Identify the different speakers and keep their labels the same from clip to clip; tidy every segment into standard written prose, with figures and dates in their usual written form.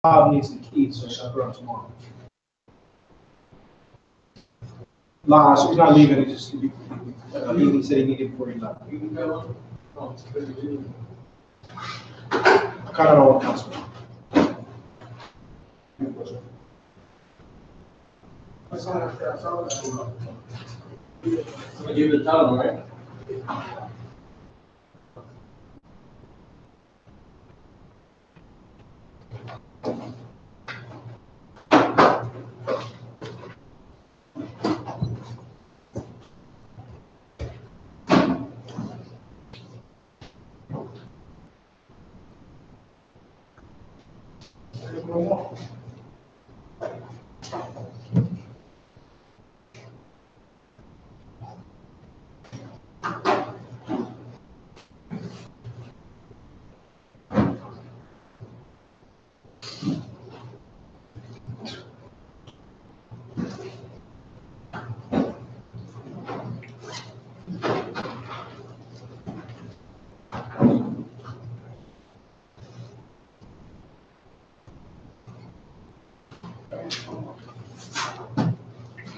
Speaker 1: Bob needs the key, so she'll put on tomorrow. Nah, so he's not leaving. He just he said he needed before he left. I kind of know what counts for.
Speaker 2: I'm gonna give it a towel, right?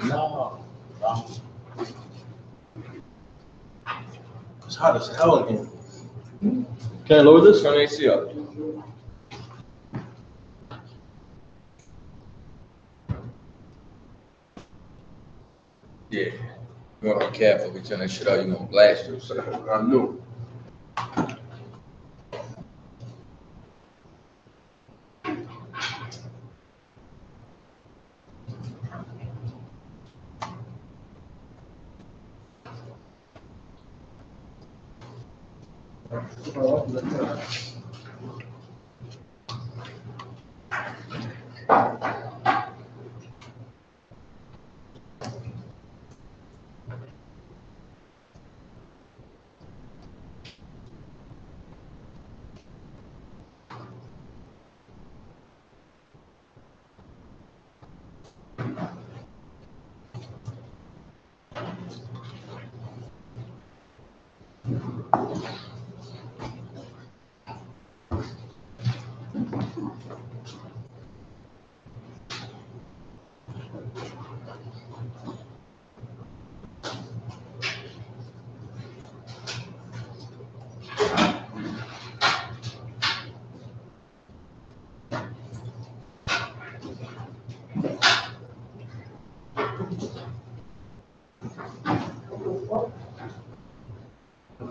Speaker 3: No. It's hot as hell in here.
Speaker 2: Can I lower this? Turn the AC up. Yeah. You wanna be careful. If you turn that shit out, you're gonna blast you.
Speaker 3: I knew.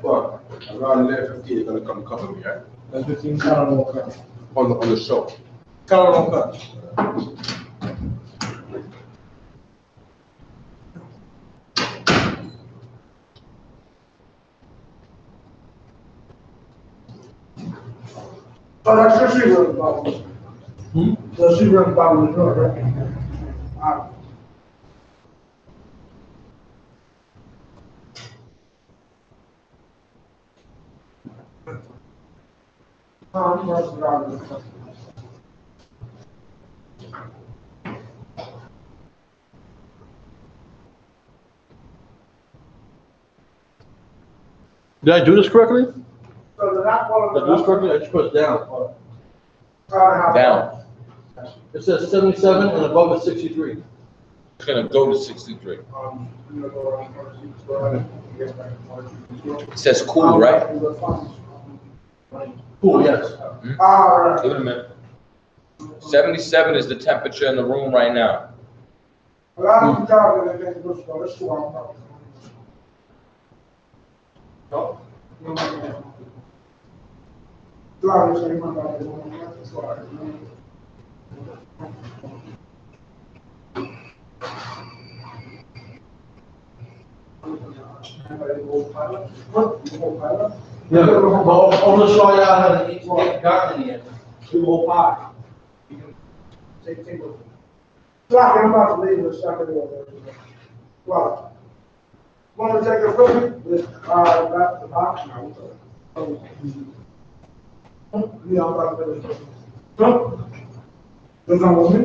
Speaker 3: But around 11:15, you're gonna come cover me, right?
Speaker 1: 15 count on one cut.
Speaker 3: On the show.
Speaker 1: Count on one cut. Oh, that's your she runs Bible. So she runs Bible as well, right?
Speaker 2: Did I do this correctly?
Speaker 1: So they're not one of
Speaker 2: Did I do this correctly? I just put it down.
Speaker 1: Down.
Speaker 2: It says 77 and above is 63.
Speaker 3: It's gonna go to 63. It says cool, right?
Speaker 2: Cool, yes.
Speaker 3: Give it a minute. 77 is the temperature in the room right now.
Speaker 2: Yeah, but I'm gonna show you how to get garden in.
Speaker 1: Do whole pie. You can take a look. I'm about to leave this second order. Well, want to take a look? That's the box now. Yeah, I'm about to leave. Come. Does that want me?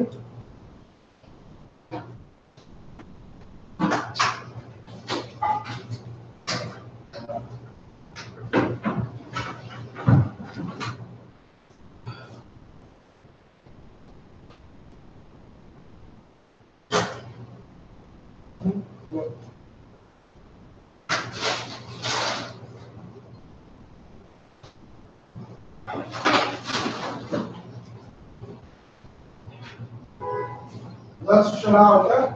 Speaker 1: Let's SHALAM, okay?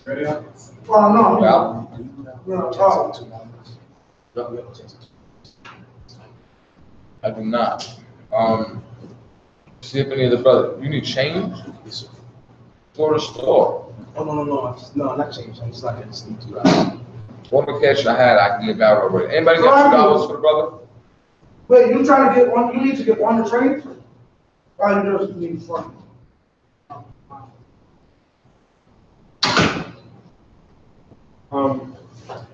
Speaker 4: Ready?
Speaker 1: Well, no.
Speaker 3: Well,
Speaker 1: No,
Speaker 3: I do not. See if any of the brothers, you need change? For the store.
Speaker 4: Oh, no, not change. I'm just like, I just need $2.
Speaker 3: One the cash I had, I can give out already. Anybody got $2 for the brother?
Speaker 1: Wait, you trying to get one, you need to get one to trade? Or you just need one?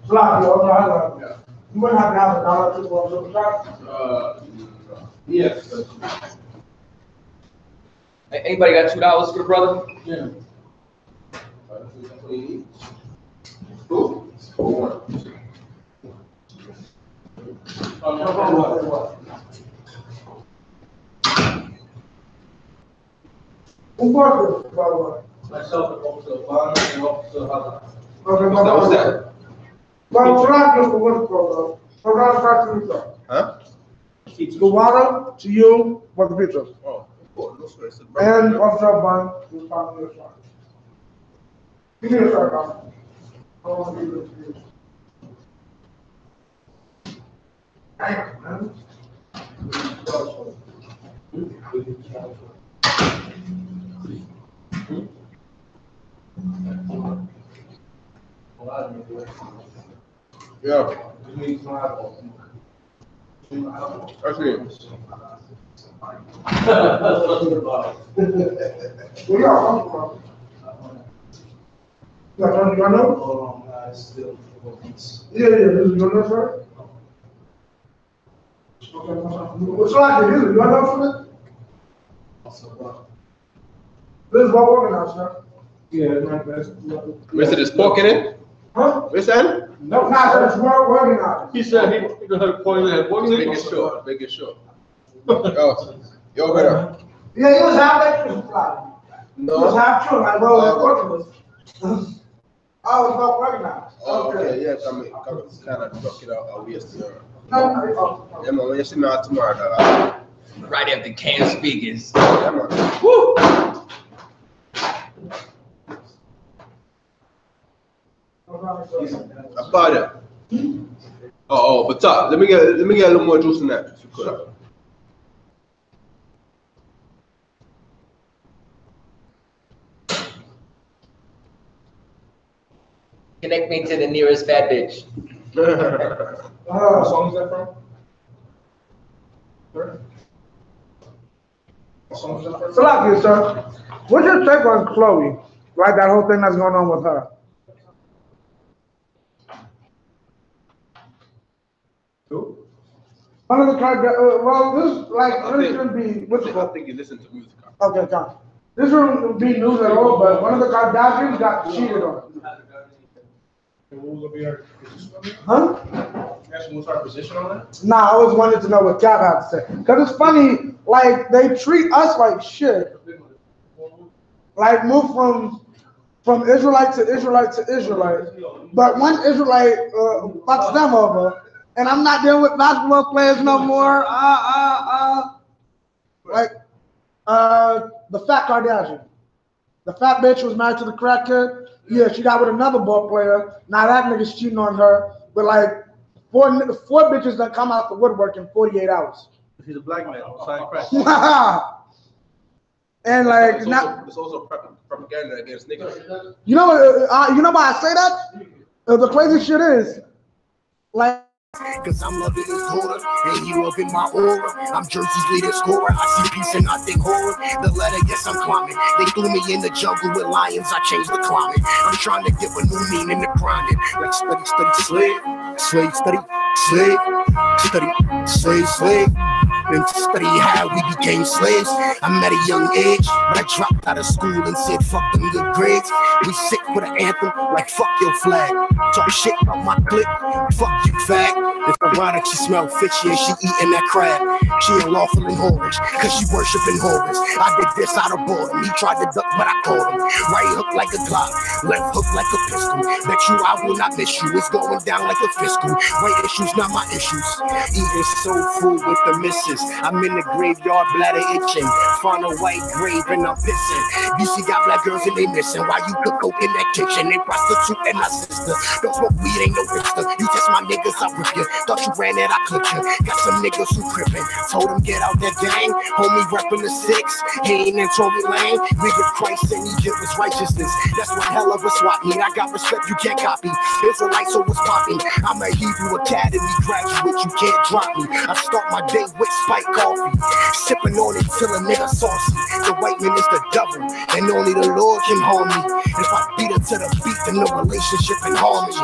Speaker 1: Flat, you wouldn't have to have $1 to go to the shop?
Speaker 4: Yes.
Speaker 3: Anybody got $2 for the brother?
Speaker 4: Yeah.
Speaker 3: Cool.
Speaker 1: Who bought this, by the way?
Speaker 4: Myself and Officer Bond and Officer Chaataza.
Speaker 1: Okay,
Speaker 3: What's that?
Speaker 1: Well, Flat, just for what's called, around back to you, sir.
Speaker 5: Huh?
Speaker 1: The water to you for the picture.
Speaker 5: Oh, no stress.
Speaker 1: And Officer Bond, who's talking to your shot. Give me a shot, man. I want to give this to you. Damn, man.
Speaker 5: Yeah. That's it.
Speaker 1: Where y'all come from? You got your note? Yeah, this is your note, right? Okay, what's like it? Is it your note from it? This is what organized, sir. Yeah, like that.
Speaker 5: Mr. There's pork in it?
Speaker 1: Huh?
Speaker 5: What's that?
Speaker 1: No, not that it's well organized.
Speaker 4: He said he gonna have point that. What
Speaker 5: Make it short. Make it short. Yo, better.
Speaker 1: Yeah, he was half that true fly. He was half true, like, well, it's worthless. I was well organized.
Speaker 5: Oh, okay, yes, I mean, kind of drop it out. We used to.
Speaker 1: No,
Speaker 5: Yeah, man, when you see me out tomorrow, dog.
Speaker 3: Right after Can Speakers.
Speaker 5: Yeah, man.
Speaker 3: Woo!
Speaker 5: About it. Oh, but top. Let me get a little more juice in that, if you could.
Speaker 3: Connect me to the nearest fat bitch.
Speaker 4: What song is that from? What song is that from?
Speaker 1: So like this, sir. What's your take on Chloe? Right, that whole thing that's going on with her.
Speaker 4: Who?
Speaker 1: One of the well, this like really shouldn't be. What's it
Speaker 5: I
Speaker 1: called?
Speaker 5: think you listen to music.
Speaker 1: Okay, Tom. This wouldn't be news at all, but one of the Kardashians got cheated on.
Speaker 4: What will be our position on that?
Speaker 1: Huh?
Speaker 4: What's our position on that?
Speaker 1: Nah, I always wanted to know what Cap had to say. Because it's funny, like, they treat us like shit. Like, move from Israelite to Israelite to Israelite. But one Israelite fucks them over. And I'm not dealing with basketball players no more. Like, the fat Kardashian. The fat bitch was married to the crack kid. Yeah, she got with another ball player. Now that nigga's cheating on her. But like, four bitches that come out the woodwork in 48 hours.
Speaker 5: He's a black man. Sign crack.
Speaker 1: And like,
Speaker 5: it's also propaganda against niggas.
Speaker 1: you know why I say that? The crazy shit is, like,
Speaker 6: Cause I'm loving his daughter, and you loving my aura. I'm Jersey's leading scorer. I see peace and I think horror. The letter, yes, I'm climbing. They threw me in the jungle with lions. I changed the climate. I'm trying to give a new meaning to grinding. Like study, slave, slave, study, slave, study, slave, slave. and study how we became slaves. I'm at a young age, but I dropped out of school and said fuck them good grades. We sick with an anthem like fuck your flag. Talk shit about my clique, fuck you fag. It's ironic she smell fishy and she eating that crab. She unlawful in whorish, cause she worshiping whores. I did this out of boredom. He tried to duck, but I caught him. Right hook like a Glock, left hook like a pistol. Bet you I will not miss you. It's going down like a fiscal. White issues, not my issues. Eating soul food with the missus. I'm in the graveyard, bladder itching. Find a white grave and I'm pissing. BC got black girls and they missing. Why you cook coke in that kitchen? They prostitute and my sister. Don't smoke weed, ain't no risker. You test my niggas, I'll rip you. Thought you ran it, I clipped you. Got some niggas who crippin'. Told him get out that gang. Homie reppin' the 6. He ain't in Tory Lane. We give Christ and Egypt was righteousness. That's one hell of a swap meet. I got respect you can't copy. Israelite, so what's popping? I'm a Hebrew Academy graduate. You can't drop me. I start my day with spike coffee. Sipping on it till a nigga saucy. The white man is the devil. And only the Lord can harm me. If I beat her to the beat, then no relationship in harmony.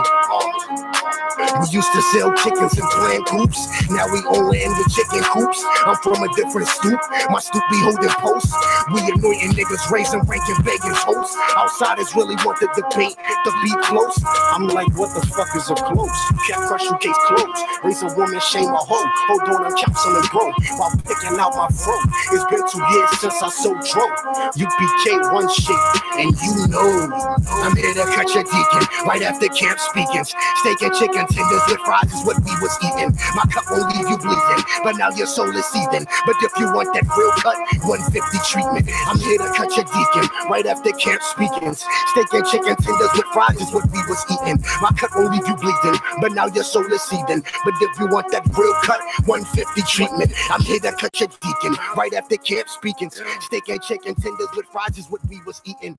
Speaker 6: We used to sell chickens and plant coops. Now we on land with chicken coops. I'm from a different stoop. My stoop be holding posts. We anointing niggas, raising ranking begging toast. Outsiders really want the debate to be close. I'm like, what the fuck is a close? Can't crush you, case closed. Raise a woman, shame a hoe. Hold on, I'm counseling bro. While picking out my throat. It's been 2 years since I sold dope. U.P.K. one shit, and you know I'm here to catch a deacon right after camp speakings. Steak and chicken tenders with fries is what we was eating. My cup won't leave you bleeding, but now your soul is seething. But if you want that real cut, 150 treatment. I'm here to catch a deacon right after camp speakings. Steak and chicken tenders with fries is what we was eating. My cup won't leave you bleeding, but now your soul is seething. But if you want that real cut, 150 treatment. I'm here to catch a deacon right after camp speakings. Steak and chicken tenders with fries is what we was eating.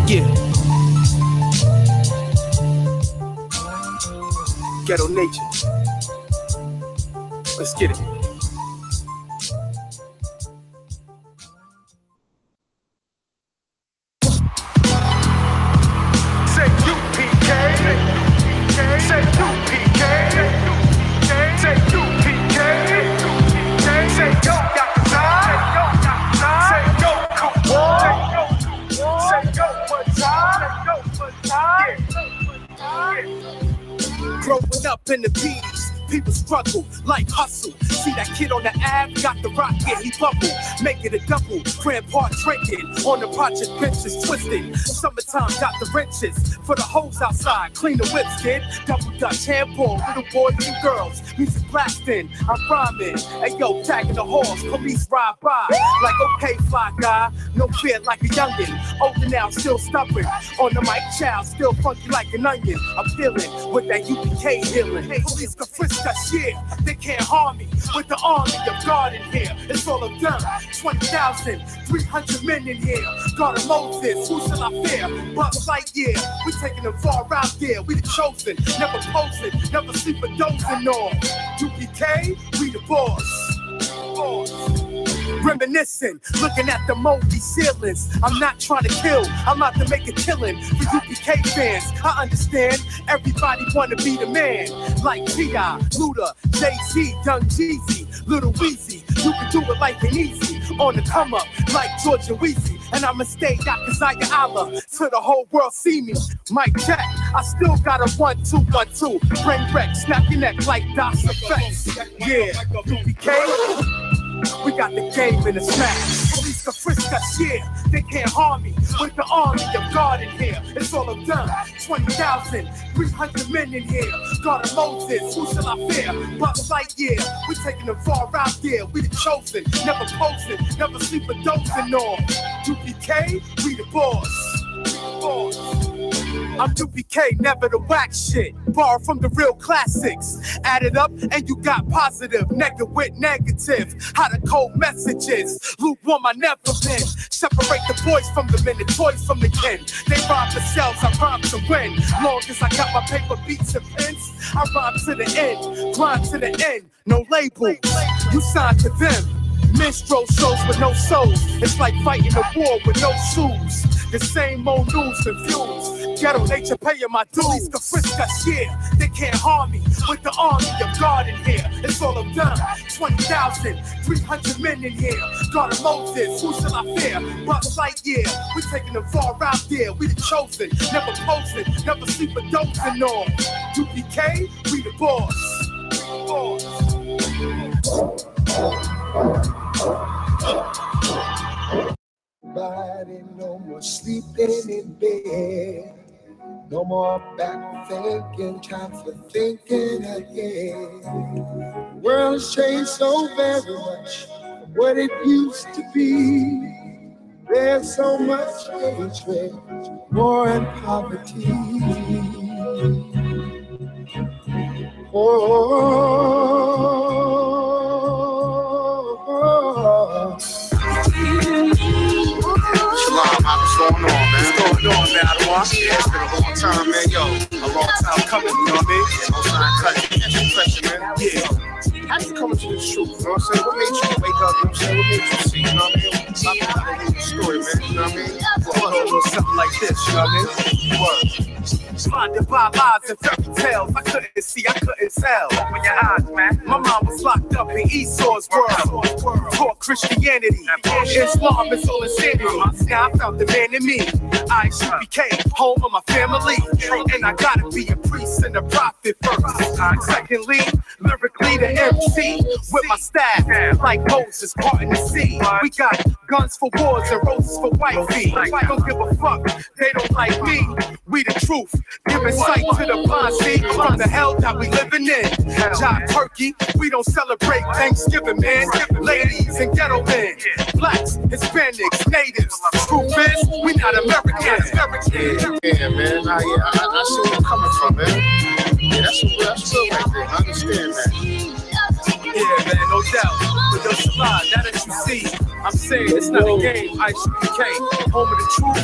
Speaker 6: Yeah. Ghetto nature. Let's get it.
Speaker 7: Say U.P.K. Say U.P.K. Say U.P.K. Say GEN.YAHANNA. Say go Kuwait. Say go Tazaryach.
Speaker 6: Growing up in the B's, people struggle, life hustle. See that kid on the Ave, got the rocket, he bubble. Make it a double, grandpa drinking. On the project benches twisted. Summertime got the wrenches. For the hoes outside, clean the whips, kid. Double Dutch, handball, little boys and girls. Music blasting, I'm rhyming. Hey yo, tagging the horse, police ride by. Like okay, fly guy, no fear like a youngin'. Older now, still stubborn. On the mic, child, still funky like an onion. I'm feeling with that U.P.K. healing. Police can frisk us, yeah, they can't harm me. With the army of God in here, it's all of them. 20,300 men in here. God of Moses, who shall I fear? Bucks Lightyear, we taking them far out there. We the chosen, never posing, never sleep a dozing on. U.P.K, we the boss. Reminiscing, looking at the moldy ceilings. I'm not trying to kill, I'm out to make a killing. For U.P.K. fans, I understand. Everybody wanna be the man. Like T.I., Luda, Jay-Z, Young Jeezy, Little Weezy. You can do it like an easy. On the come up, like Georgia Weezy. And I'ma stay Yakazaya Allah till the whole world see me. Mic check, I still got a 1-2-1-2. Brain wreck, snap your neck like DOS effects. Yeah, U.P.K. We got the game in the smash. Police can frisk us, yeah, they can't harm me. With the army of God in here, it's all of them. 20,300 men in here. God of Moses, who shall I fear? Bucks Lightyear, we taking them far out there. We the chosen, never posing, never sleep a dozing on. U.P.K, we the boss. I'm U.P.K, never the whack shit. Borrow from the real classics. Add it up and you got positive. Negative with negative. How the cold messages. Lukewarm I never been. Separate the boys from the men, the toys from the kin. They rob themselves, I rhyme to win. Long as I got my paper beats and pens, I rhyme to the end. Grind to the end. No labels. You sign to them. Minstrel shows with no souls. It's like fighting a war with no shoes. The same old news confused. Ghetto nature paying my dues to frisk us, yeah. They can't harm me with the army of God in here. It's all of them. 20,300 men in here. God of Moses, who shall I fear? Buzz Lightyear, we taking them far out there. We the chosen, never posting, never sleep a dozing on. UPK, we the boss.
Speaker 8: Body, no more sleeping in bed. No more back thinking, time for thinking again. The world's changed so very much from what it used to be. There's so much hatred, war and poverty.
Speaker 6: Shalom, what's going on, man? What's going on, man? It's been a long time, man. Yo, a long time coming, you know what I mean? Yeah, no time cutting. That's the question, man. Yeah. How did you come into this truth? You know what I'm saying? What made you wake up? You know what I'm saying? What made you see? You know what I mean? I'm not a story, man. You know what I mean? Well, a little something like this, you know what I mean? Word. Blinded by lies and fairy tales. I couldn't see, I couldn't tell. Open your eyes, man. My mom was locked up in Esau's world. Taught Christianity. Islam is all insanity. Now I found the man in me. I.S.U.P.K, home of my family. And I gotta be a priest and a prophet first. Secondly, lyrically the MC with my staff. Like Moses parting the sea. We got guns for wars and roses for wifey. Don't give a fuck, they don't like me. We the truth, giving sight to the posse from the hell that we living in. Job turkey, we don't celebrate Thanksgiving, man. Ladies and ghetto men, blacks, Hispanics, natives. Truth is, we not Americans. Yeah, man, I see where you're coming from, man. Yeah, that's real right there. I understand that. Yeah, man, no doubt. But yo, Shalom, now that you see, I'm saying it's not a game. I.S.U.P.K, home of the truth.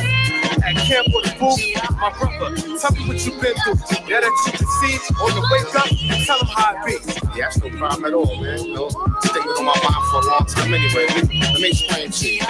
Speaker 6: At camp or the booth, my brother, tell me what you've been through. Now that you can see on the wake up, tell them how it be. Yeah, that's no problem at all, man. You know, it's been on my mind for a long time anyway. Let me explain to you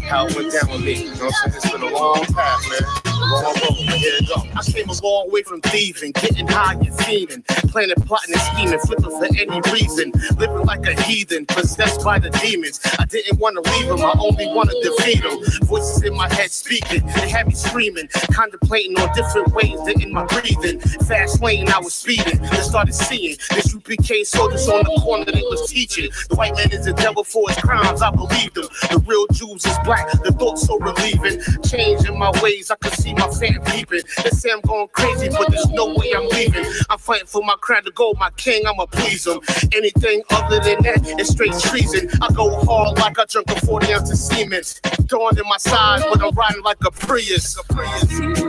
Speaker 6: how it went down with me. You know what I'm saying? It's been a long path, man. Long road, but here it go. I came a long way from thieving, getting high and fiending, planning, plotting, and scheming, flipping for any reason, living like a heathen, possessed by the demons. I didn't want to leave them, I only wanted to defeat them. Voices in my head speaking, they had me screaming, contemplating on different ways that in my breathing. Fast lane, I was speeding, and started seeing this U.P.K soldiers on the corner they was teaching. The white man is the devil for his crimes, I believed him. The real Jews is black, the thoughts so relieving. Changing my ways, I could see my fam peeping. They say I'm going crazy, but there's no way I'm leaving. I'm fighting for my crown to go, my king, I'ma please him. Anything other than that is straight treason. I go hard like I drunk a 40 ounce of Siemens. Thorn in my side, but I'm riding like a Prius.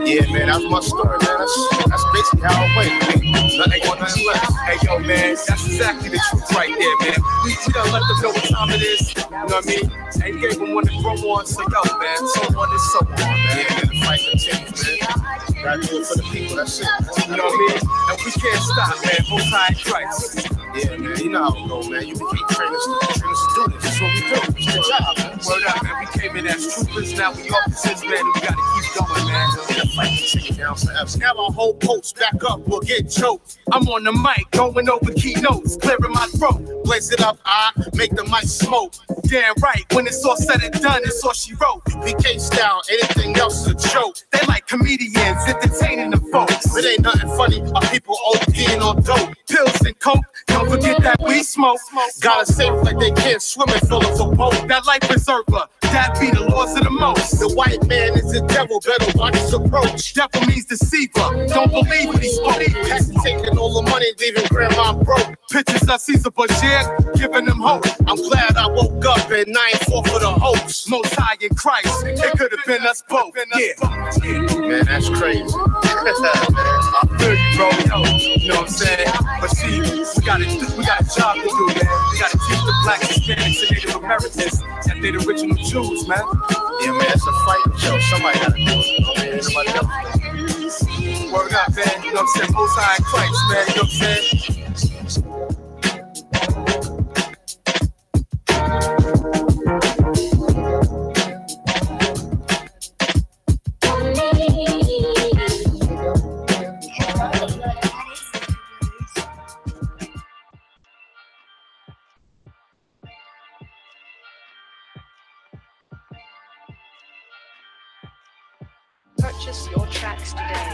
Speaker 6: Yeah, man, that's my story, man. That's basically how I went, man. Nothing more, nothing less. Hey, yo, man, that's exactly the truth right there, man. We done let them know what time it is. You know what I mean? And gave them one to grow on, so yo, man, so on and so on, man. Yeah, man, the fight continues, man. Gotta do it for the people, that's it. You know what I mean? And we can't stop, man. Most high in Christ. Yeah, man, you know how it go, man. You can train us to do this. That's what we do. It's the job, man. Word up, man. We came in as troopers, now we officers, man. And we gotta keep going, man. And the fight continue down forever. Now our whole post back up, we'll get choked. I'm on the mic, going over keynotes, clearing my throat. Blaze it up, I make the mic smoke. Damn right, when it's all said and done, it's all she wrote. PK style, anything else is a joke. They like comedians, entertaining the folks. It ain't nothing funny, our people ODing on dope. Pills and coke, don't forget that we smoke. Gotta save like they can't swim and fill up a boat. That life preserver, that be the laws of the most. The white man is the devil, better watch his approach. Devil means deceiver, don't believe what he spoke. Has taken all the money, leaving grandma broke. Pictures of Caesar Bashir, giving them hope. I'm glad I woke up and I ain't fall for the hoax. Most high in Christ, it could have been us both. Yeah, man, that's crazy. I feel you, bro. Yo, you know what I'm saying? But see, we got a job to do, man. We gotta teach the black Hispanics and Native Americans that they're the original Jews, man. Yeah, man, it's a fight, yo. Somebody gotta do it. You know, man, anybody else. Word up, man. You know what I'm saying? Most high in Christ, man. You know what I'm saying?
Speaker 9: today.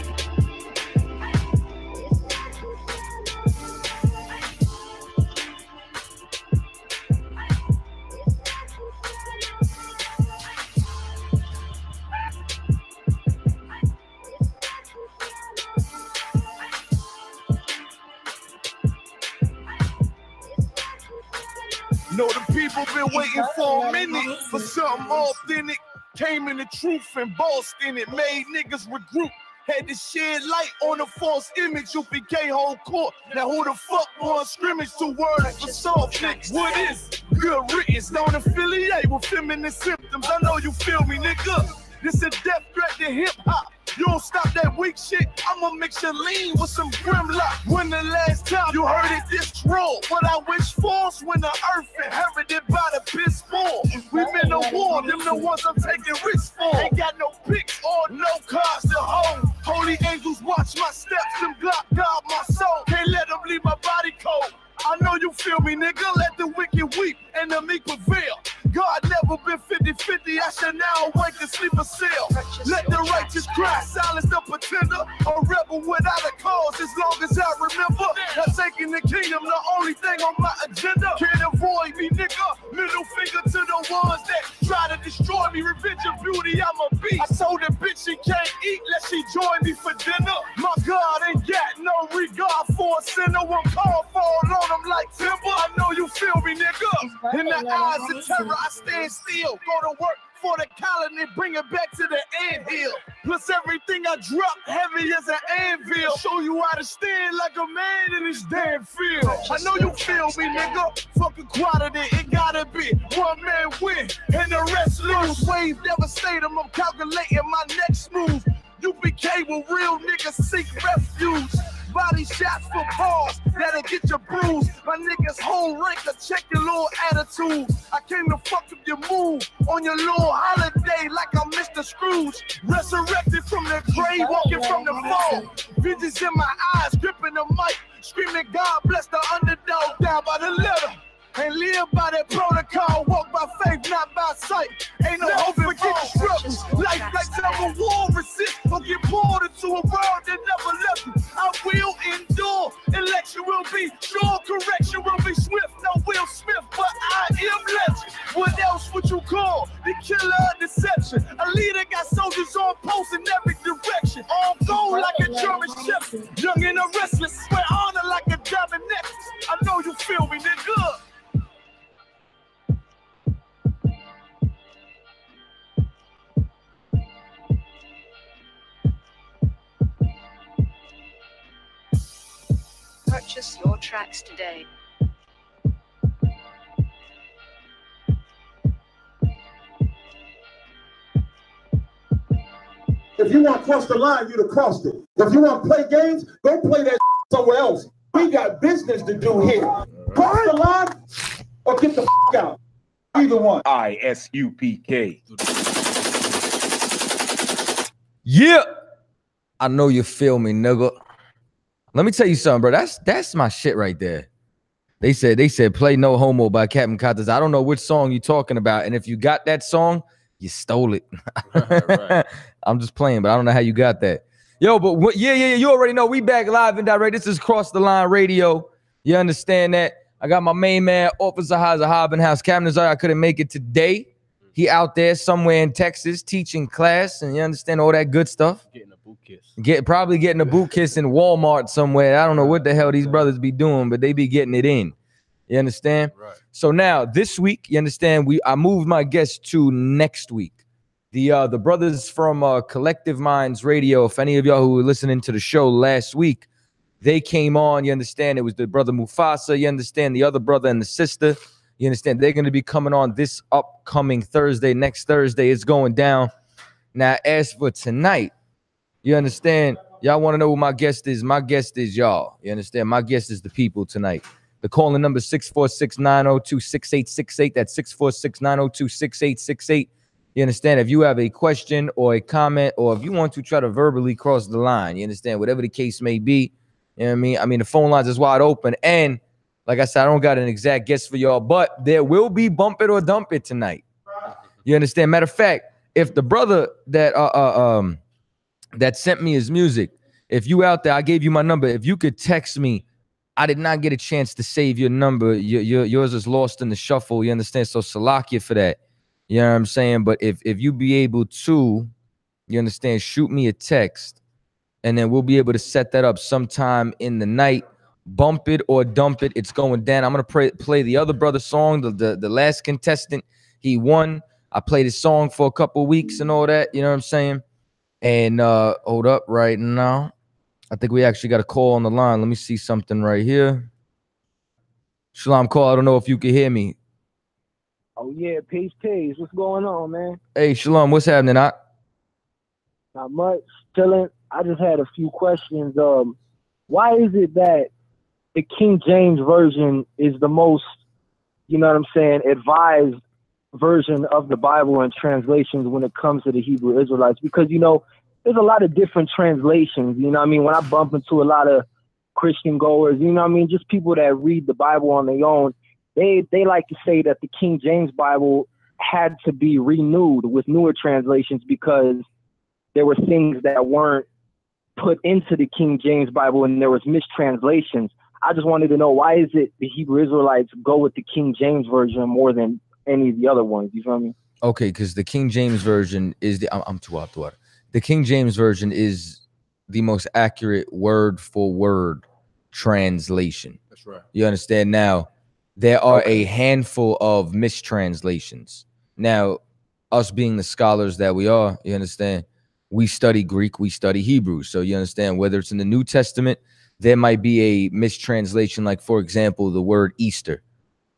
Speaker 10: Know the people been waiting for a minute for something authentic. Came in the truth and bossed in it, made niggas regroup. Had to shed light on a false image. U.P.K. whole court. Now who the fuck won scrimmage? 2 words for soft niggas. What is good riddance? Don't affiliate with feminine symptoms. I know you feel me, nigga. This a death threat to hip hop. You don't stop that weak shit, I'ma mix your lean with some Grimlock. When the last time you heard it this raw? What I wish for's when the earth inherited by the piss ball. We been to war, them the ones I'm taking risks for. Ain't got no picks or no cars to hold. Holy angels watch my steps, them Glock guard my soul. Can't let them leave my body cold. I know you feel me, nigga. Let the wicked weep and the meek prevail. God never been 50-50. I should now awake and sleep a cell. Let the righteous cry, silence the pretender. A rebel without a cause, as long as I remember. Not taking the kingdom, the only thing on my agenda. Can't avoid me, nigga. Middle finger to the ones that try to destroy me. Revenge of beauty, I'm a beast. I told that bitch she can't eat, let she join me for dinner. My God ain't got no regard for a sinner. One call fall on them like timber. I know you feel me, nigga. In the eyes of terror, I stand still. Go to work for the colony, bring it back to the anthill. Plus everything I drop heavy as an anvil. Show you how to stand like a man in this damn field. I know you feel me, nigga. Fucking quality, it gotta be one man win and the rest lose. Wave devastating, I'm calculating my next move. U.P.K. with real niggas seek refuge. Body shots for pause, that'll get you bruised. My niggas whole rank to check your little attitude. I came to fuck up your mood on your little holiday like I'm Mr. Scrooge. Resurrected from the grave, walking from the fall. Visions in my eyes, gripping the mic, screaming God bless the underdog. Down by the letter, and live by that protocol. Walk by faith, not by sight. Ain't no hope for the struggles. Life like never war, resist or get pulled into a world that never left you. I will endure. Election will be sure, correction will be swift. No Will Smith, but I am legend. What else would you call the killer of deception? A leader got soldiers on post in every direction. On gold like a German shepherd. Young and a restless, swear honor like a diamond necklace. I know you feel me, nigga.
Speaker 9: Purchase your tracks today.
Speaker 11: If you want to cross the line, you'd have crossed it. If you want to play games, go play that somewhere else. We got business to do here. Cross the line or get the out. Either one.
Speaker 12: I.S.U.P.K.
Speaker 3: Yeah. I know you feel me, nigga. Let me tell you something, bro. That's my shit right there. They said play No Homo by Captain Chaataza. I don't know which song you're talking about. And if you got that song, you stole it. Right. I'm just playing, but I don't know how you got that. Yo, but yeah, you already know we back live and direct. This is Cross the Line Radio. You understand that? I got my main man, Officer Haza House. Captain Tazaryach, I couldn't make it today. He out there somewhere in Texas teaching class, and you understand all that good stuff.
Speaker 5: Getting a boot kiss.
Speaker 3: Probably getting a boot kiss in Walmart somewhere. I don't know what the hell these brothers be doing, but they be getting it in. You understand?
Speaker 5: Right.
Speaker 3: So now this week, you understand, I moved my guest to next week. The brothers from Collective Minds Radio, if any of y'all who were listening to the show last week, they came on, you understand, it was the brother Mufasa, you understand, the other brother and the sister, you understand, they're going to be coming on this upcoming Thursday, next Thursday, it's going down. Now, as for tonight, you understand, y'all want to know who my guest is? My guest is y'all, you understand, my guest is the people tonight. The calling number 646-902-6868, that's 646-902-6868. You understand? If you have a question or a comment, or if you want to try to verbally cross the line, you understand, whatever the case may be, you know what I mean? I mean, the phone lines is wide open. And like I said, I don't got an exact guess for y'all, but there will be Bump It or Dump It tonight. You understand? Matter of fact, if the brother that that sent me his music. If you out there, I gave you my number. If you could text me, I did not get a chance to save your number. Yours is lost in the shuffle. You understand? So salakia for that. You know what I'm saying? But if you be able to, you understand, shoot me a text, and then we'll be able to set that up sometime in the night. Bump it or dump it. It's going down. I'm gonna play the other brother song. The last contestant, he won. I played his song for a couple weeks and all that. You know what I'm saying? And hold up right now. I think we actually got a call on the line. Let me see something right here. Shalom call. I don't know if you can hear me.
Speaker 13: Oh yeah, peace. What's going on, man?
Speaker 3: Hey, Shalom, what's happening?
Speaker 13: Not much. Chilling. I just had a few questions. Why is it that the King James version is the most, you know what I'm saying, advised version of the Bible and translations when it comes to the Hebrew Israelites? Because, you know, there's a lot of different translations, you know what I mean? When I bump into a lot of Christian goers, you know what I mean, just people that read the Bible on their own, they like to say that the King James Bible had to be renewed with newer translations because there were things that weren't put into the King James Bible and there was mistranslations. I just wanted to know, why is it the Hebrew Israelites go with the King James version more than any of the other ones? You feel me?
Speaker 3: Okay, because the King James version is I'm too out the water. The King James version is the most accurate word for word translation.
Speaker 2: That's right.
Speaker 3: You understand? Now, there are a handful of mistranslations. Now, us being the scholars that we are, you understand, we study Greek, we study Hebrew. So you understand, whether it's in the New Testament, there might be a mistranslation, like, for example, the word Easter.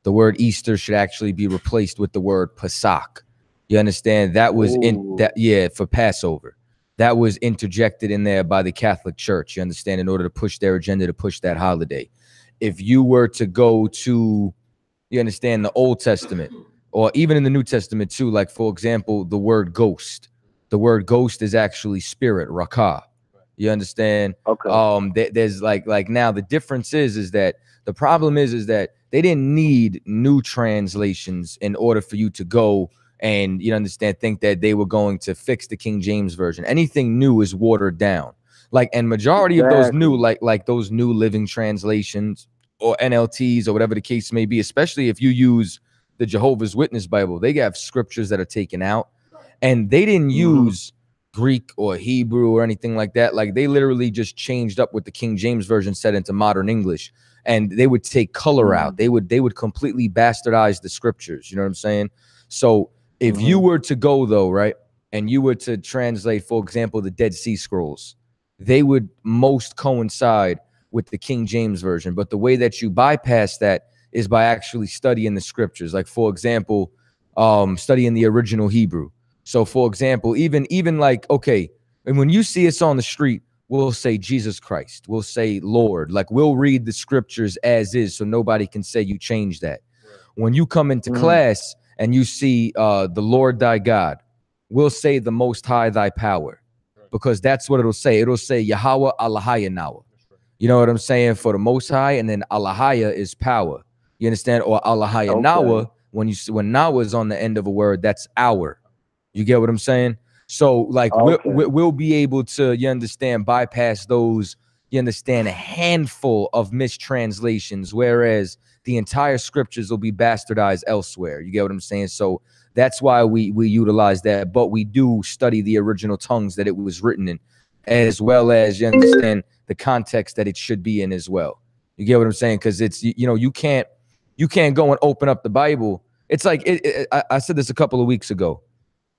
Speaker 3: The word Easter should actually be replaced with the word Pesach. You understand? That was for Passover. That was interjected in there by the Catholic Church, you understand, in order to push their agenda, to push that holiday. If you were to go to, you understand, the Old Testament, or even in the New Testament too, like, for example, the word ghost. The word ghost is actually spirit, rakah. You understand? Okay. There's like now the difference is that the problem is that they didn't need new translations in order for you to go and, you understand, think that they were going to fix the King James version. Anything new is watered down. Like, and majority of those new, like those new living translations or NLTs or whatever the case may be, especially if you use the Jehovah's Witness Bible, they have scriptures that are taken out, and they didn't use Greek or Hebrew or anything like that. Like, they literally just changed up what the King James version said into modern English, and they would take color out. They would completely bastardize the scriptures. You know what I'm saying? So if you were to go though, right, and you were to translate, for example, the Dead Sea Scrolls, they would most coincide with the King James version. But the way that you bypass that is by actually studying the scriptures. Like, for example, studying the original Hebrew. So, for example, even like, okay, and when you see us on the street, we'll say Jesus Christ. We'll say Lord. Like, we'll read the scriptures as is, so nobody can say you changed that. When you come into class and you see the Lord thy God, we'll say the Most High thy power, because that's what it'll say. It'll say Yahweh Allahaya Nawa. You know what I'm saying? For the Most High, and then Allahaya is power. You understand? Or Allahaya Nawa, when Nawa is on the end of a word, that's our. You get what I'm saying? So, like, we'll be able to, you understand, bypass those, you understand, a handful of mistranslations, whereas the entire scriptures will be bastardized elsewhere. You get what I'm saying? So that's why we utilize that. But we do study the original tongues that it was written in, as well as, you understand, the context that it should be in as well. You get what I'm saying? Because it's, you know, you can't go and open up the Bible. It's like, I said this a couple of weeks ago.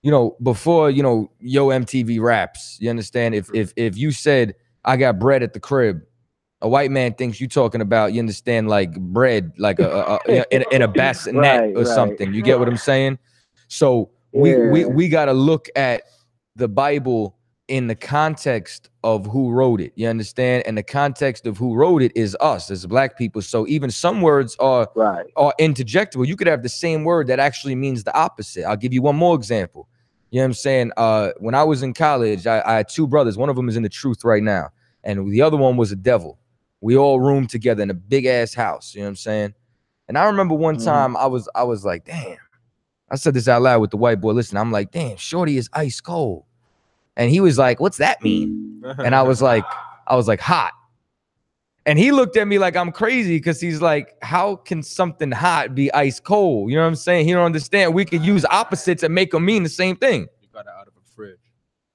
Speaker 3: You know, before, you know, Yo MTV Raps, you understand, if you said, I got bread at the crib, a white man thinks you talking about, you understand, like bread, like in a bassinet or something. You get what I'm saying? So we got to look at the Bible in the context of who wrote it. You understand? And the context of who wrote it is us as black people. So even some words are interjectable. You could have the same word that actually means the opposite. I'll give you one more example. You know what I'm saying? When I was in college, I had two brothers. One of them is in the truth right now, and the other one was a devil. We all roomed together in a big ass house. You know what I'm saying? And I remember one time I was like, damn. I said this out loud with the white boy. Listen, I'm like, damn, shorty is ice cold. And he was like, what's that mean? And I was like, hot. And he looked at me like I'm crazy because he's like, how can something hot be ice cold? You know what I'm saying? He don't understand. We could use opposites and make them mean the same thing.
Speaker 5: You got it out of a fridge.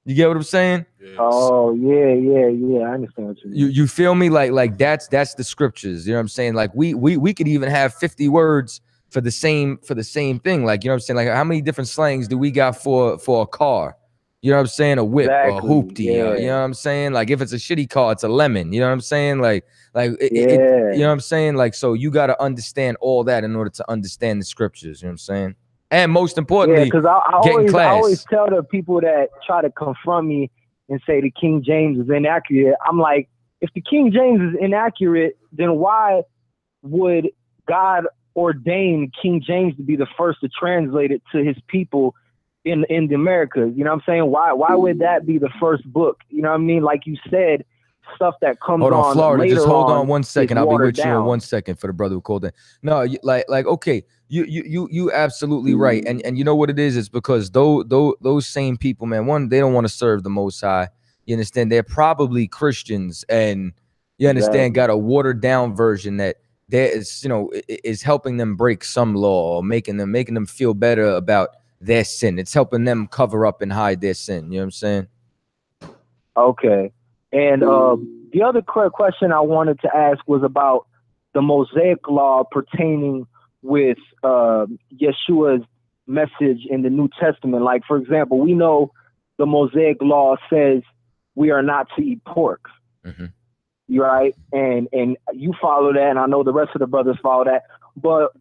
Speaker 3: You get what I'm saying?
Speaker 5: Yeah.
Speaker 13: Oh, yeah. I understand what you mean.
Speaker 3: You feel me? Like that's the scriptures. You know what I'm saying? Like we could even have 50 words for the same thing. Like, you know what I'm saying? Like, how many different slangs do we got for a car? You know what I'm saying? A whip,
Speaker 13: exactly.
Speaker 3: or a hoopty.
Speaker 13: Yeah.
Speaker 3: You know what I'm saying? Like, if it's a shitty car, it's a lemon. You know what I'm saying? Like
Speaker 13: yeah.
Speaker 3: You know what I'm saying? Like, so you got to understand all that in order to understand the scriptures. You know what I'm saying? And most importantly,
Speaker 13: because I always tell the people that try to confront me and say the King James is inaccurate. I'm like, if the King James is inaccurate, then why would God ordain King James to be the first to translate it to his people in the Americas? You know what I'm saying? Why would that be the first book? You know what I mean? Like you said, stuff that comes on.
Speaker 3: Hold on, Florida.
Speaker 13: Later
Speaker 3: just hold on
Speaker 13: on
Speaker 3: 1 second. I'll be with
Speaker 13: down.
Speaker 3: you in 1 second for the brother who called in. No, like okay, you absolutely right. And you know what it is? It's because those same people, man. One, they don't want to serve the Most High. You understand? They're probably Christians, and you understand, got a watered down version that there is, you know, is helping them break some law, or making them feel better about their sin. It's helping them cover up and hide their sin. You know what I'm saying?
Speaker 13: Okay. And the other question I wanted to ask was about the Mosaic law pertaining with Yeshua's message in the New Testament. Like, for example, we know the Mosaic law says we are not to eat pork. You're right. And you follow that, and I know the rest of the brothers follow that. But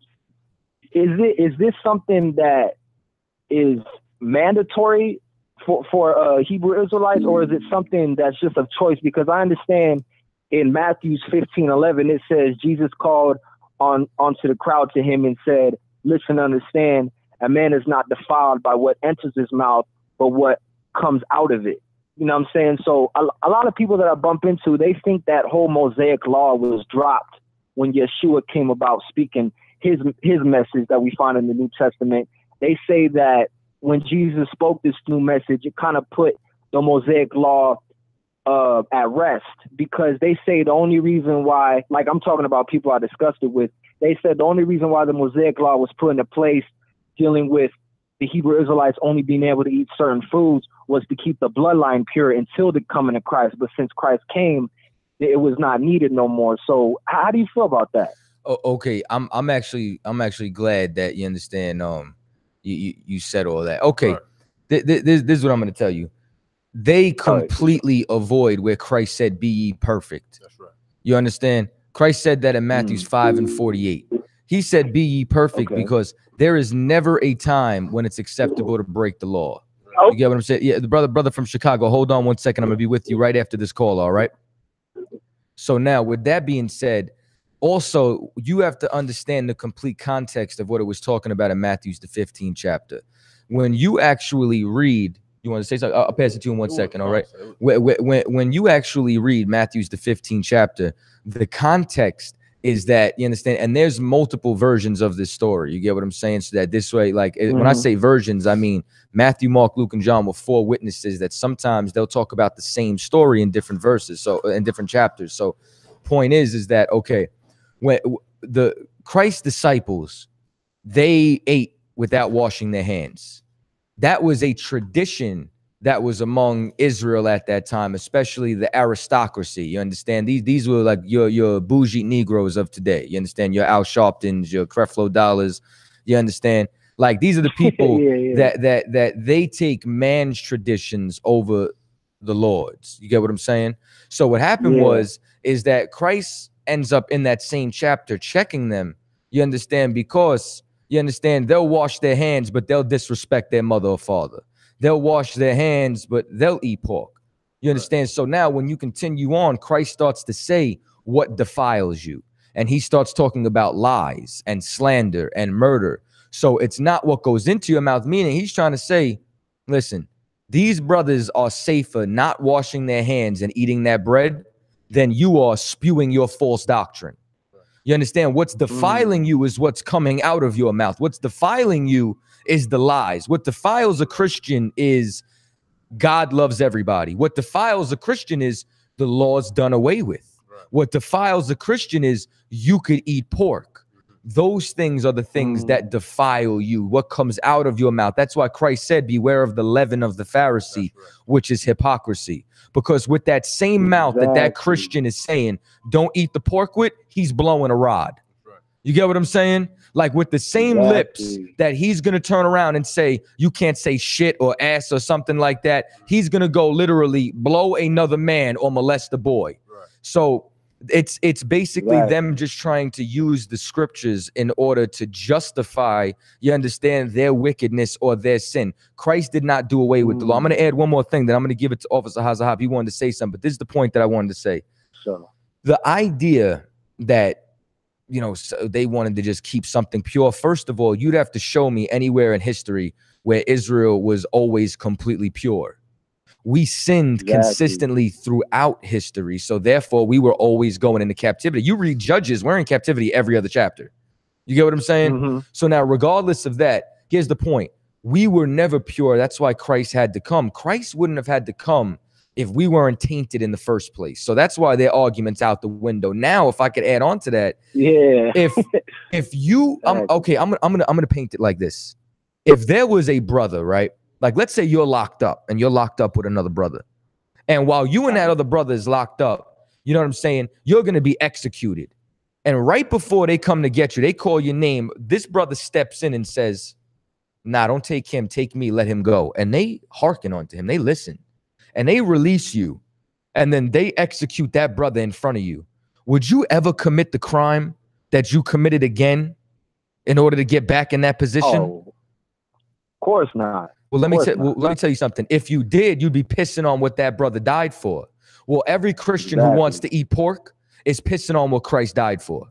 Speaker 13: is this something that is mandatory for Hebrew Israelites, or is it something that's just of choice? Because I understand in Matthew 15:11 it says Jesus called onto the crowd to him and said, "Listen, understand, a man is not defiled by what enters his mouth, but what comes out of it." You know what I'm saying? So a lot of people that I bump into, they think that whole Mosaic law was dropped when Yeshua came about speaking his message that we find in the New Testament. They say that when Jesus spoke this new message, it kind of put the Mosaic law at rest, because they say the only reason why, like I'm talking about people I discussed it with, they said the only reason why the Mosaic law was put into place dealing with the Hebrew Israelites only being able to eat certain foods was to keep the bloodline pure until the coming of Christ. But since Christ came, it was not needed no more. So how do you feel about that?
Speaker 3: Oh, okay, I'm actually glad that you understand. You said all that. Okay, right. This is what I'm going to tell you. They completely avoid where Christ said, "Be ye perfect." That's right. You understand? Christ said that in Matthew 5:48. He said, "Be ye perfect," because there is never a time when it's acceptable to break the law. You get what I'm saying? Yeah, the brother from Chicago. Hold on 1 second. I'm gonna be with you right after this call. All right. So now, with that being said, also you have to understand the complete context of what it was talking about in Matthew's the 15th chapter. When you actually read, you want to say something? I'll pass it to you in 1 second. All right. When you actually read Matthew's the 15th chapter, the context is that, you understand, and there's multiple versions of this story. You get what I'm saying? So that this way, like when I say versions, I mean Matthew, Mark, Luke, and John were 4 witnesses that sometimes they'll talk about the same story in different verses, so in different chapters. So point is that, okay, when the Christ disciples, they ate without washing their hands. That was a tradition that was among Israel at that time, especially the aristocracy. You understand? These were like your bougie Negroes of today. You understand? Your Al Sharptons, your Creflo Dollars. You understand? Like, these are the people that they take man's traditions over the Lord's. You get what I'm saying? So what happened is that Christ ends up in that same chapter checking them. You understand? Because you understand, they'll wash their hands, but they'll disrespect their mother or father. They'll wash their hands, but they'll eat pork. You understand? So now when you continue on, Christ starts to say what defiles you. And he starts talking about lies and slander and murder. So it's not what goes into your mouth, meaning he's trying to say, listen, these brothers are safer not washing their hands and eating that bread than you are spewing your false doctrine. You understand? What's defiling you is what's coming out of your mouth. What's defiling you is the lies. What defiles a Christian is God loves everybody. What defiles a Christian is the law's done away with. What defiles a Christian is you could eat pork. Those things are the things that defile you, what comes out of your mouth. That's why Christ said, beware of the leaven of the Pharisee, which is hypocrisy. Because with that same mouth that Christian is saying, don't eat the pork with, he's blowing a rod. You get what I'm saying? Like with the same lips that he's going to turn around and say, you can't say shit or ass or something like that. He's going to go literally blow another man or molest a boy. So it's basically them just trying to use the scriptures in order to justify, you understand, their wickedness or their sin. Christ did not do away with the law. I'm going to add one more thing, then I'm going to give it to Officer Hazahab. He wanted to say something, but this is the point that I wanted to say.
Speaker 13: Sure.
Speaker 3: The idea that, you know, they wanted to just keep something pure. First of all, you'd have to show me anywhere in history where Israel was always completely pure. We sinned consistently throughout history. So therefore, we were always going into captivity. You read Judges, we're in captivity every other chapter. You get what I'm saying? So now, regardless of that, here's the point. We were never pure. That's why Christ had to come. Christ wouldn't have had to come if we weren't tainted in the first place. So that's why their argument's out the window. Now, if I could add on to that, if you, I'm gonna paint it like this. If there was a brother, right? Like, let's say you're locked up and you're locked up with another brother. And while you and that other brother is locked up, you know what I'm saying? You're going to be executed. And right before they come to get you, they call your name. This brother steps in and says, nah, don't take him. Take me. Let him go. And they hearken onto him. They listen. And they release you. And then they execute that brother in front of you. Would you ever commit the crime that you committed again in order to get back in that position?
Speaker 13: Oh, of course not.
Speaker 3: Well, let me tell you something. If you did, you'd be pissing on what that brother died for. Well, every Christian who wants to eat pork is pissing on what Christ died for.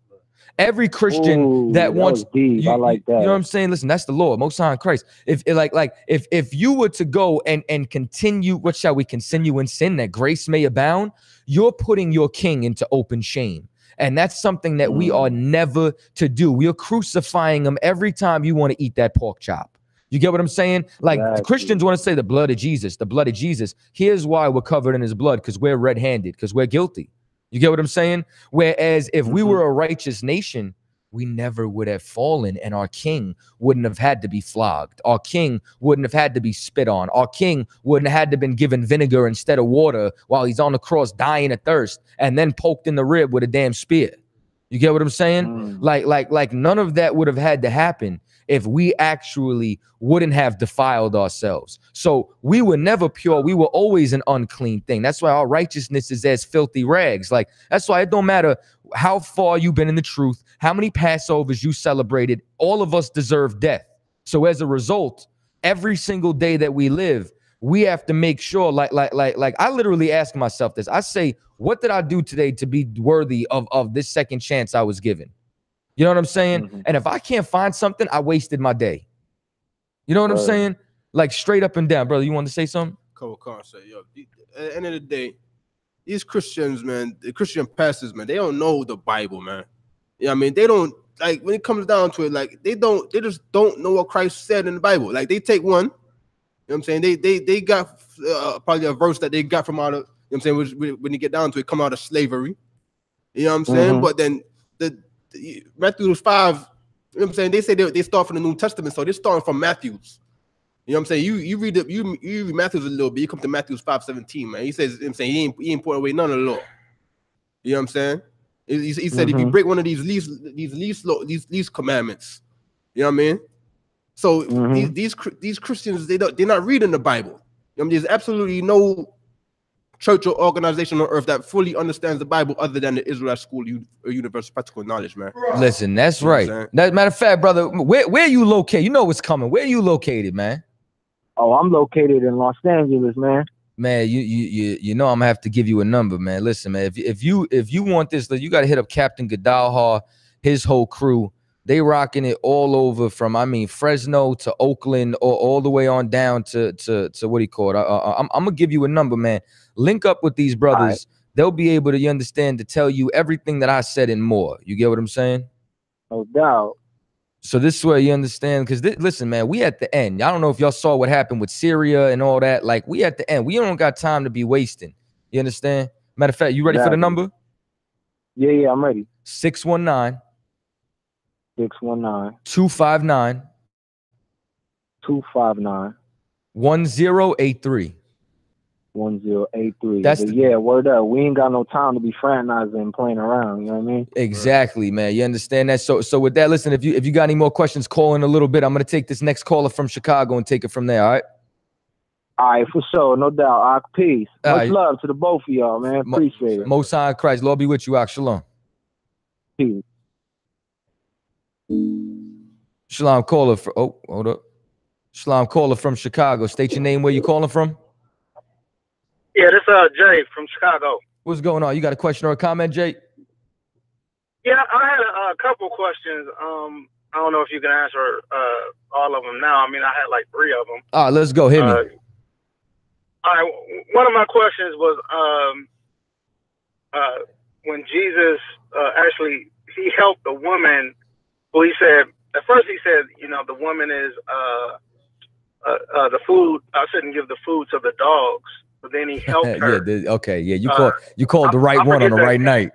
Speaker 3: Every Christian that wants,
Speaker 13: I like that.
Speaker 3: You know what I'm saying? Listen, that's the Lord, Most High in Christ. If you were to go and continue, what shall we continue in sin that grace may abound? You're putting your king into open shame. And that's something that we are never to do. We are crucifying him every time you want to eat that pork chop. You get what I'm saying? Like, the Christians want to say the blood of Jesus, the blood of Jesus. Here's why we're covered in his blood, because we're red-handed, because we're guilty. You get what I'm saying? Whereas if we were a righteous nation, we never would have fallen, and our king wouldn't have had to be flogged. Our king wouldn't have had to be spit on. Our king wouldn't have had to been given vinegar instead of water while he's on the cross dying of thirst and then poked in the rib with a damn spear. You get what I'm saying? Like none of that would have had to happen if we actually wouldn't have defiled ourselves. So we were never pure. We were always an unclean thing. That's why our righteousness is as filthy rags. Like, that's why it don't matter how far you've been in the truth, how many Passovers you celebrated, all of us deserve death. So as a result, every single day that we live, we have to make sure, like I literally ask myself this. I say, what did I do today to be worthy of this second chance I was given? You know what I'm saying? And if I can't find something, I wasted my day. You know what I'm saying? Like, straight up and down. Brother, you want to say something?
Speaker 5: Yo, at the end of the day, these Christians, man, the Christian pastors, man, they don't know the Bible, man. You know what I mean? They don't, like, when it comes down to it, like, they just don't know what Christ said in the Bible. Like, they take one, you know what I'm saying? They got probably a verse that they got from out of, you know what I'm saying, when you get down to it, come out of slavery. You know what I'm saying? But then Matthew 5, you know what I'm saying? They say they start from the New Testament, so they're starting from Matthew's. You know what I'm saying? You read Matthew's a little bit, you come to Matthew's 5:17, man. He says, you know what I'm saying, he ain't putting away none of the law. You know what I'm saying? He said, if you break one of these least commandments, you know what I mean? So these Christians, they're not reading the Bible. You know what I mean? There's absolutely no church or organization on earth that fully understands the Bible other than the Israelite School or Universal Practical Knowledge, man.
Speaker 3: Listen, that's right. Matter of fact, brother, where are you located? You know what's coming. Where are you located, man?
Speaker 13: Oh, I'm located in Los Angeles, man.
Speaker 3: Man, you know I'm gonna have to give you a number, man. Listen, man, if you want this, you gotta hit up Captain Gadalha, his whole crew. They rocking it all over from, I mean, Fresno to Oakland, or all the way on down to what do you call it? I'm gonna give you a number, man. Link up with these brothers. Right. They'll be able to, you understand, to tell you everything that I said and more. You get what I'm saying?
Speaker 13: No doubt.
Speaker 3: So this way you understand, because listen, man, we at the end. I don't know if y'all saw what happened with Syria and all that. Like, we at the end. We don't got time to be wasting. You understand? Matter of fact, you ready for the number?
Speaker 13: Yeah, I'm ready.
Speaker 3: 619
Speaker 13: 619
Speaker 3: 259
Speaker 13: 259
Speaker 3: 1083.
Speaker 13: 1083.
Speaker 3: That's
Speaker 13: yeah, word up. We ain't got no time to be fraternizing and playing around. You know what I mean?
Speaker 3: Exactly, man. You understand that? So with that, listen, if you got any more questions, call in a little bit. I'm gonna take this next caller from Chicago and take it from there. All right.
Speaker 13: All right, for sure, no doubt. Peace. Much love to the both of y'all, man. Appreciate it.
Speaker 3: Most High in Christ, Lord be with you, Shalom.
Speaker 13: Peace.
Speaker 3: Shalom caller for hold up. Shalom caller from Chicago. State your name, where you calling from?
Speaker 14: Yeah, this Jay from Chicago.
Speaker 3: What's going on? You got a question or a comment, Jay?
Speaker 14: Yeah, I had a couple questions. I don't know if you can answer all of them now. I mean, I had like 3 of them.
Speaker 3: All right, let's go. Hit me.
Speaker 14: All right, one of my questions was when Jesus actually he helped the woman who he said at first he said, you know, the woman is the food. I shouldn't give the food to the dogs. But then he helped her.
Speaker 3: You called the right one on the right night.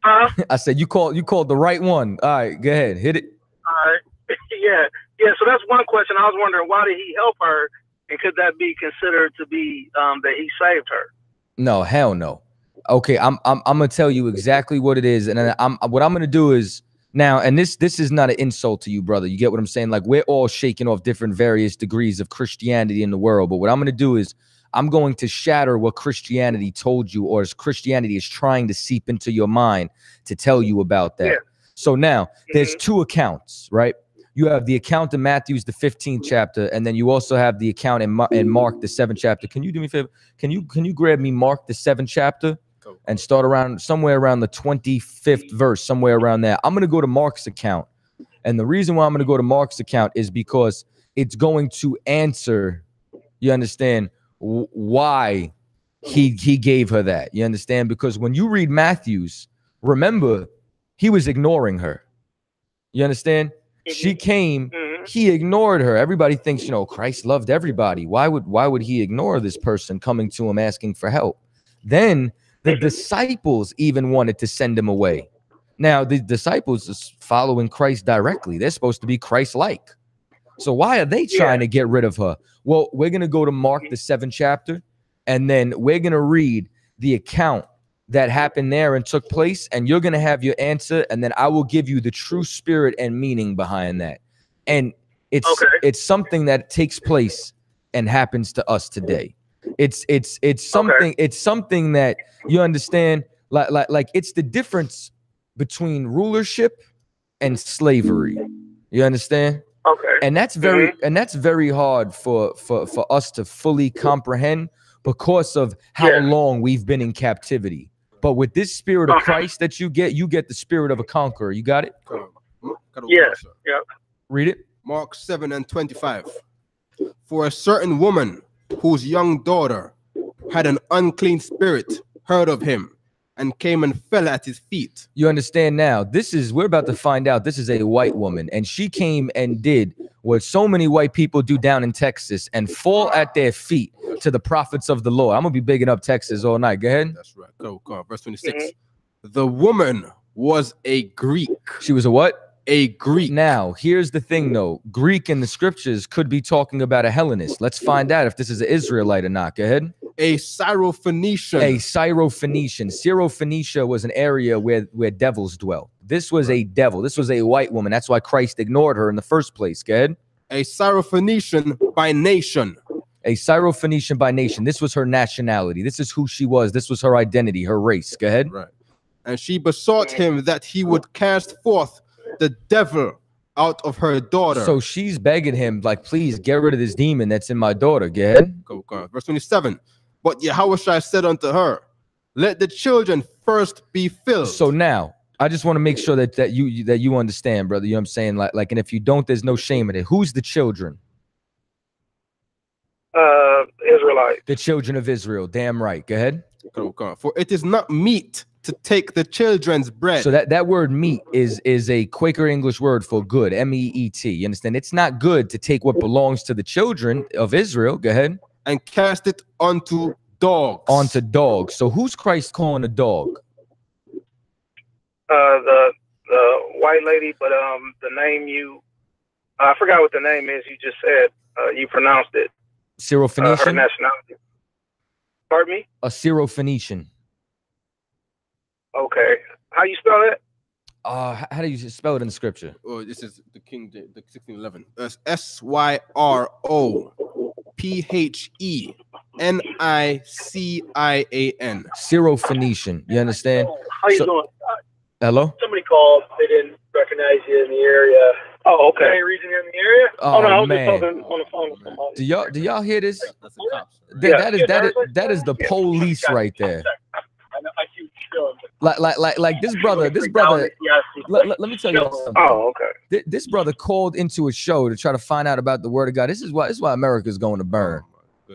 Speaker 14: Huh?
Speaker 3: I said you called the right one. All right, go ahead, hit it.
Speaker 14: All right. yeah. So that's one question. I was wondering, why did he help her, and could that be considered to be that he saved her?
Speaker 3: No, hell no. Okay, I'm gonna tell you exactly what it is, and then what I'm gonna do is now, and this is not an insult to you, brother. You get what I'm saying? Like, we're all shaking off different various degrees of Christianity in the world, but what I'm gonna do is I'm going to shatter what Christianity told you, or as Christianity is trying to seep into your mind to tell you about that. Yeah. So now there's 2 accounts, right? You have the account in Matthew's, the 15th chapter, and then you also have the account in Mark, the 7th chapter. Can you do me a favor? Can you grab me Mark, the 7th chapter, and start around somewhere around the 25th verse, somewhere around there? I'm going to go to Mark's account. And the reason why I'm going to go to Mark's account is because it's going to answer, you understand, why he gave her that. You understand? Because when you read Matthew's, remember, he was ignoring her. You understand? She came, he ignored her. Everybody thinks, you know, Christ loved everybody. Why would he ignore this person coming to him asking for help? Then the disciples even wanted to send him away. Now, the disciples is following Christ directly. They're supposed to be Christ-like. So why are they trying to get rid of her? Well, we're going to go to Mark, the 7th chapter, and then we're going to read the account that happened there and took place, and you're going to have your answer, and then I will give you the true spirit and meaning behind that. And it's something that takes place and happens to us today. It's something that you understand, like it's the difference between rulership and slavery. You understand?
Speaker 14: Okay.
Speaker 3: And that's very hard for us to fully comprehend because of how long we've been in captivity. But with this spirit of Christ that you get the spirit of a conqueror. You got it?
Speaker 14: Yeah.
Speaker 3: Read it.
Speaker 5: Mark 7:25. For a certain woman whose young daughter had an unclean spirit heard of him and came and fell at his feet.
Speaker 3: You understand now? We're about to find out. This is a white woman, and she came and did what so many white people do down in Texas and fall at their feet to the prophets of the Lord. I'm gonna be bigging up Texas all night. Go ahead.
Speaker 5: That's right. Go. Verse 26. The woman was a Greek.
Speaker 3: She was a what?
Speaker 5: A Greek.
Speaker 3: Now, here's the thing, though. Greek in the scriptures could be talking about a Hellenist. Let's find out if this is an Israelite or not. Go ahead.
Speaker 5: A Syrophoenician.
Speaker 3: A Syrophoenician. Syrophoenicia was an area where devils dwell. This was a devil. This was a white woman. That's why Christ ignored her in the first place. Go ahead.
Speaker 5: A Syrophoenician by nation.
Speaker 3: A Syrophoenician by nation. This was her nationality. This is who she was. This was her identity, her race. Go ahead.
Speaker 5: Right. And she besought him that he would cast forth the devil out of her daughter.
Speaker 3: So she's begging him, like, please get rid of this demon that's in my daughter. Go ahead.
Speaker 5: Go. Verse 27. But Yahushua said unto her, let the children first be filled.
Speaker 3: So now, I just want to make sure that you understand, brother. You know what I'm saying? Like, and if you don't, there's no shame in it. Who's the children?
Speaker 14: Israelite.
Speaker 3: The children of Israel. Damn right. Go ahead.
Speaker 5: Go. For it is not meet to take the children's bread.
Speaker 3: So that word meat is a Quaker English word for good, M-E-E-T. You understand? It's not good to take what belongs to the children of Israel. Go ahead.
Speaker 5: And cast it onto dogs.
Speaker 3: Onto dogs. So who's Christ calling a dog?
Speaker 14: The white lady, but the name I forgot what the name is. You just said you pronounced it.
Speaker 3: Syrophoenician.
Speaker 14: Her nationality. Pardon me?
Speaker 3: A Syrophoenician.
Speaker 14: Okay. How you spell it?
Speaker 3: How do you spell it in the scripture?
Speaker 5: Oh, this is the King, the 1611. That's S-Y-R-O-P-H-E-N-I-C-I-A-N.
Speaker 3: Syrophoenician. You understand?
Speaker 14: How you doing?
Speaker 3: Hello?
Speaker 14: Somebody called. They didn't recognize you in the area. Oh, okay. Any reason you're in the area?
Speaker 3: Oh,
Speaker 14: no, I was
Speaker 3: man.
Speaker 14: just talking on the phone with somebody.
Speaker 3: Do y'all hear this?
Speaker 5: That's a cop.
Speaker 3: That is the police right there.
Speaker 14: I see what you're doing.
Speaker 3: Like this brother. Let me tell you something.
Speaker 14: Oh, okay.
Speaker 3: This brother called into a show to try to find out about the word of God. This is why America's going to burn.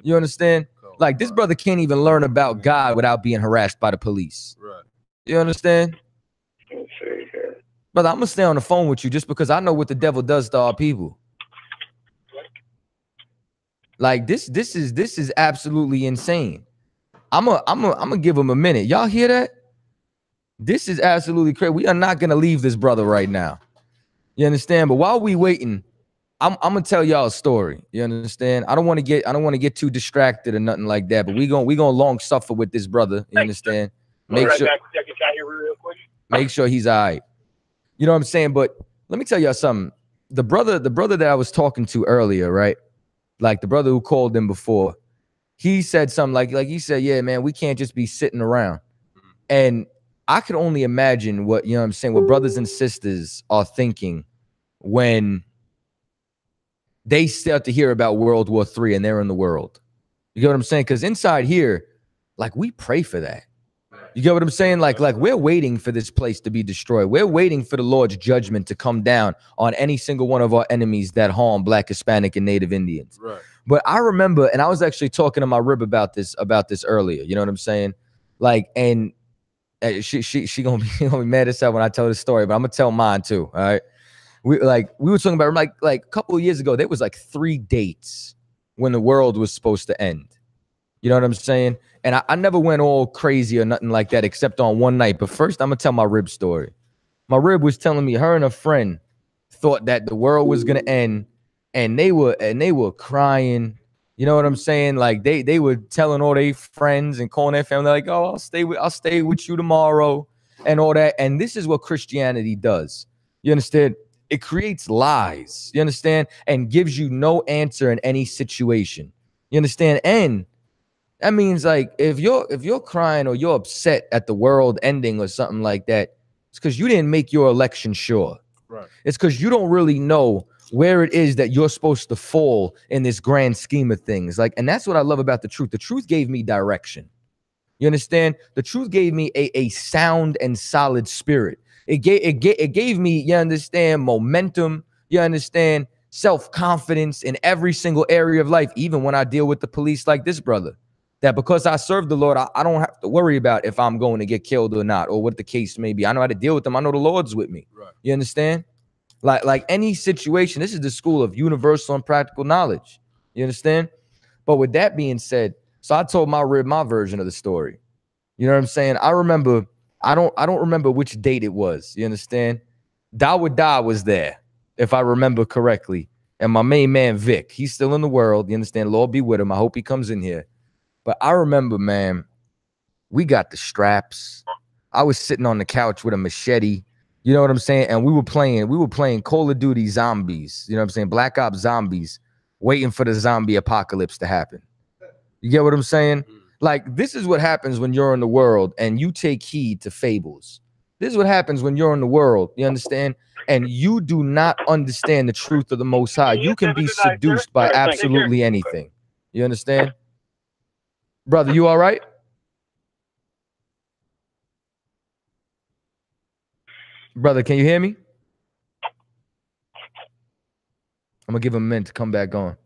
Speaker 3: You understand? Like this brother can't even learn about God without being harassed by the police.
Speaker 5: Right.
Speaker 3: You understand?
Speaker 14: Let's see here.
Speaker 3: Brother, I'm gonna stay on the phone with you just because I know what the devil does to our people. Like this is absolutely insane. I'm gonna give him a minute. Y'all hear that? This is absolutely crazy. We are not gonna leave this brother right now. You understand? But while we waiting, I'm gonna tell y'all a story. You understand? I don't want to get too distracted or nothing like that. But we gonna long suffer with this brother. You understand? Make sure he's all right. You know what I'm saying? But let me tell y'all something. The brother that I was talking to earlier, right? Like the brother who called in before, he said something like he said, yeah, man, we can't just be sitting around. And I could only imagine what, you know what I'm saying, what brothers and sisters are thinking when they start to hear about World War III and they're in the world. You get what I'm saying? Because inside here, like we pray for that. You get what I'm saying? Like we're waiting for this place to be destroyed. We're waiting for the Lord's judgment to come down on any single one of our enemies that harm Black, Hispanic, and Native Indians.
Speaker 5: Right.
Speaker 3: But I remember, and I was actually talking to my rib about this earlier. You know what I'm saying? Like, and she gonna be mad as hell when I tell the story, but I'm gonna tell mine too. All right. We were talking about like a couple of years ago, there was like 3 dates when the world was supposed to end. You know what I'm saying? And I never went all crazy or nothing like that, except on one night. But first, I'm gonna tell my rib story. My rib was telling me her and a friend thought that the world was gonna end, and they were crying. You know what I'm saying? Like they were telling all their friends and calling their family like, "Oh, I'll stay with you tomorrow," and all that. And this is what Christianity does. You understand? It creates lies. You understand? And gives you no answer in any situation. You understand? And that means like if you're crying or you're upset at the world ending or something like that, it's because you didn't make your election sure.
Speaker 5: Right.
Speaker 3: It's because you don't really know where it is that you're supposed to fall in this grand scheme of things. Like, and that's what I love about the truth. The truth gave me direction. You understand? The truth gave me a sound and solid spirit. It gave me, you understand, momentum. You understand, self-confidence in every single area of life, even when I deal with the police like this brother. That because I serve the Lord, I don't have to worry about if I'm going to get killed or not, or what the case may be. I know how to deal with them. I know the Lord's with me.
Speaker 5: Right.
Speaker 3: You understand? Like any situation, this is the school of universal and practical knowledge. You understand? But with that being said, so I told my version of the story. You know what I'm saying? I remember, I don't remember which date it was. You understand? Dawood was there, if I remember correctly. And my main man, Vic, he's still in the world. You understand? Lord be with him. I hope he comes in here. But I remember, man, we got the straps. I was sitting on the couch with a machete. You know what I'm saying? And we were playing Call of Duty Zombies. You know what I'm saying? Black Ops Zombies, waiting for the zombie apocalypse to happen. You get what I'm saying? Like, this is what happens when you're in the world and you take heed to fables. This is what happens when you're in the world. You understand? And you do not understand the truth of the Most High. You can be seduced by absolutely anything. You understand? Brother, you all right? Brother, can you hear me? I'm going to give him a minute to come back on.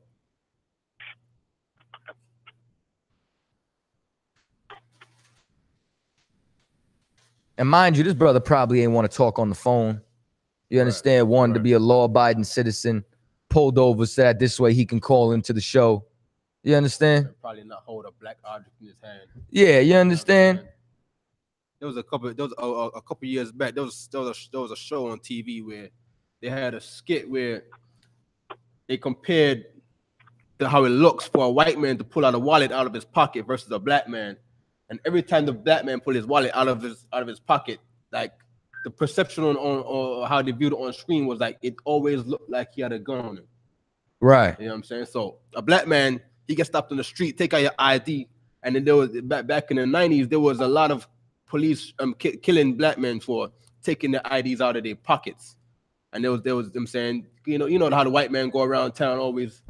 Speaker 3: And mind you, this brother probably ain't want to talk on the phone. You understand? Wanted to be a law-abiding citizen, pulled over so that this way he can call into the show. You understand?
Speaker 5: Probably not hold a black object in his hand.
Speaker 3: Yeah, you understand?
Speaker 5: There was a couple years back. There was a show on TV where they had a skit where they compared how it looks for a white man to pull out a wallet out of his pocket versus a black man. And every time the black man pulled his wallet out of his pocket, like the perception on how they viewed it on screen was like it always looked like he had a gun on him.
Speaker 3: Right.
Speaker 5: You know what I'm saying? So a black man, he gets stopped on the street, take out your ID, and then there was back in the 90s, there was a lot of police killing black men for taking their IDs out of their pockets. And there was them saying, you know how the white man go around town always.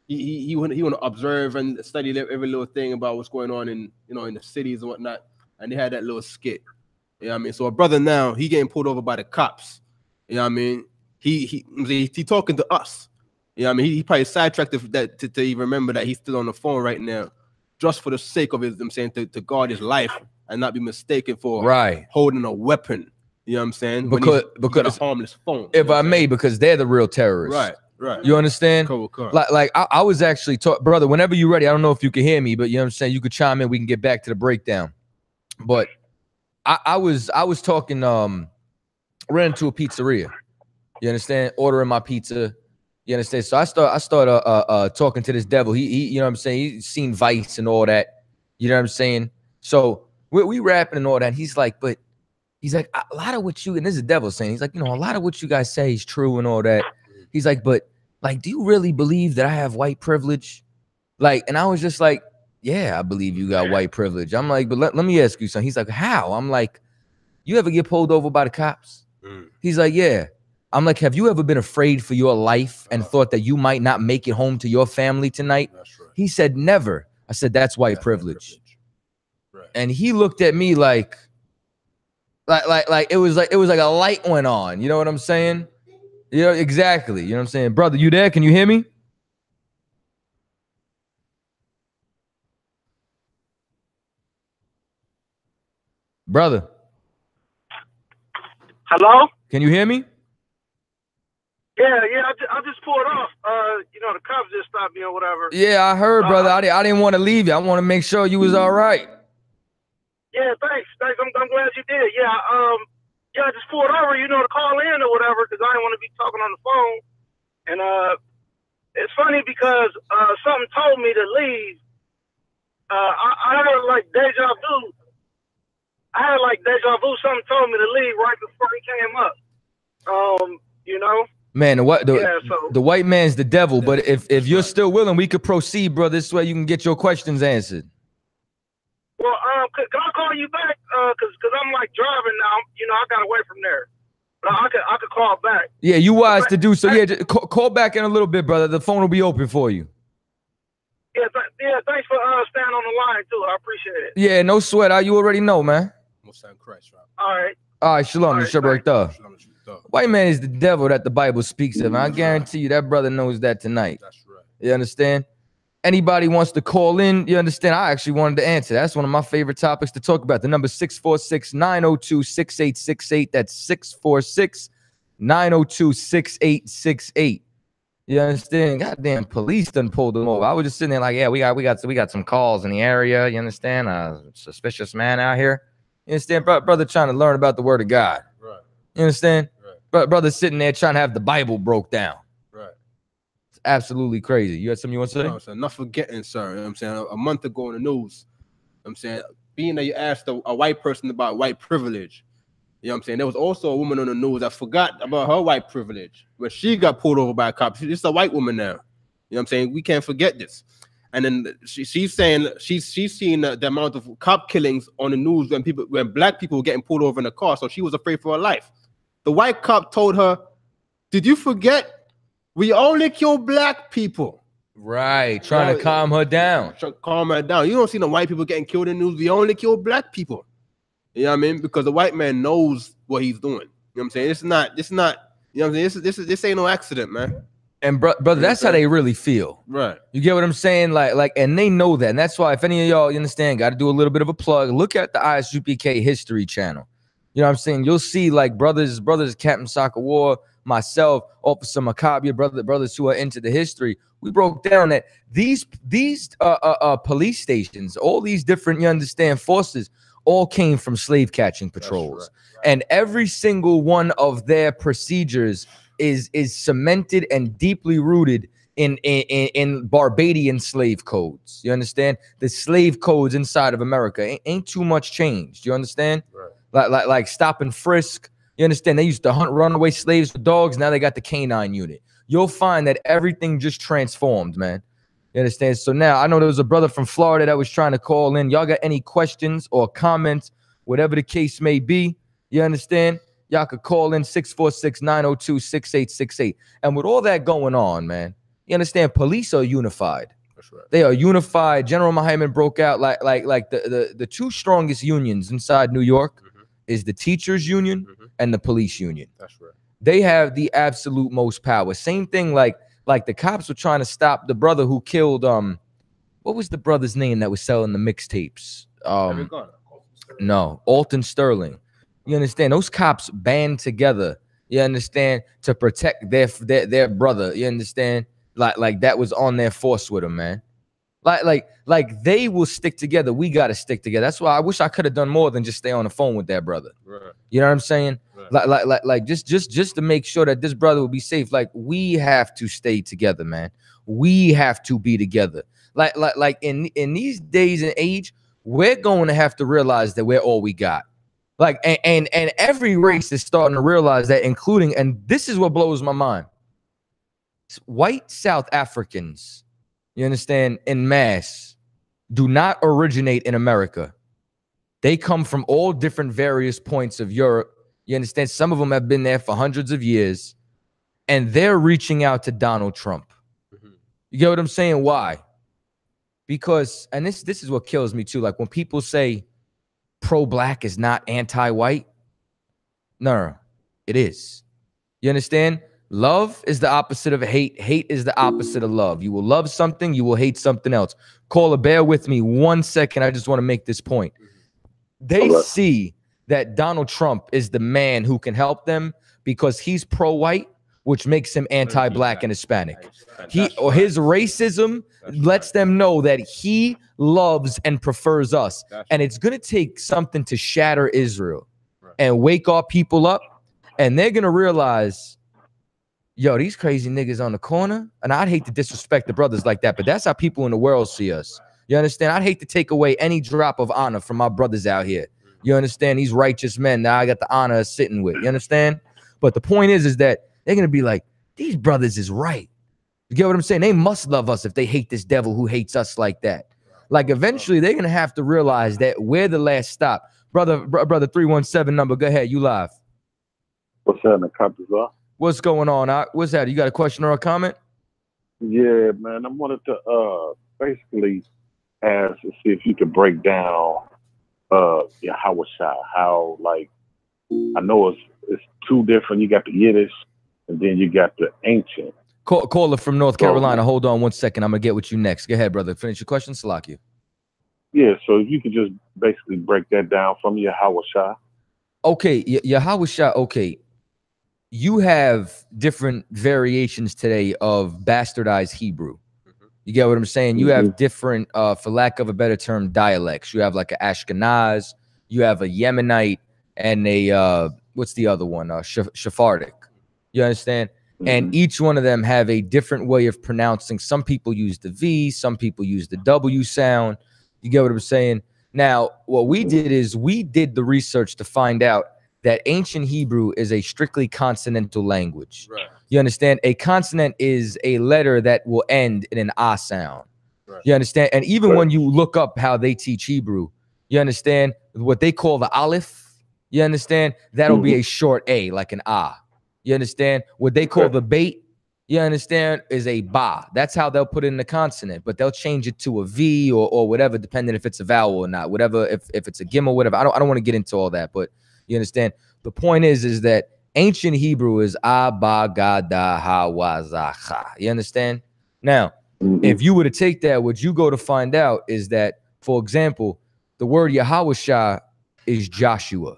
Speaker 5: He want to observe and study every little thing about what's going on in the cities and whatnot. And they had that little skit. You know what I mean? So a brother now, he getting pulled over by the cops. You know what I mean? He talking to us. You know what I mean? He probably sidetracked that to even remember that he's still on the phone right now, just for the sake of to guard his life and not be mistaken for holding a weapon. You know what I'm saying?
Speaker 3: Because
Speaker 5: a harmless phone.
Speaker 3: If I may, because they're the real terrorists.
Speaker 5: Right.
Speaker 3: You understand?
Speaker 5: Cool.
Speaker 3: Like I was actually brother, whenever you're ready, I don't know if you can hear me, but you know what I'm saying? You could chime in, we can get back to the breakdown. But I was talking, ran into a pizzeria. You understand? Ordering my pizza. You understand? So I start talking to this devil. He you know what I'm saying? He's seen Vice and all that. You know what I'm saying? So we rapping and all that. He's like, a lot of what you, and this is the devil saying, he's like, a lot of what you guys say is true and all that. He's like, but like, do you really believe that I have white privilege? Like, and I was just like, yeah, I believe you got white privilege. I'm like, but let me ask you something. He's like, how? I'm like, you ever get pulled over by the cops? He's like, yeah. I'm like, have you ever been afraid for your life and thought that you might not make it home to your family tonight? He said, never. I said, that's white privilege. And he looked at me like it was like a light went on. You know what I'm saying? You know, exactly. You know what I'm saying? Brother, you there? Can you hear me? Brother.
Speaker 14: Hello?
Speaker 3: Can you hear me?
Speaker 14: Yeah, I just pulled off. The cops just stopped me or whatever.
Speaker 3: Yeah, I heard, brother. I didn't want to leave you. I want to make sure you was all right.
Speaker 14: Yeah, thanks. I'm glad you did. Yeah, I just pulled over, to call in or whatever, because I didn't want to be talking on the phone. And it's funny because something told me to leave. I had like deja vu. Something told me to leave right before he came up.
Speaker 3: Man, the white man's the devil. But if you're still willing, we could proceed, brother. This way you can get your questions answered.
Speaker 14: Well, can I call you back? Cause I'm like driving now. I got away from there. But I could call back.
Speaker 3: Yeah, you wise to do so. Yeah, just call back in a little bit, brother. The phone will be open for you.
Speaker 14: Yeah, thanks for staying on the line too. I appreciate it.
Speaker 3: Yeah, no sweat. You already know, man. All right, shalom. White man is the devil that the Bible speaks of. And I guarantee you that brother knows that tonight. That's right. You understand? Anybody wants to call in, you understand? I actually wanted to answer. That's one of my favorite topics to talk about. The number 646-902-6868. That's 646-902-6868. You understand? Goddamn police done pulled them over. I was just sitting there like, yeah, we got some calls in the area. You understand? Suspicious man out here. You understand? Brother trying to learn about the word of God. Right. You understand? Right. Brother sitting there trying to have the Bible broke down. Right. It's absolutely crazy. You had something you want to say?
Speaker 5: No, sir, not forgetting, sir. You know what I'm saying? A month ago in the news, I'm saying, being that you asked a white person about white privilege, you know what I'm saying? There was also a woman on the news that forgot about her white privilege, where she got pulled over by a cop. She's a white woman now. You know what I'm saying? We can't forget this. And then she's saying she's seen the amount of cop killings on the news when black people were getting pulled over in a car, so she was afraid for her life. The white cop told her, "Did you forget? We only kill black people."
Speaker 3: Right, trying to calm her down.
Speaker 5: Calm her down. You don't see the white people getting killed in the news. We only kill black people. You know what I mean? Because the white man knows what he's doing. You know what I'm saying? It's not. You know what I'm saying? This ain't no accident, man.
Speaker 3: And brother, that's how they really feel.
Speaker 5: Right.
Speaker 3: You get what I'm saying? Like, and they know that. And that's why if any of y'all, you understand, got to do a little bit of a plug. Look at the I.S.U.P.K. History channel. You know what I'm saying? You'll see like brothers, Captain Soccer War, myself, Officer Macabre, brothers who are into the history. We broke down that these police stations, all these different, you understand, forces, all came from slave catching patrols. And every single one of their procedures is cemented and deeply rooted in Barbadian slave codes. You understand? The slave codes inside of America ain't too much changed. You understand? Like stop and frisk. You understand? They used to hunt runaway slaves with dogs. Now they got the canine unit. You'll find that everything just transformed, man. You understand? So now I know there was a brother from Florida that was trying to call in. Y'all got any questions or comments, whatever the case may be? You understand? Y'all could call in 646-902-6868. And with all that going on, man, you understand? Police are unified.
Speaker 5: That's right.
Speaker 3: They are unified. General Muhammad broke out like the two strongest unions inside New York is the teachers union and the police union.
Speaker 5: That's right.
Speaker 3: They have the absolute most power. Same thing like the cops were trying to stop the brother who killed what was the brother's name that was selling the mixtapes? No, Alton Sterling. You understand? Those cops band together, you understand, to protect their brother. You understand? Like that was on their force with him, man. Like they will stick together. We got to stick together. That's why I wish I could have done more than just stay on the phone with that brother.
Speaker 5: Right.
Speaker 3: You know what I'm saying?
Speaker 5: Right.
Speaker 3: Like just to make sure that this brother will be safe. Like we have to stay together, man. We have to be together. Like in these days and age, we're going to have to realize that we're all we got. Like and every race is starting to realize that, including, and this is what blows my mind. White South Africans, you understand, en masse, do not originate in America. They come from all different various points of Europe. You understand? Some of them have been there for hundreds of years, and they're reaching out to Donald Trump. You get what I'm saying? Why? Because, and this is what kills me too. Like when people say pro-black is not anti-white. No, it is. You understand? Love is the opposite of hate. Hate is the opposite of love. You will love something, you will hate something else. Caller, bear with me 1 second. I just want to make this point. They see that Donald Trump is the man who can help them because he's pro-white, which makes him anti-black and Hispanic. His racism lets them know that he loves and prefers us. And it's going to take something to shatter Israel and wake our people up. And they're going to realize, yo, these crazy niggas on the corner. And I'd hate to disrespect the brothers like that, but that's how people in the world see us. You understand? I'd hate to take away any drop of honor from my brothers out here. You understand? These righteous men that I got the honor of sitting with. You understand? But the point is that they're going to be like, these brothers is right. You get what I'm saying? They must love us if they hate this devil who hates us like that. Like eventually they're going to have to realize that we're the last stop. Brother 317 number, go ahead. You live.
Speaker 15: What's happening, Chaataza?
Speaker 3: What's going on? What's that? You got a question or a comment?
Speaker 15: Yeah, man. I wanted to basically ask to see if you could break down Yahweh Shai. How, like, I know it's two different. You got the Yiddish and then you got the ancient.
Speaker 3: Caller from North Carolina. Hold on 1 second. I'm gonna get with you next. Go ahead, brother. Finish your question. Salakia.
Speaker 15: Yeah, so if you could just basically break that down from Yahweh Shai.
Speaker 3: Okay, Yahweh Shai. Okay, you have different variations today of bastardized Hebrew. You get what I'm saying? You have different, for lack of a better term, dialects. You have like an Ashkenaz, you have a Yemenite, and a what's the other one? Sephardic. You understand? And each one of them have a different way of pronouncing. Some people use the V, some people use the W sound. You get what I'm saying? Now, what we did is we did the research to find out that ancient Hebrew is a strictly consonantal language. Right. You understand? A consonant is a letter that will end in an ah sound. Right. You understand? And even when you look up how they teach Hebrew, you understand what they call the aleph. You understand? That'll be a short A, like an ah. You understand? What they call the bait, you understand, is a ba. That's how they'll put it in the consonant, but they'll change it to a V or whatever, depending if it's a vowel or not. Whatever, if it's a gimel, whatever. I don't want to get into all that, but you understand? The point is that ancient Hebrew is ah, ba, ga, da, ha, wa, za, cha. You understand? Now, if you were to take that, what you go to find out is that, for example, the word Yahweh Shai is Joshua.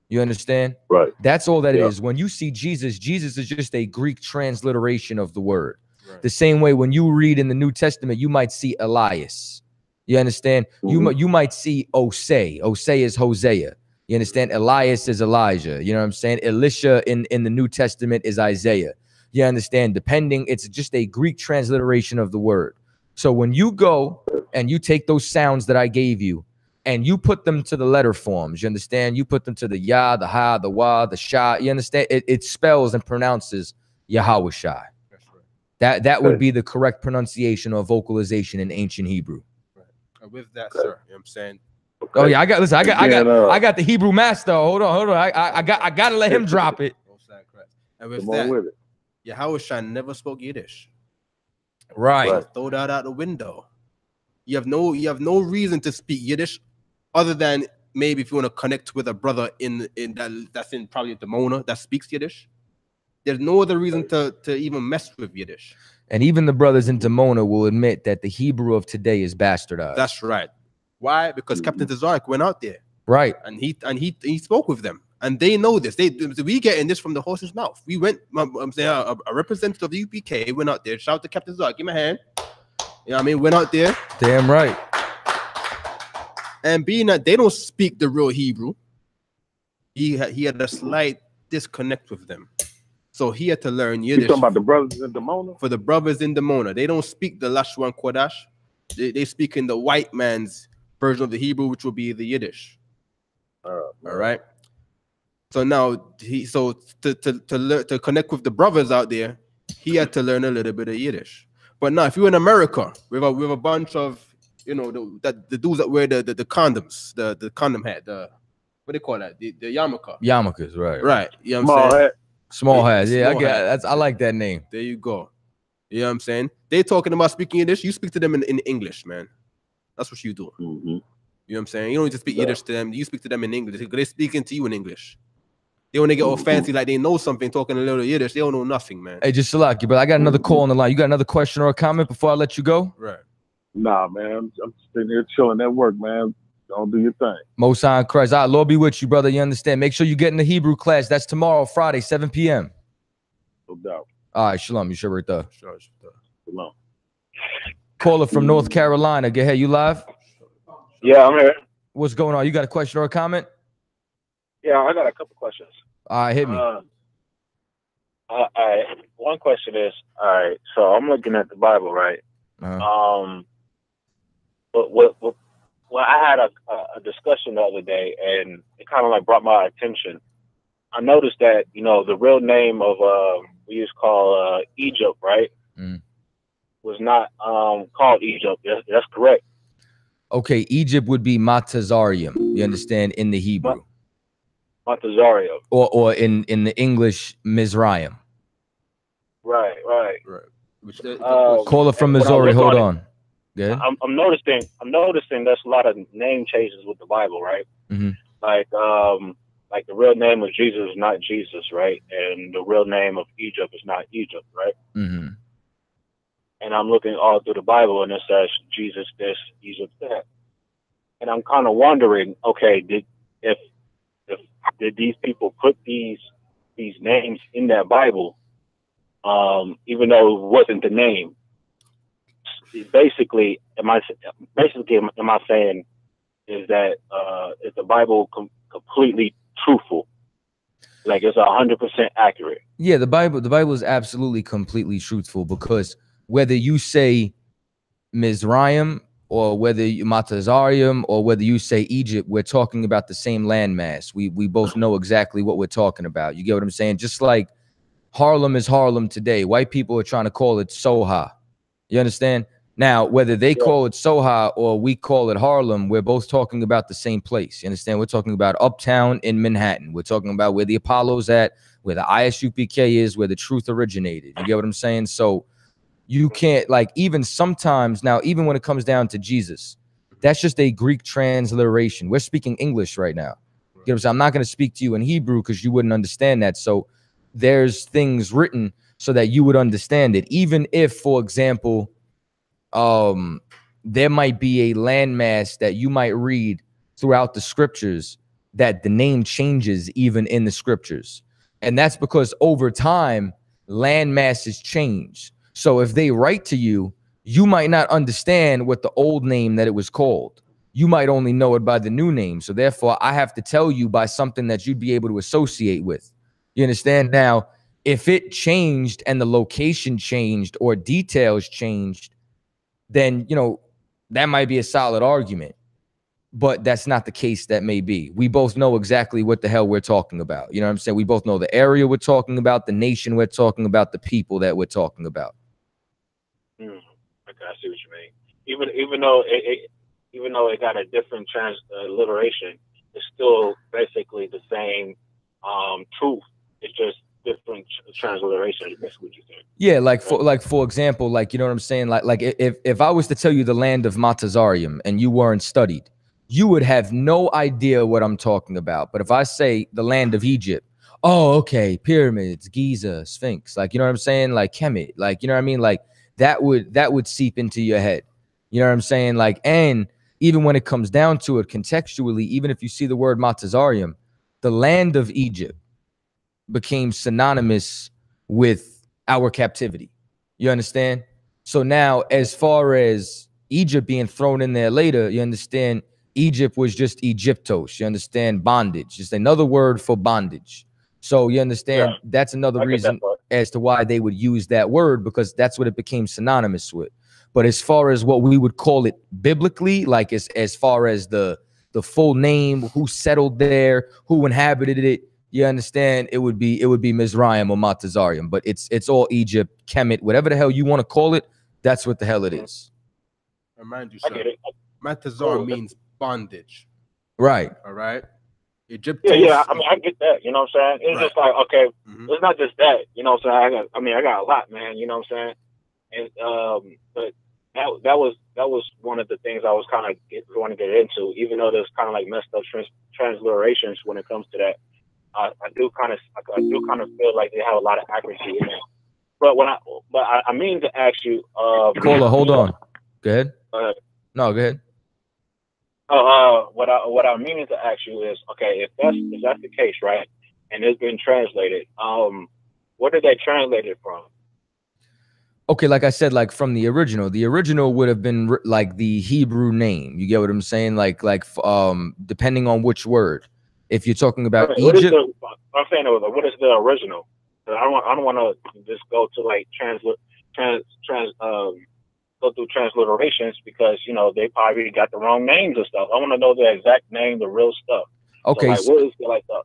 Speaker 3: You understand?
Speaker 15: Right.
Speaker 3: That's all that it
Speaker 15: Yeah.
Speaker 3: is. When you see Jesus, Jesus is just a Greek transliteration of the word. Right. The same way when you read in the New Testament, you might see Elias. You understand? You might see Osei. Osei is Hosea. You understand? Elias is Elijah. You know what I'm saying? Elisha in the New Testament is Isaiah. You understand? Depending, it's just a Greek transliteration of the word. So when you go and you take those sounds that I gave you and you put them to the letter forms, you understand? You put them to the Yah, the Ha, the Wa, the Shah. You understand? It spells and pronounces Yahweh Shai. That would be the correct pronunciation or vocalization in ancient Hebrew.
Speaker 5: With that, sir, you know what I'm saying?
Speaker 3: Oh yeah, I got the Hebrew master. Hold on. I gotta let him drop it.
Speaker 5: And with that, Yahweh Shai never spoke Yiddish.
Speaker 3: Right.
Speaker 5: So throw that out the window. You have no reason to speak Yiddish, other than maybe if you want to connect with a brother that's in probably Demona that speaks Yiddish. There's no other reason to even mess with Yiddish.
Speaker 3: And even the brothers in Demona will admit that the Hebrew of today is bastardized.
Speaker 5: That's right. Why? Because Captain Tazaryach went out there.
Speaker 3: Right.
Speaker 5: And he spoke with them. And they know this. We getting this from the horse's mouth. We went, I'm saying a representative of the UPK went out there. Shout out to Captain Tazaryach. Give him a hand. You know what I mean? Went out there.
Speaker 3: Damn right.
Speaker 5: And being that they don't speak the real Hebrew, he had a slight disconnect with them. So he had to learn Yiddish.
Speaker 15: You talking about the brothers in Demona?
Speaker 5: For the brothers in Demona. They don't speak the Lashon Kodash. They speak in the white man's version of the Hebrew, which will be the Yiddish. All right. So now to connect with the brothers out there, he had to learn a little bit of Yiddish. But now, if you're in America with a bunch of, you know, the dudes that wear the condoms, the condom hat, what do they call that? The yarmulke.
Speaker 3: Yarmulkes, right?
Speaker 5: Right. You know what I'm saying?
Speaker 3: Small hats. Yeah, I like that name.
Speaker 5: There you go. You know what I'm saying? They talking about speaking Yiddish. You speak to them in English, man. That's what you do. You know what I'm saying? You don't need to speak Yiddish to them. You speak to them in English. They're speaking to you in English. They want to get all fancy like they know something, talking a little Yiddish. They don't know nothing, man.
Speaker 3: Hey, just Shalaki, but I got another call on the line. You got another question or a comment before I let you go?
Speaker 5: Right.
Speaker 15: Nah, man. I'm sitting here chilling at work, man. Don't do your thing.
Speaker 3: Most High in Christ. All right, Lord be with you, brother. You understand? Make sure you get in the Hebrew class. That's tomorrow, Friday, 7 p.m.
Speaker 15: No doubt.
Speaker 3: All right, Shalom. You sure right there.
Speaker 15: Shalom.
Speaker 3: Caller from North Carolina. Go ahead. You live?
Speaker 16: Yeah, I'm here.
Speaker 3: What's going on? You got a question or a comment?
Speaker 16: Yeah, I got a couple questions.
Speaker 3: All right, hit me.
Speaker 16: All right. One question is, all right, so I'm looking at the Bible, right? Well, I had a discussion the other day, and it kind of like brought my attention. I noticed that, you know, the real name of we used to call Egypt, right? Was not called Egypt. That's correct.
Speaker 3: Okay, Egypt would be Matazarium. You understand, in the Hebrew.
Speaker 16: Matazarium.
Speaker 3: Or in the English, Mizraim.
Speaker 16: Right.
Speaker 3: Caller from Missouri. Hold on. Yeah.
Speaker 16: I'm noticing there's a lot of name changes with the Bible, right? Like the real name of Jesus is not Jesus, right? And the real name of Egypt is not Egypt, right? And I'm looking all through the Bible, and it says Jesus this, Egypt that. And I'm kind of wondering, okay, did these people put these names in that Bible, even though it wasn't the name? Basically, am I saying is that is the Bible completely truthful? Like it's 100% accurate?
Speaker 3: Yeah, the Bible is absolutely completely truthful, because whether you say Mizraim or whether you Matazarium or whether you say Egypt, we're talking about the same landmass. We both know exactly what we're talking about. You get what I'm saying? Just like Harlem is Harlem today. White people are trying to call it Soha. You understand? Now, whether they call it Soha or we call it Harlem, we're both talking about the same place. You understand? We're talking about uptown in Manhattan. We're talking about where the Apollo's at, where the I.S.U.P.K is, where the truth originated. You get what I'm saying? So you can't, like, even sometimes now, even when it comes down to Jesus, that's just a Greek transliteration. We're speaking English right now. You get what I'm saying? I'm not going to speak to you in Hebrew because you wouldn't understand that. So there's things written so that you would understand it. Even if, for example, there might be a landmass that you might read throughout the scriptures that the name changes even in the scriptures. And that's because over time, land masses change. So if they write to you, you might not understand what the old name that it was called. You might only know it by the new name. So therefore, I have to tell you by something that you'd be able to associate with. You understand? Now, if it changed and the location changed or details changed, then, you know, that might be a solid argument. But that's not the case that may be. We both know exactly what the hell we're talking about. You know what I'm saying? We both know the area we're talking about, the nation we're talking about, the people that we're talking about.
Speaker 16: Okay, I see what you mean. Even though it got a different transliteration, it's still basically the same truth. It's just different transliteration. That's what you think.
Speaker 3: Yeah, for example, like, you know what I'm saying? Like if I was to tell you the land of Tazaryach and you weren't studied, you would have no idea what I'm talking about. But if I say the land of Egypt, oh, okay, pyramids, Giza, Sphinx, like, you know what I'm saying? Like Kemet, like, you know what I mean? Like that would seep into your head. You know what I'm saying? Like, and even when it comes down to it contextually, even if you see the word Tazaryach, the land of Egypt became synonymous with our captivity. You understand? So now, as far as Egypt being thrown in there later, you understand, Egypt was just Egyptos. You understand? Bondage. Just another word for bondage. So you understand, that's another reason as to why they would use that word, because that's what it became synonymous with. But as far as what we would call it biblically, like as far as the full name, who settled there, who inhabited it, you understand, it would be Mizraim or Tazaryach. But it's all Egypt, Kemet, whatever the hell you want to call it, that's what the hell it is.
Speaker 5: Remind you, sir. Matazar means bondage.
Speaker 3: Right.
Speaker 5: All right. Egypt.
Speaker 16: Yeah. I mean, I get that. You know what I'm saying? It's just like, okay, it's not just that. You know what I'm saying? I got a lot, man. You know what I'm saying? And but that was one of the things I was kind of going to get into. Even though there's kind of like messed up transliterations when it comes to that, I do kind of feel like they have a lot of accuracy in it. But I mean to ask you,
Speaker 3: Caller, hold on. Go ahead. No, go ahead.
Speaker 16: What I'm meaning to ask you is, okay, if that's the case, right, and it's been translated, where did they translate it from?
Speaker 3: Okay, like I said, like from the original would have been like the Hebrew name. You get what I'm saying? Like depending on which word. If you're talking about Egypt,
Speaker 16: I'm saying, what is the original? I don't want to just go to like go through transliterations, because, you know, they probably got the wrong names and stuff. I want to know the exact name, the real stuff.
Speaker 3: Okay,
Speaker 16: so like, what is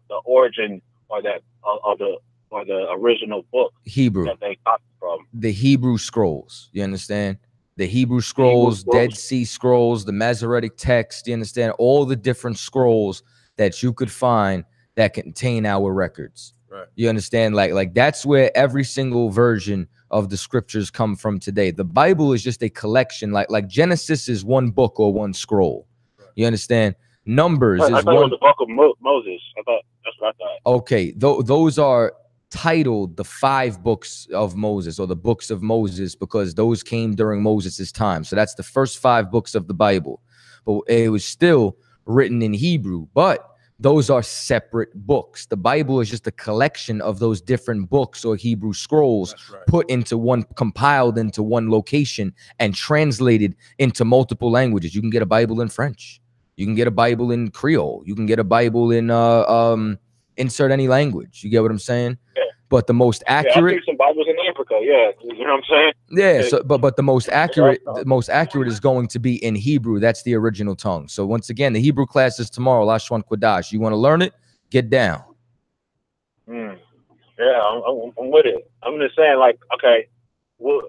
Speaker 16: the origin or the original book
Speaker 3: Hebrew
Speaker 16: that they copied from?
Speaker 3: The Hebrew scrolls. You understand? The Hebrew scrolls, Dead Sea Scrolls, the Masoretic text. You understand? All the different scrolls that you could find that contain our records.
Speaker 5: Right.
Speaker 3: You understand? Like that's where every single version of the scriptures come from today. The Bible is just a collection. Like Genesis is one book or one scroll. Right. You understand? Numbers
Speaker 16: I
Speaker 3: is
Speaker 16: thought
Speaker 3: one.
Speaker 16: It was the book of Moses. I thought that's what I thought.
Speaker 3: Okay, those are titled the 5 books of Moses, or the books of Moses, because those came during Moses's time. So that's the first 5 books of the Bible. But it was still written in Hebrew, but those are separate books. The Bible is just a collection of those different books or Hebrew scrolls put into one, compiled into one location and translated into multiple languages. You can get a Bible in French. You can get a Bible in Creole. You can get a Bible in insert any language. You get what I'm saying?
Speaker 16: Yeah.
Speaker 3: But the most accurate,
Speaker 16: I see some Bibles in Africa. Yeah, you know what I'm saying?
Speaker 3: yeah. So, but the most accurate is going to be in Hebrew. That's the original tongue. So once again, the Hebrew class is tomorrow. Lashwan Kodash. You want to learn it? Get down.
Speaker 16: Yeah, I'm with it. I'm just saying, like, okay, well,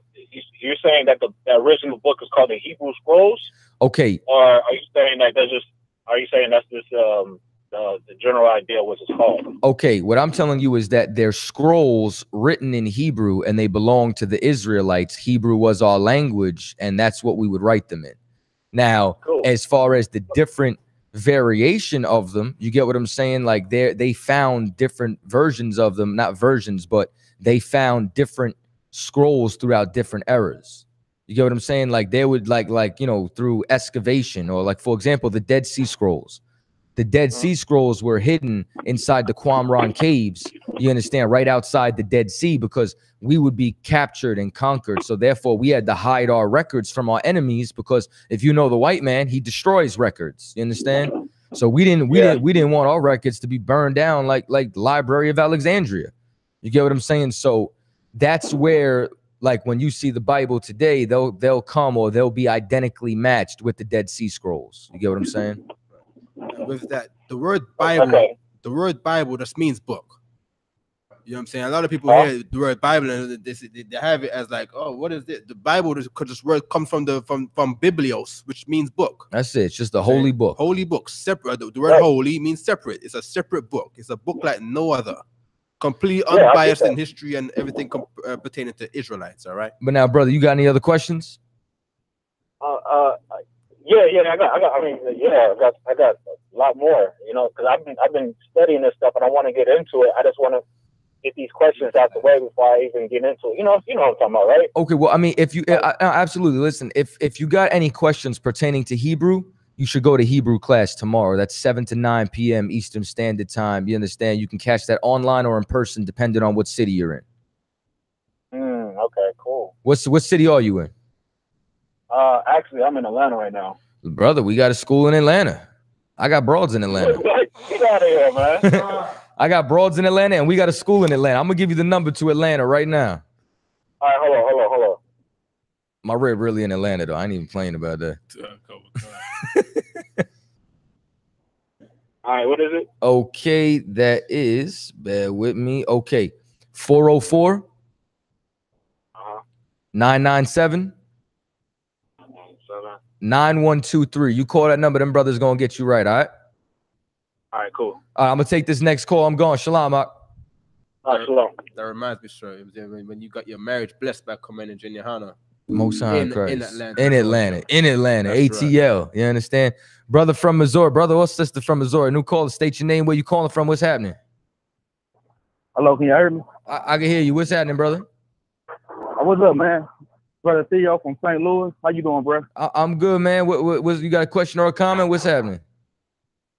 Speaker 16: you're saying that the original book is called the Hebrew Scrolls?
Speaker 3: Okay.
Speaker 16: Or are you saying that that's just? Are you saying that's just the general idea what it's called?
Speaker 3: Okay, what I'm telling you is that they're scrolls written in Hebrew, and they belong to the Israelites. Hebrew was our language, and that's what we would write them in. Now, as far as the different variation of them, you get what I'm saying? Like they found different versions of them, not versions, but they found different scrolls throughout different eras. You get what I'm saying? Like they would like you know, through excavation, or like, for example, the Dead Sea Scrolls. The Dead Sea Scrolls were hidden inside the Qumran caves, you understand, right outside the Dead Sea, because we would be captured and conquered. So therefore, we had to hide our records from our enemies, because if you know the white man, he destroys records. You understand? So we didn't want our records to be burned down like the Library of Alexandria. You get what I'm saying? So that's where, like, when you see the Bible today, they'll come, or they'll be identically matched with the Dead Sea Scrolls. You get what I'm saying?
Speaker 5: With that, the word Bible, the word Bible just means book. You know what I'm saying? A lot of people hear the word Bible and they have it as like, oh, what is it? The Bible, this word comes from biblios, which means book.
Speaker 3: That's it. It's just a holy book.
Speaker 5: Holy book, separate. The word holy means separate. It's a separate book. It's a book like no other. Completely unbiased in history and everything pertaining to Israelites. All right.
Speaker 3: But now, brother, you got any other questions?
Speaker 16: I got a lot more, you know, because I've been studying this stuff and I want to get into it. I just want to get these questions out the way before I even get into it. You know what I'm talking about, right?
Speaker 3: Okay, well, I mean, if you absolutely listen, if you got any questions pertaining to Hebrew, you should go to Hebrew class tomorrow. That's 7 to 9 p.m. Eastern Standard Time. You understand? You can catch that online or in person, depending on what city you're in.
Speaker 16: Okay, cool.
Speaker 3: What city are you in?
Speaker 16: Actually, I'm in Atlanta right now.
Speaker 3: Brother, we got a school in Atlanta. I got broads in Atlanta.
Speaker 16: Get out of here, man.
Speaker 3: I got broads in Atlanta, and we got a school in Atlanta. I'm gonna give you the number to Atlanta right now.
Speaker 16: All right, hold on.
Speaker 3: My rib really in Atlanta, though. I ain't even playing about that.
Speaker 16: All right, what is it?
Speaker 3: Okay, that is, bear with me. Okay, 404 997 9123. You call that number, them brothers gonna get you right, all right?
Speaker 16: All right, cool.
Speaker 3: I'm gonna take this next call. I'm going. Shalom.
Speaker 16: All right, shalom.
Speaker 5: That reminds me, sir, when you got your marriage blessed by coming in GEN.YAHANNA.
Speaker 3: Most High Christ.
Speaker 5: In Atlanta. That's
Speaker 3: ATL. Right. You understand? Brother from Missouri. Brother or sister from Missouri. New caller, state your name, where you calling from, what's happening?
Speaker 17: Hello, can you hear me?
Speaker 3: I can hear you. What's happening, brother?
Speaker 17: What's up, man? Brother Theo from St. Louis. How you doing, bro?
Speaker 3: I'm good, man. What you got a question or a comment? What's happening?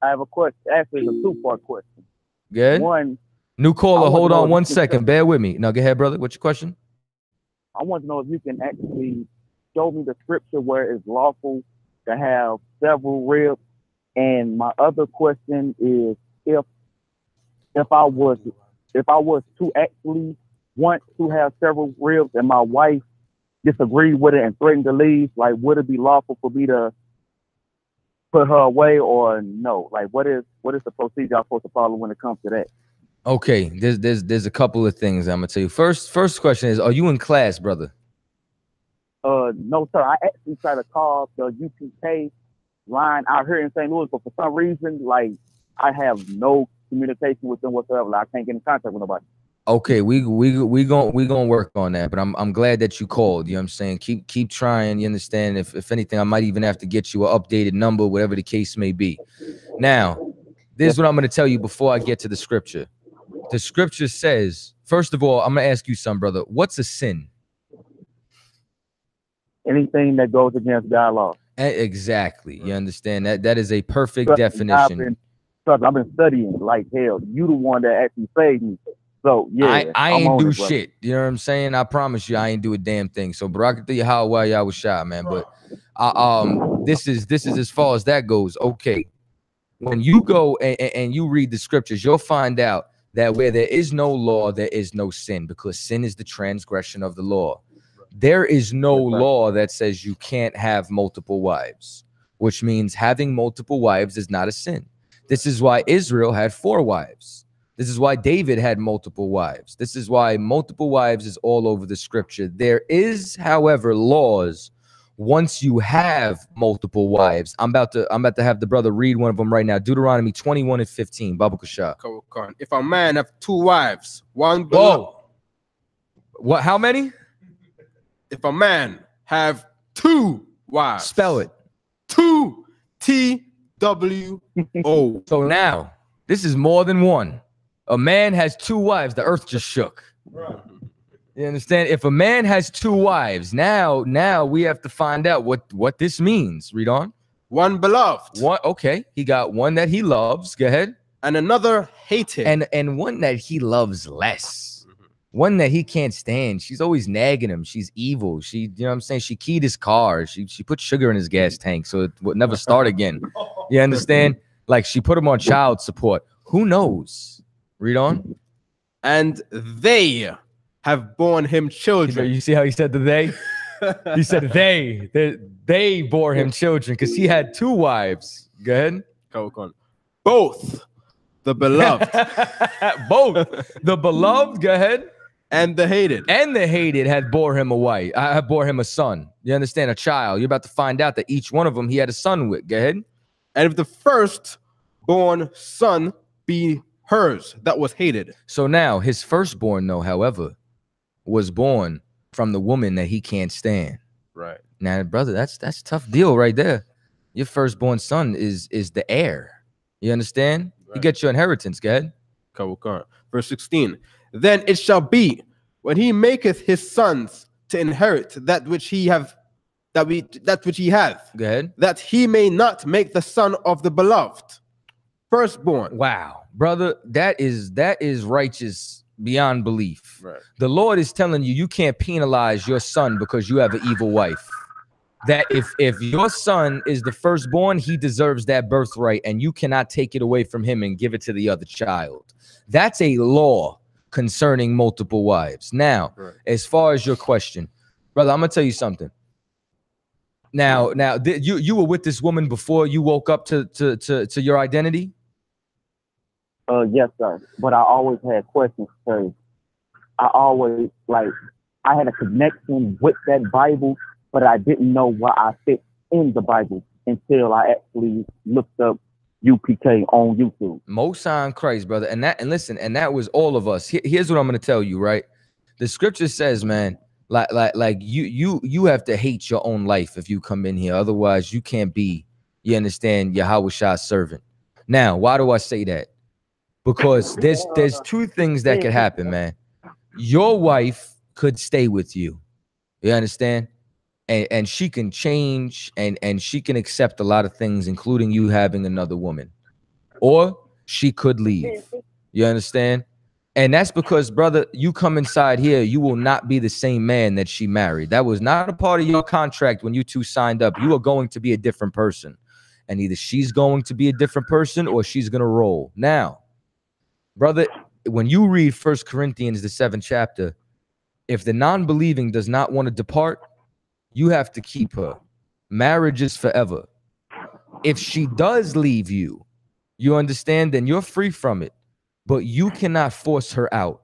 Speaker 17: I have a question. Actually, it's a two-part question.
Speaker 3: Good.
Speaker 17: One.
Speaker 3: New caller, hold on 1 second. Bear with me. Now, go ahead, brother. What's your question?
Speaker 17: I want to know if you can actually show me the scripture where it's lawful to have several ribs. And my other question is, if I was to actually want to have several ribs and my wife disagreed with it and threatened to leave, like, would it be lawful for me to put her away or no? Like, what is the procedure I'm supposed to follow when it comes to that?
Speaker 3: Okay, there's a couple of things I'm gonna tell you. First question is, are you in class, brother?
Speaker 17: No, sir. I actually tried to call the UPK line out here in St. Louis, but for some reason, like, I have no communication with them whatsoever. Like, I can't get in contact with nobody.
Speaker 3: Okay, we gonna work on that, but I'm glad that you called. You know what I'm saying? Keep trying. You understand? If anything, I might even have to get you an updated number, whatever the case may be. Now, this is what I'm gonna tell you before I get to the scripture. The scripture says, first of all, I'm gonna ask you something, brother. What's a sin?
Speaker 17: Anything that goes against God's law.
Speaker 3: Exactly. You understand that? That is a perfect definition.
Speaker 17: I've been studying like hell. You the one that actually saved me. So yeah,
Speaker 3: I ain't do shit. You know what I'm saying? I promise you, I ain't do a damn thing. So Barakatha Yahweh, y'all was shot, man. But this is as far as that goes. Okay, when you go and you read the scriptures, you'll find out that where there is no law, there is no sin, because sin is the transgression of the law. There is no law that says you can't have multiple wives, which means having multiple wives is not a sin. This is why Israel had 4 wives. This is why David had multiple wives. This is why multiple wives is all over the scripture. There is, however, laws once you have multiple wives. I'm about to have the brother read one of them right now. Deuteronomy 21:15. Baba Kashah.
Speaker 5: If a man have 2 wives, one
Speaker 3: below. What? How many?
Speaker 5: If a man have 2 wives.
Speaker 3: Spell it.
Speaker 5: 2 TWO.
Speaker 3: So now, this is more than one. A man has 2 wives. The earth just shook. You understand? If a man has 2 wives, now we have to find out what this means. Read on.
Speaker 5: one beloved.
Speaker 3: One, okay, he got one that he loves. Go ahead.
Speaker 5: And another hated.
Speaker 3: And one that he loves less. One that he can't stand. She's always nagging him. She's evil. She, you know what I'm saying? She keyed his car. She put sugar in his gas tank so it would never start again. You understand? Like she put him on child support. Who knows? Read on.
Speaker 5: And they have borne him children.
Speaker 3: You see how he said the they? He said they bore him children because he had 2 wives. Go ahead.
Speaker 5: Both the beloved.
Speaker 3: Both the beloved. Go ahead.
Speaker 5: And the hated.
Speaker 3: And the hated had bore him a wife. I bore him a son. You understand? A child. You're about to find out that each one of them he had a son with. Go ahead.
Speaker 5: And if the firstborn son be hers, that was hated.
Speaker 3: So now his firstborn, though, however, was born from the woman that he can't stand.
Speaker 5: Right.
Speaker 3: Now, brother, that's a tough deal right there. Your firstborn son is the heir. You understand?
Speaker 5: Right.
Speaker 3: You get your inheritance. Go ahead.
Speaker 5: Verse 16. Then it shall be when he maketh his sons to inherit that which he hath, Go ahead. That he may not make the son of the beloved firstborn.
Speaker 3: Wow, brother, that is righteous beyond belief.
Speaker 5: Right.
Speaker 3: The Lord is telling you you can't penalize your son because you have an evil wife. That if your son is the firstborn, he deserves that birthright, and you cannot take it away from him and give it to the other child. That's a law concerning multiple wives. Now, as far as your question, brother, I'm gonna tell you something. Now, you were with this woman before you woke up to your identity?
Speaker 17: Yes, sir. But I always had questions because I always I had a connection with that Bible, but I didn't know why I fit in the Bible until I actually looked up UPK on YouTube.
Speaker 3: Most High in Christ, brother. And that was all of us. Here's what I'm gonna tell you, right? The scripture says, man, like you have to hate your own life if you come in here. Otherwise, you can't be, you understand, Yahweh's servant. Now, why do I say that? Because there's 2 things that could happen, man. Your wife could stay with you. You understand? And she can change and she can accept a lot of things, including you having another woman. Or she could leave. You understand? And that's because, brother, you come inside here, you will not be the same man that she married. That was not a part of your contract when you 2 signed up. You are going to be a different person. And either she's going to be a different person or she's going to roll. Now, brother, when you read 1 Corinthians, the 7th chapter, if the non-believing does not want to depart, you have to keep her. Marriage is forever. If she does leave you, you understand, then you're free from it. But you cannot force her out.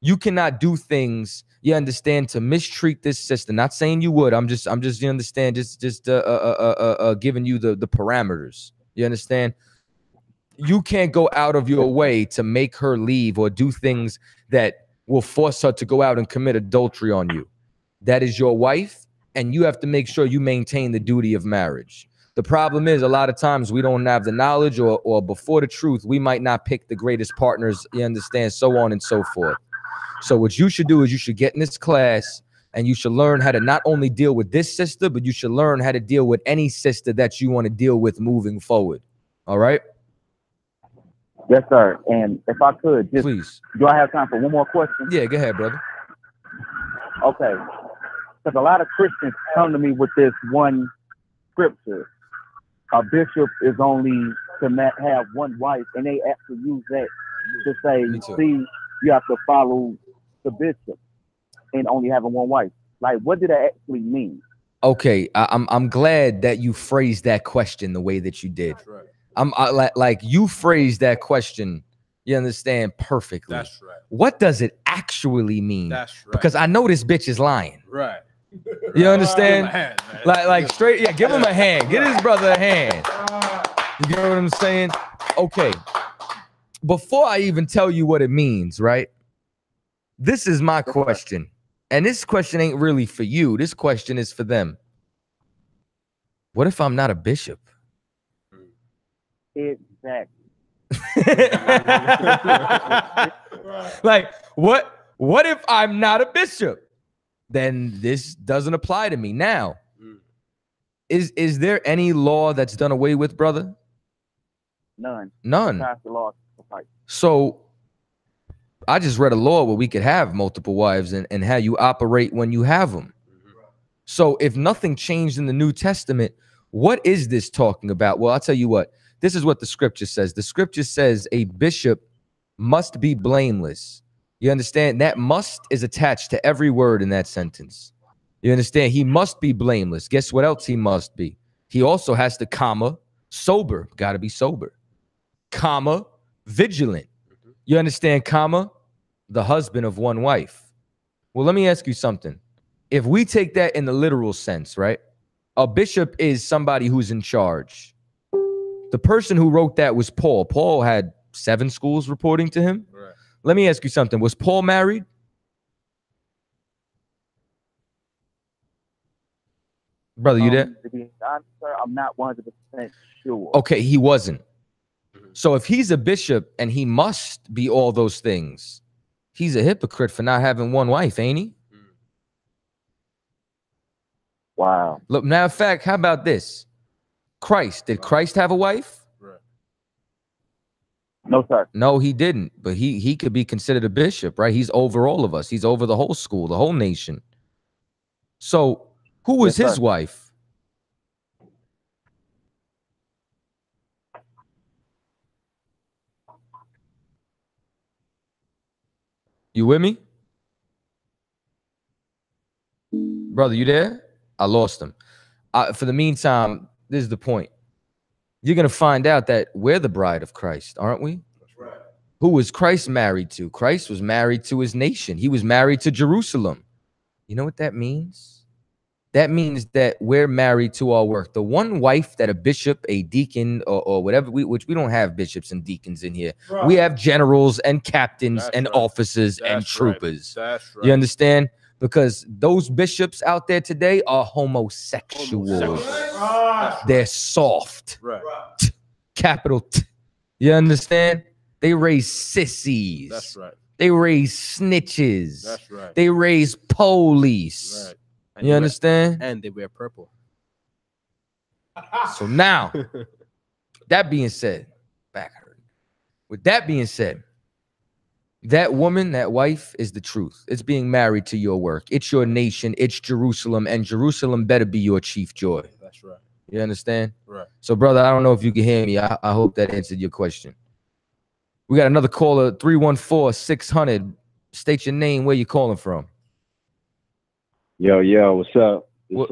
Speaker 3: You cannot do things, you understand, to mistreat this sister. Not saying you would. I'm just you understand, just giving you the parameters. You understand? You can't go out of your way to make her leave or do things that will force her to go out and commit adultery on you. That is your wife, and you have to make sure you maintain the duty of marriage. The problem is a lot of times we don't have the knowledge or before the truth, we might not pick the greatest partners, you understand, so on and so forth. So what you should do is you should get in this class and you should learn how to not only deal with this sister, but you should learn how to deal with any sister that you want to deal with moving forward. All right?
Speaker 17: Yes, sir. And if I could,
Speaker 3: please.
Speaker 17: Do I have time for one more question?
Speaker 3: Yeah, go ahead, brother.
Speaker 17: Okay. Because a lot of Christians come to me with this one scripture. A bishop is only to have one wife, and they actually use that to say, see, you have to follow the bishop and only having one wife. Like, what did that actually mean?
Speaker 3: Okay, I'm glad that you phrased that question the way that you did. That's right. Like you phrased that question, you understand, perfectly.
Speaker 5: That's right.
Speaker 3: What does it actually mean? That's right. Because I know this bitch is lying.
Speaker 5: Right.
Speaker 3: You understand? Hand, like straight, yeah, give him a hand. Get his brother a hand. You get what I'm saying? Okay. Before I even tell you what it means, right? This is my question. And this question ain't really for you. This question is for them. What if I'm not a bishop?
Speaker 17: Exactly.
Speaker 3: Like, what if I'm not a bishop? Then this doesn't apply to me. Now, Is there any law that's done away with, brother?
Speaker 17: None.
Speaker 3: None.
Speaker 17: Pass the law. Right.
Speaker 3: So I just read a law where we could have multiple wives and how you operate when you have them. So if nothing changed in the New Testament, what is this talking about? Well, I'll tell you what. This is what the scripture says. The scripture says a bishop must be blameless. You understand? That must is attached to every word in that sentence. You understand? He must be blameless. Guess what else he must be? He also has to, comma, sober. Got to be sober. Comma, vigilant. You understand, comma, the husband of one wife. Well, let me ask you something. If we take that in the literal sense, right? A bishop is somebody who's in charge. The person who wrote that was Paul. Paul had 7 schools reporting to him. Right. Let me ask you something. Was Paul married? Brother, you there?
Speaker 17: To be honest, sir, I'm not 100% sure.
Speaker 3: Okay, he wasn't. So if he's a bishop and he must be all those things, he's a hypocrite for not having one wife, ain't he?
Speaker 17: Wow.
Speaker 3: Look, matter of fact, how about this? Christ, did Christ have a wife?
Speaker 17: No, sir.
Speaker 3: No, he didn't. But he could be considered a bishop, right? He's over all of us. He's over the whole school, the whole nation. So who was his wife? You with me? Brother, you there? I lost him. For the meantime, this is the point. You're going to find out that we're the bride of Christ, aren't we? That's right. Who was Christ married to? Christ was married to his nation. He was married to Jerusalem. You know what that means? That means that we're married to our work. The one wife that a bishop, a deacon, or whatever, which we don't have bishops and deacons in here. Right. We have generals and captains and officers and troopers. Right. That's right. You understand? Because those bishops out there today are homosexuals. Right. They're soft. Right. Capital T. You understand? They raise sissies. That's right. They raise snitches. That's right. They raise police. Right. And you understand?
Speaker 5: And they wear purple.
Speaker 3: So now, that being said, back hurt. With that being said, that woman, that wife is the truth. It's being married to your work. It's your nation. It's Jerusalem. And Jerusalem better be your chief joy. That's right. You understand? Right. So, brother, I don't know if you can hear me. I hope that answered your question. We got another caller, 314-600. State your name, where you calling from.
Speaker 18: Yo, what's up? It's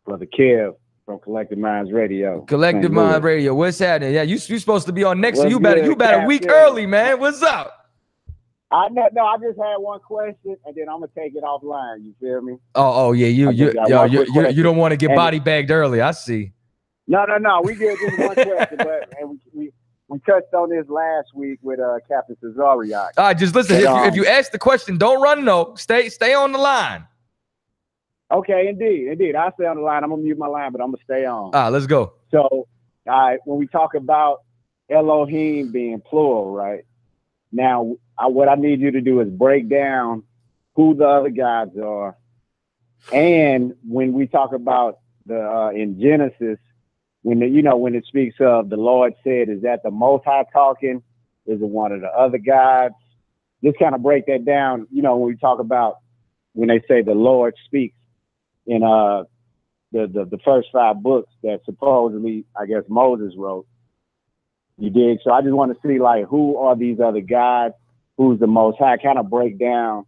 Speaker 18: Brother Kev from Collective Minds Radio.
Speaker 3: Collective Mind Radio. What's happening? Yeah, you supposed to be on next. So you better a week early, man. What's up?
Speaker 18: I just had one question, and then I'm gonna take it offline. You feel me?
Speaker 3: Oh yeah, you don't want to get body bagged early. I see.
Speaker 18: No. We did just one question, but we touched on this last week with Captain Tazaryach.
Speaker 3: All right, just listen. If you ask the question, don't run. No, stay on the line.
Speaker 18: Okay, indeed. I'll stay on the line. I'm gonna mute my line, but I'm gonna stay on.
Speaker 3: Let's go.
Speaker 18: So, when we talk about Elohim being plural, right? Now, what I need you to do is break down who the other gods are, and when we talk about the in Genesis, when it speaks of the Lord said, is that the Most High talking? Is it one of the other gods? Just kind of break that down. When we talk about when they say the Lord speaks. In the first 5 books that supposedly, I guess, Moses wrote. You dig? So I just want to see, like, who are these other gods? Who's the Most High? Kind of break down,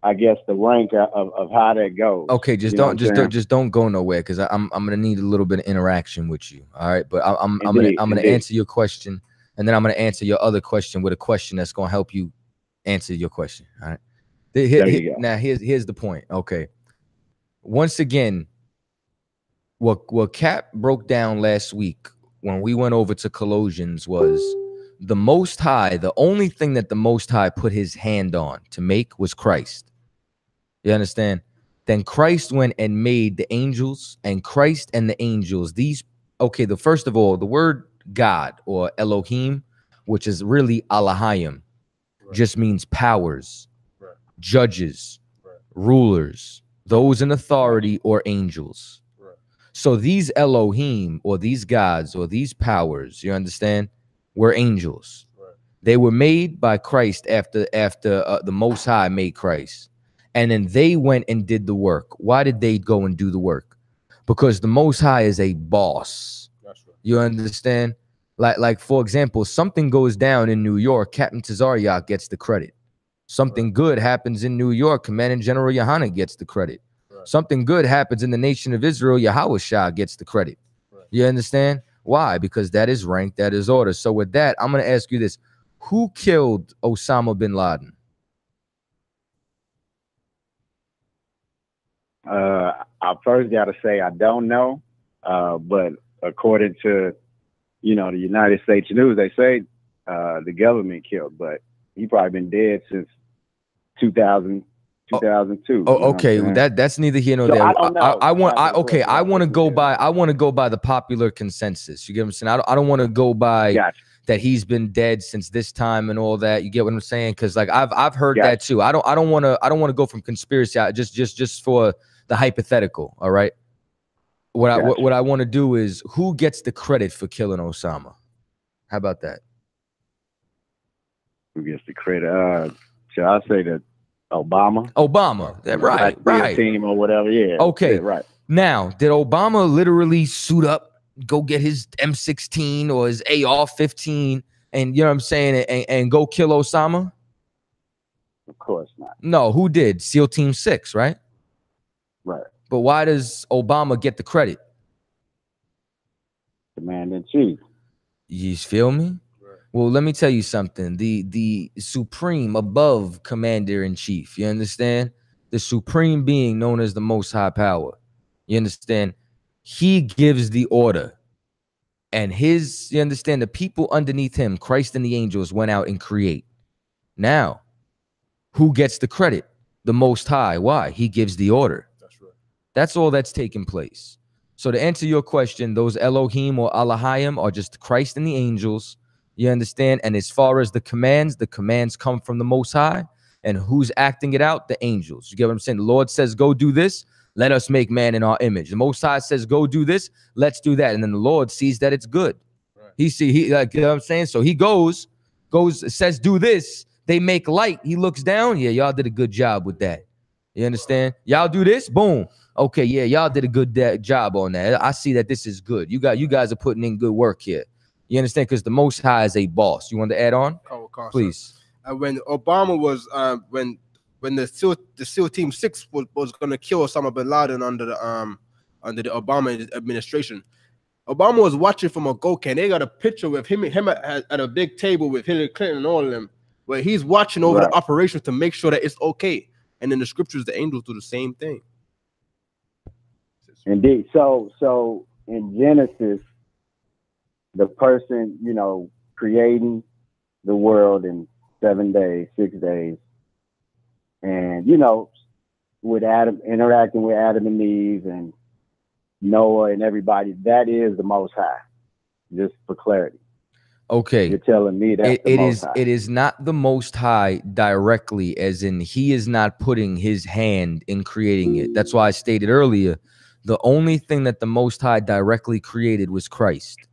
Speaker 18: I guess, the rank of how that goes.
Speaker 3: Okay, just don't go nowhere, because I'm gonna need a little bit of interaction with you. All right, but I'm gonna answer your question, and then I'm gonna answer your other question with a question that's gonna help you answer your question. All right. There you go. Now here's the point. Okay. Once again, what Cap broke down last week when we went over to Colossians was the Most High. The only thing that the Most High put his hand on to make was Christ. You understand? Then Christ went and made the angels, and Christ and the angels. First of all, the word God or Elohim, which is really Alahayim, just means powers, judges, rulers. Those in authority or angels. Right. So these Elohim or these gods or these powers, you understand, were angels. They were made by Christ after the Most High made Christ. And then they went and did the work. Why did they go and do the work? Because the Most High is a boss. You understand? Like for example, something goes down in New York, Captain Tazaryach gets the credit. Something good happens in New York, Commanding General Yohanna gets the credit. Something good happens in the nation of Israel, Yahweh gets the credit. You understand? Why? Because that is rank, that is order. So with that, I'm going to ask you this. Who killed Osama bin Laden?
Speaker 18: I first got to say I don't know, but according to, you know, the United States News, they say the government killed, but he probably been dead since 2002.
Speaker 3: Oh, okay. That's neither here nor
Speaker 18: So
Speaker 3: there.
Speaker 18: I don't know.
Speaker 3: I want to go by the popular consensus. You get what I'm saying? I don't want to go by that he's been dead since this time and all that. You get what I'm saying? Because like I've heard that too. I don't want to go from conspiracy just for the hypothetical. All right. What I want to do is who gets the credit for killing Osama? How about that?
Speaker 18: Who gets the credit? Should I say that Obama?
Speaker 3: Right.
Speaker 18: Team or whatever. Yeah.
Speaker 3: Okay.
Speaker 18: Right.
Speaker 3: Now, did Obama literally suit up, go get his M16 or his AR-15, and you know what I'm saying, and go kill Osama?
Speaker 18: Of course not.
Speaker 3: No. Who did? SEAL Team 6, right?
Speaker 18: Right.
Speaker 3: But why does Obama get the credit?
Speaker 18: Commander-in-Chief.
Speaker 3: You feel me? Well, let me tell you something. The supreme above commander-in-chief, you understand? The supreme being known as the most high power. You understand? He gives the order. And you understand, the people underneath him, Christ and the angels, went out and create. Now, who gets the credit? The Most High. Why? He gives the order. That's right. That's all that's taking place. So to answer your question, those Elohim or Allahayim are just Christ and the angels. You understand? And as far as the commands come from the Most High. And who's acting it out? The angels. You get what I'm saying? The Lord says, go do this. Let us make man in our image. The Most High says, go do this. Let's do that. And then the Lord sees that it's good. Right. He like, you know what I'm saying? So he goes, says, do this. They make light. He looks down. Yeah, y'all did a good job with that. You understand? Y'all do this. Boom. Okay, yeah, y'all did a good job on that. I see that this is good. You guys are putting in good work here. You understand? Because the Most High is a boss. You want to add on? Please.
Speaker 5: When Obama was when the SEAL Team 6 was going to kill Osama bin Laden under the Obama administration, Obama was watching from a go can. They got a picture with him at a big table with Hillary Clinton and all of them, where he's watching over the operation to make sure that it's okay. And in the scriptures, the angels do the same thing.
Speaker 18: Indeed. So in Genesis, the person, you know, creating the world in 7 days, 6 days, and, you know, with Adam, interacting with Adam and Eve and Noah and everybody, that is the Most High, just for clarity.
Speaker 3: Okay.
Speaker 18: You're telling me that
Speaker 3: it is not the Most High directly, as in he is not putting his hand in creating it. That's why I stated earlier, the only thing that the Most High directly created was Christ.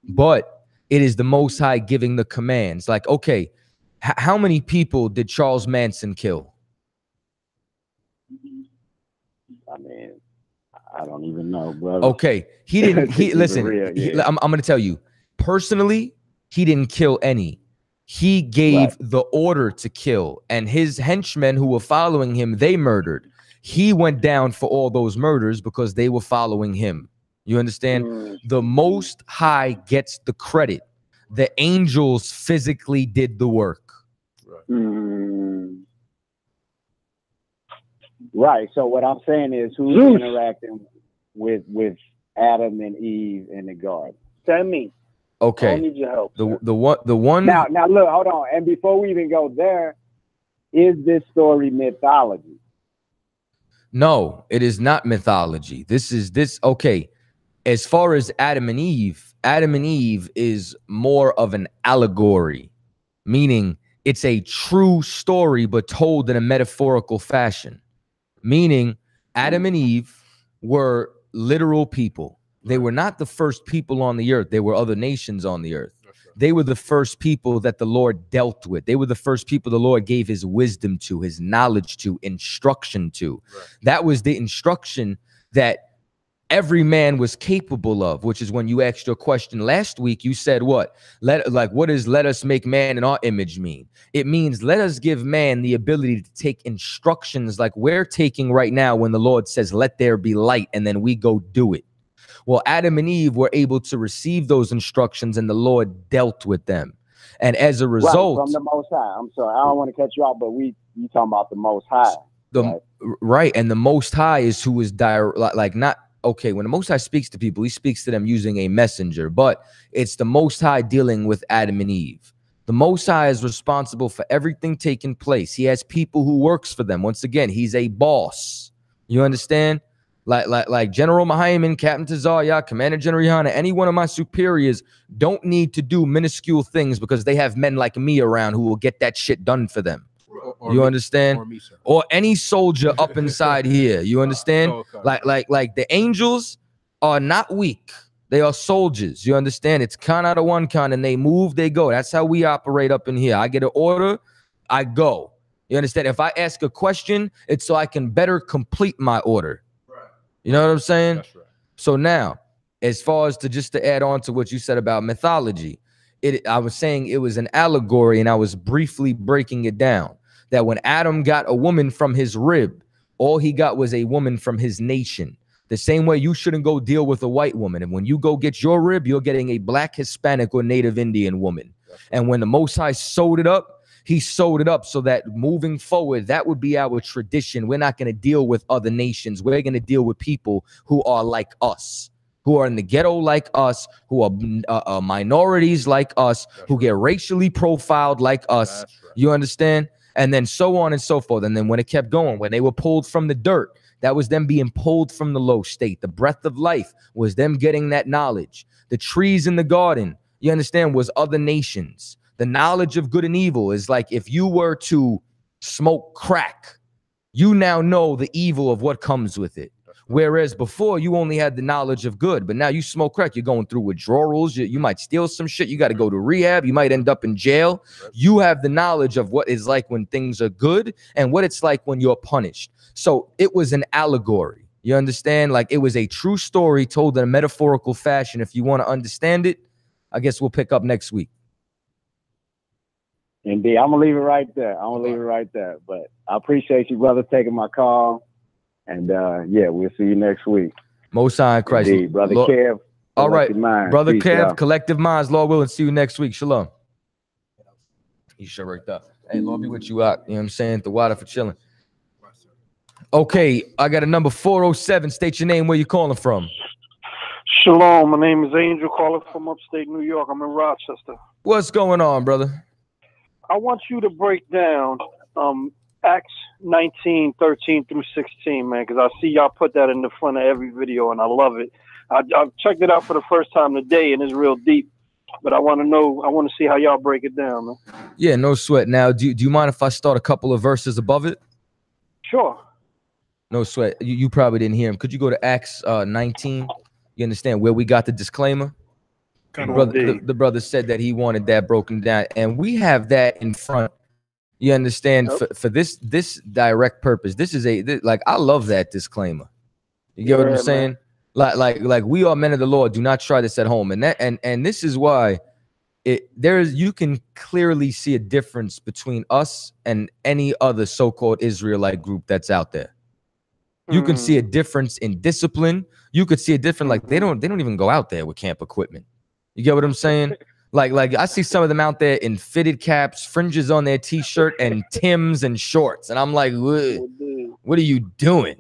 Speaker 3: But it is the Most High giving the commands. Like, okay, how many people did Charles Manson kill?
Speaker 18: I mean, I don't even know, brother.
Speaker 3: Okay, he didn't. Listen, I'm going to tell you personally, he didn't kill any. He gave the order to kill, and his henchmen who were following him, they murdered. He went down for all those murders because they were following him. You understand? The Most High gets the credit. The angels physically did the work.
Speaker 18: Right. So what I'm saying is, who's interacting with Adam and Eve in the garden? Tell me.
Speaker 3: Okay.
Speaker 18: I need your help.
Speaker 3: The one.
Speaker 18: Now look, hold on. And before we even go there, is this story mythology?
Speaker 3: No, it is not mythology. Okay. As far as Adam and Eve is more of an allegory, meaning it's a true story, but told in a metaphorical fashion. Meaning Adam and Eve were literal people. They were not the first people on the earth. There were other nations on the earth. They were the first people that the Lord dealt with. They were the first people the Lord gave his wisdom to, his knowledge to, instruction to. That was the instruction that every man was capable of, which is when you asked your question last week, you said what? What does let us make man in our image mean? It means let us give man the ability to take instructions like we're taking right now when the Lord says, let there be light, and then we go do it. Well, Adam and Eve were able to receive those instructions and the Lord dealt with them. And as a result,
Speaker 18: right, from the Most High. I'm sorry, I don't want to cut you off, but you talking about the Most High.
Speaker 3: Right. And the Most High is who is okay, when the Most High speaks to people, he speaks to them using a messenger, but it's the Most High dealing with Adam and Eve. The Most High is responsible for everything taking place. He has people who works for them. Once again, he's a boss. You understand? Like General Mahayman, Captain Tazaryach, Commander General GEN.YAHANNA, any one of my superiors don't need to do minuscule things because they have men like me around who will get that shit done for them. You understand? Or any soldier up inside here. You understand? Like the angels are not weak. They are soldiers. You understand? It's kind out of one kind, and they move, they go. That's how we operate up in here. I get an order, I go. You understand? If I ask a question, it's so I can better complete my order. You know what I'm saying? That's right. So now, as far as to add on to what you said about mythology, I was saying it was an allegory, and I was briefly breaking it down. That when Adam got a woman from his rib, all he got was a woman from his nation. The same way you shouldn't go deal with a white woman. And when you go get your rib, you're getting a black, Hispanic, or Native Indian woman. And when the Most High sewed it up, he sewed it up so that moving forward, that would be our tradition. We're not going to deal with other nations. We're going to deal with people who are like us, who are in the ghetto like us, who are minorities like us, who get racially profiled like us. You understand? And then so on and so forth. And then when it kept going, when they were pulled from the dirt, that was them being pulled from the low state. The breath of life was them getting that knowledge. The trees in the garden, you understand, was other nations. The knowledge of good and evil is like if you were to smoke crack, you now know the evil of what comes with it. Whereas before you only had the knowledge of good, but now you smoke crack, you're going through withdrawals, you might steal some shit, you got to go to rehab, you might end up in jail. You have the knowledge of what it's like when things are good and what it's like when you're punished. So it was an allegory. You understand? Like it was a true story told in a metaphorical fashion. If you want to understand it, I guess we'll pick up next week.
Speaker 18: Indeed, I'm gonna leave it right there. But I appreciate you, brother, taking my call. And yeah, we'll see you next week.
Speaker 3: Most High in Christ.
Speaker 18: Indeed, brother
Speaker 3: Lord,
Speaker 18: Kev.
Speaker 3: All right, brother
Speaker 18: Peace,
Speaker 3: Kev,
Speaker 18: y'all.
Speaker 3: collective minds, Lord willing, see you next week. Shalom. You sure worked up. Hey, Lord be with you out. You know what I'm saying? The water for chilling. Okay, I got a number 407. State your name, where you calling from.
Speaker 19: Shalom, my name is Angel, calling from upstate New York. I'm in Rochester.
Speaker 3: What's going on, brother?
Speaker 19: I want you to break down Acts 19, 13 through 16, man, because I see y'all put that in the front of every video, and I love it. I've checked it out for the first time today, and it's real deep. But I want to see how y'all break it down, man.
Speaker 3: Yeah, no sweat. Now, do you mind if I start a couple of verses above it?
Speaker 19: Sure.
Speaker 3: No sweat. You probably didn't hear him. Could you go to Acts 19? You understand where we got the disclaimer? The brother said that he wanted that broken down, and we have that in front. You understand? For this direct purpose. This is like I love that disclaimer. You get what I'm saying? Man. Like we are men of the Lord. Do not try this at home. And this is why you can clearly see a difference between us and any other so-called Israelite group that's out there. You can see a difference in discipline. You could see a difference, like they don't even go out there with camp equipment. You get what I'm saying? Like I see some of them out there in fitted caps, fringes on their t-shirt, and Timbs and shorts, and I'm like, what are you doing?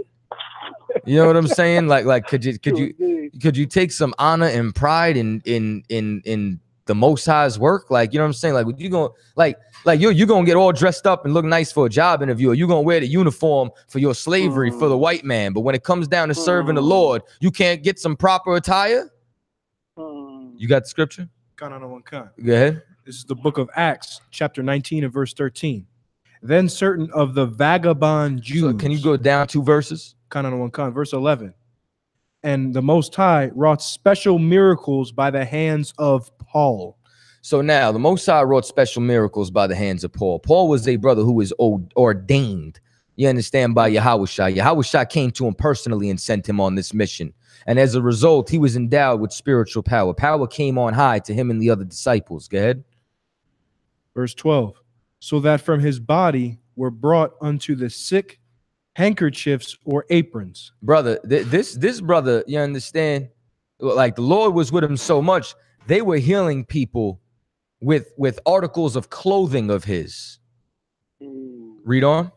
Speaker 3: You know what I'm saying? Like could you take some honor and pride in the Most High's work? Like, you know what I'm saying? Like, you gonna you're gonna get all dressed up and look nice for a job interview, or you're gonna wear the uniform for your slavery for the white man. But when it comes down to serving the Lord, you can't get some proper attire. You got the scripture?
Speaker 20: Go
Speaker 3: ahead.
Speaker 20: This is the book of Acts, chapter 19 and verse 13. Then certain of the vagabond Jews.
Speaker 3: So can you go down 2 verses?
Speaker 20: Verse 11. and the Most High wrought special miracles by the hands of Paul.
Speaker 3: So now the Most High wrought special miracles by the hands of Paul. Paul was a brother who was ordained, you understand, by Yahushua. Yahushua came to him personally and sent him on this mission. And as a result, he was endowed with spiritual power. Power came on high to him and the other disciples. Go ahead.
Speaker 20: Verse 12. So that from his body were brought unto the sick handkerchiefs or aprons.
Speaker 3: Brother, this brother, you understand, like the Lord was with him so much, they were healing people with articles of clothing of his. Read on.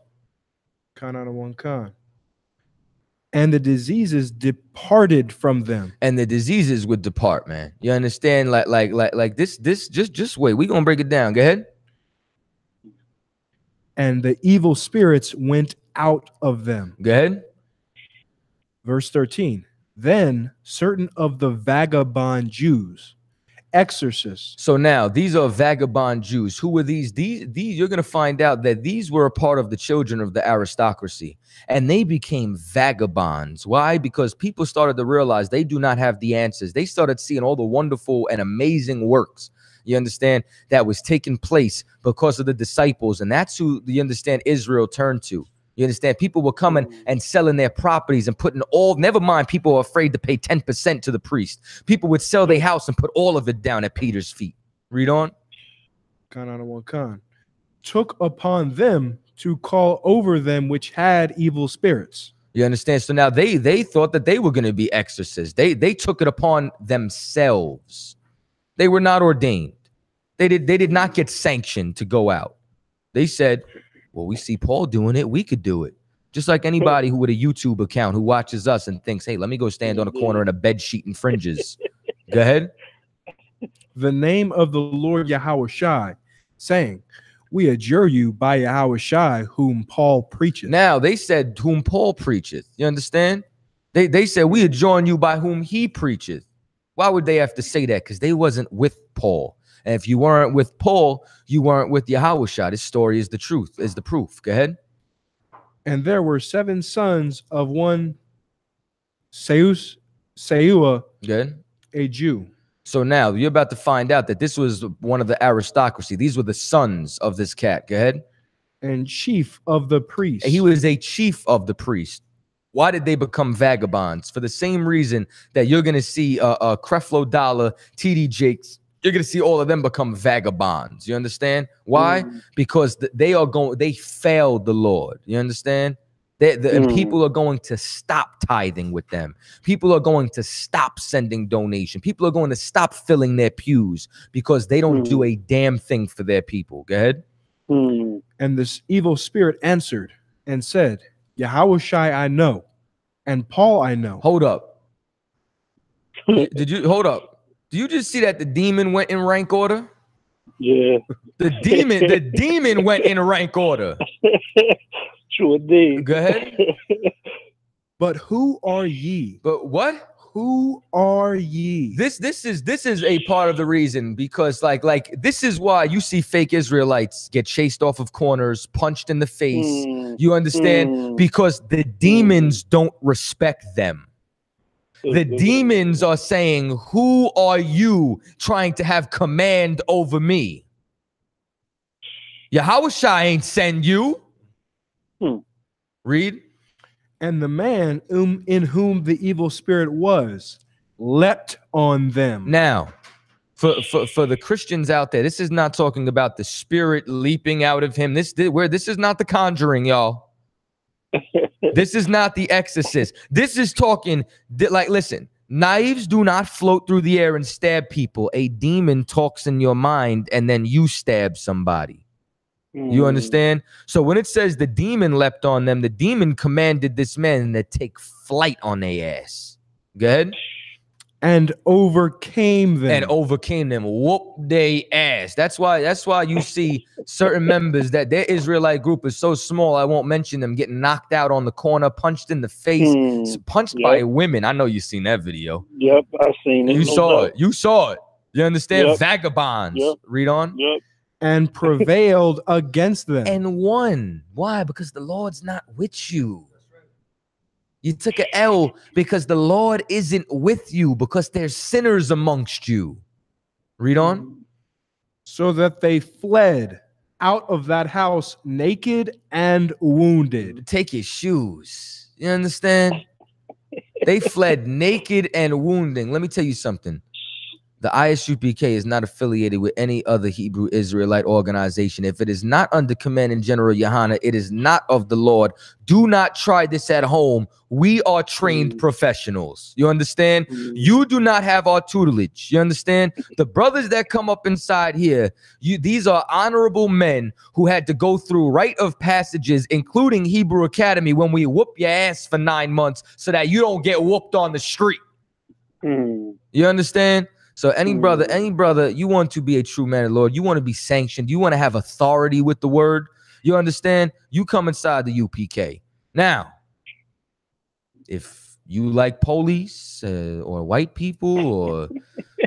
Speaker 20: Con out of one con. And the diseases departed from them.
Speaker 3: And the diseases would depart, man. You understand? Like this, just wait. We're gonna break it down. Go ahead.
Speaker 20: And the evil spirits went out of them.
Speaker 3: Go ahead.
Speaker 20: Verse 13. Then certain of the vagabond Jews, exorcists.
Speaker 3: So now these are vagabond Jews. Who were these? These you're going to find out that these were a part of the children of the aristocracy, and they became vagabonds. Why? Because people started to realize they do not have the answers. They started seeing all the wonderful and amazing works, you understand, that was taking place because of the disciples, and that's who, you understand, Israel turned to. You understand? People were coming and selling their properties and putting all, never mind, people were afraid to pay 10% to the priest. People would sell their house and put all of it down at Peter's feet. Read on.
Speaker 20: Con out of one con. Took upon them to call over them which had evil spirits.
Speaker 3: You understand? So now they thought that they were going to be exorcists. They took it upon themselves. They were not ordained. They did not get sanctioned to go out. They said, well, we see Paul doing it, we could do it. Just like anybody who with a YouTube account who watches us and thinks, hey, let me go stand on a corner in a bed sheet and fringes. Go ahead.
Speaker 20: The name of the Lord Yahushua, saying, we adjure you by Yahushua, whom Paul preacheth.
Speaker 3: Now, they said, whom Paul preacheth. You understand? They said, we adjourn you by whom he preacheth. Why would they have to say that? Because they wasn't with Paul. And if you weren't with Paul, you weren't with Yahushua. This story is the truth, is the proof. Go ahead.
Speaker 20: And there were 7 sons of one Seua,
Speaker 3: good,
Speaker 20: a Jew.
Speaker 3: So now you're about to find out that this was one of the aristocracy. These were the sons of this cat. Go ahead.
Speaker 20: And chief of the priests.
Speaker 3: He was a chief of the priest. Why did they become vagabonds? For the same reason that you're going to see Creflo Dollar, T.D.JAKES, you're going to see all of them become vagabonds. You understand? Why? Because they failed the Lord. You understand? And people are going to stop tithing with them. People are going to stop sending donation. People are going to stop filling their pews because they don't do a damn thing for their people. Go ahead.
Speaker 20: And this evil spirit answered and said, Yahushua I know, and Paul I know.
Speaker 3: Hold up. Did you hold up? Do you just see that the demon went in rank order?
Speaker 19: Yeah.
Speaker 3: The demon went in rank order.
Speaker 19: Sure did.
Speaker 3: Go ahead.
Speaker 20: But who are ye?
Speaker 3: But what?
Speaker 20: Who are ye?
Speaker 3: This is a part of the reason, because like this is why you see fake Israelites get chased off of corners, punched in the face. You understand? Because the demons don't respect them. The demons are saying, who are you trying to have command over me? Yahushua ain't send you. Read.
Speaker 20: And the man in whom the evil spirit was leapt on them.
Speaker 3: Now, for the Christians out there, this is not talking about the spirit leaping out of him. This is not The Conjuring, y'all. This is not The Exorcist. This is talking like, listen, knives do not float through the air and stab people. A demon talks in your mind and then you stab somebody. You understand? So when it says the demon leapt on them, the demon commanded this man to take flight on their ass. Go ahead.
Speaker 20: And overcame them.
Speaker 3: And overcame them. Whoop they ass. That's why you see certain members that their Israelite group is so small, I won't mention them, getting knocked out on the corner, punched in the face, punched by women. I know you've seen that video.
Speaker 19: Yep, I've seen it.
Speaker 3: You saw it. You saw it. You understand?
Speaker 19: Yep.
Speaker 3: Vagabonds.
Speaker 19: Yep.
Speaker 3: Read on.
Speaker 19: Yep.
Speaker 20: And prevailed against them.
Speaker 3: And won. Why? Because the Lord's not with you. You took an L because the Lord isn't with you, because there's sinners amongst you. Read on.
Speaker 20: So that they fled out of that house naked and wounded.
Speaker 3: Take your shoes. You understand? They fled naked and wounding. Let me tell you something. The I.S.U.P.K is not affiliated with any other Hebrew Israelite organization. If it is not under command in General Yohanna, it is not of the Lord. Do not try this at home. We are trained professionals. You understand? You do not have our tutelage. You understand? The brothers that come up inside here, these are honorable men who had to go through rite of passages, including Hebrew Academy, when we whoop your ass for 9 months so that you don't get whooped on the street. You understand? So any brother, you want to be a true man of the Lord, you want to be sanctioned, you want to have authority with the word, you understand? You come inside the UPK. Now, if you like police or white people, or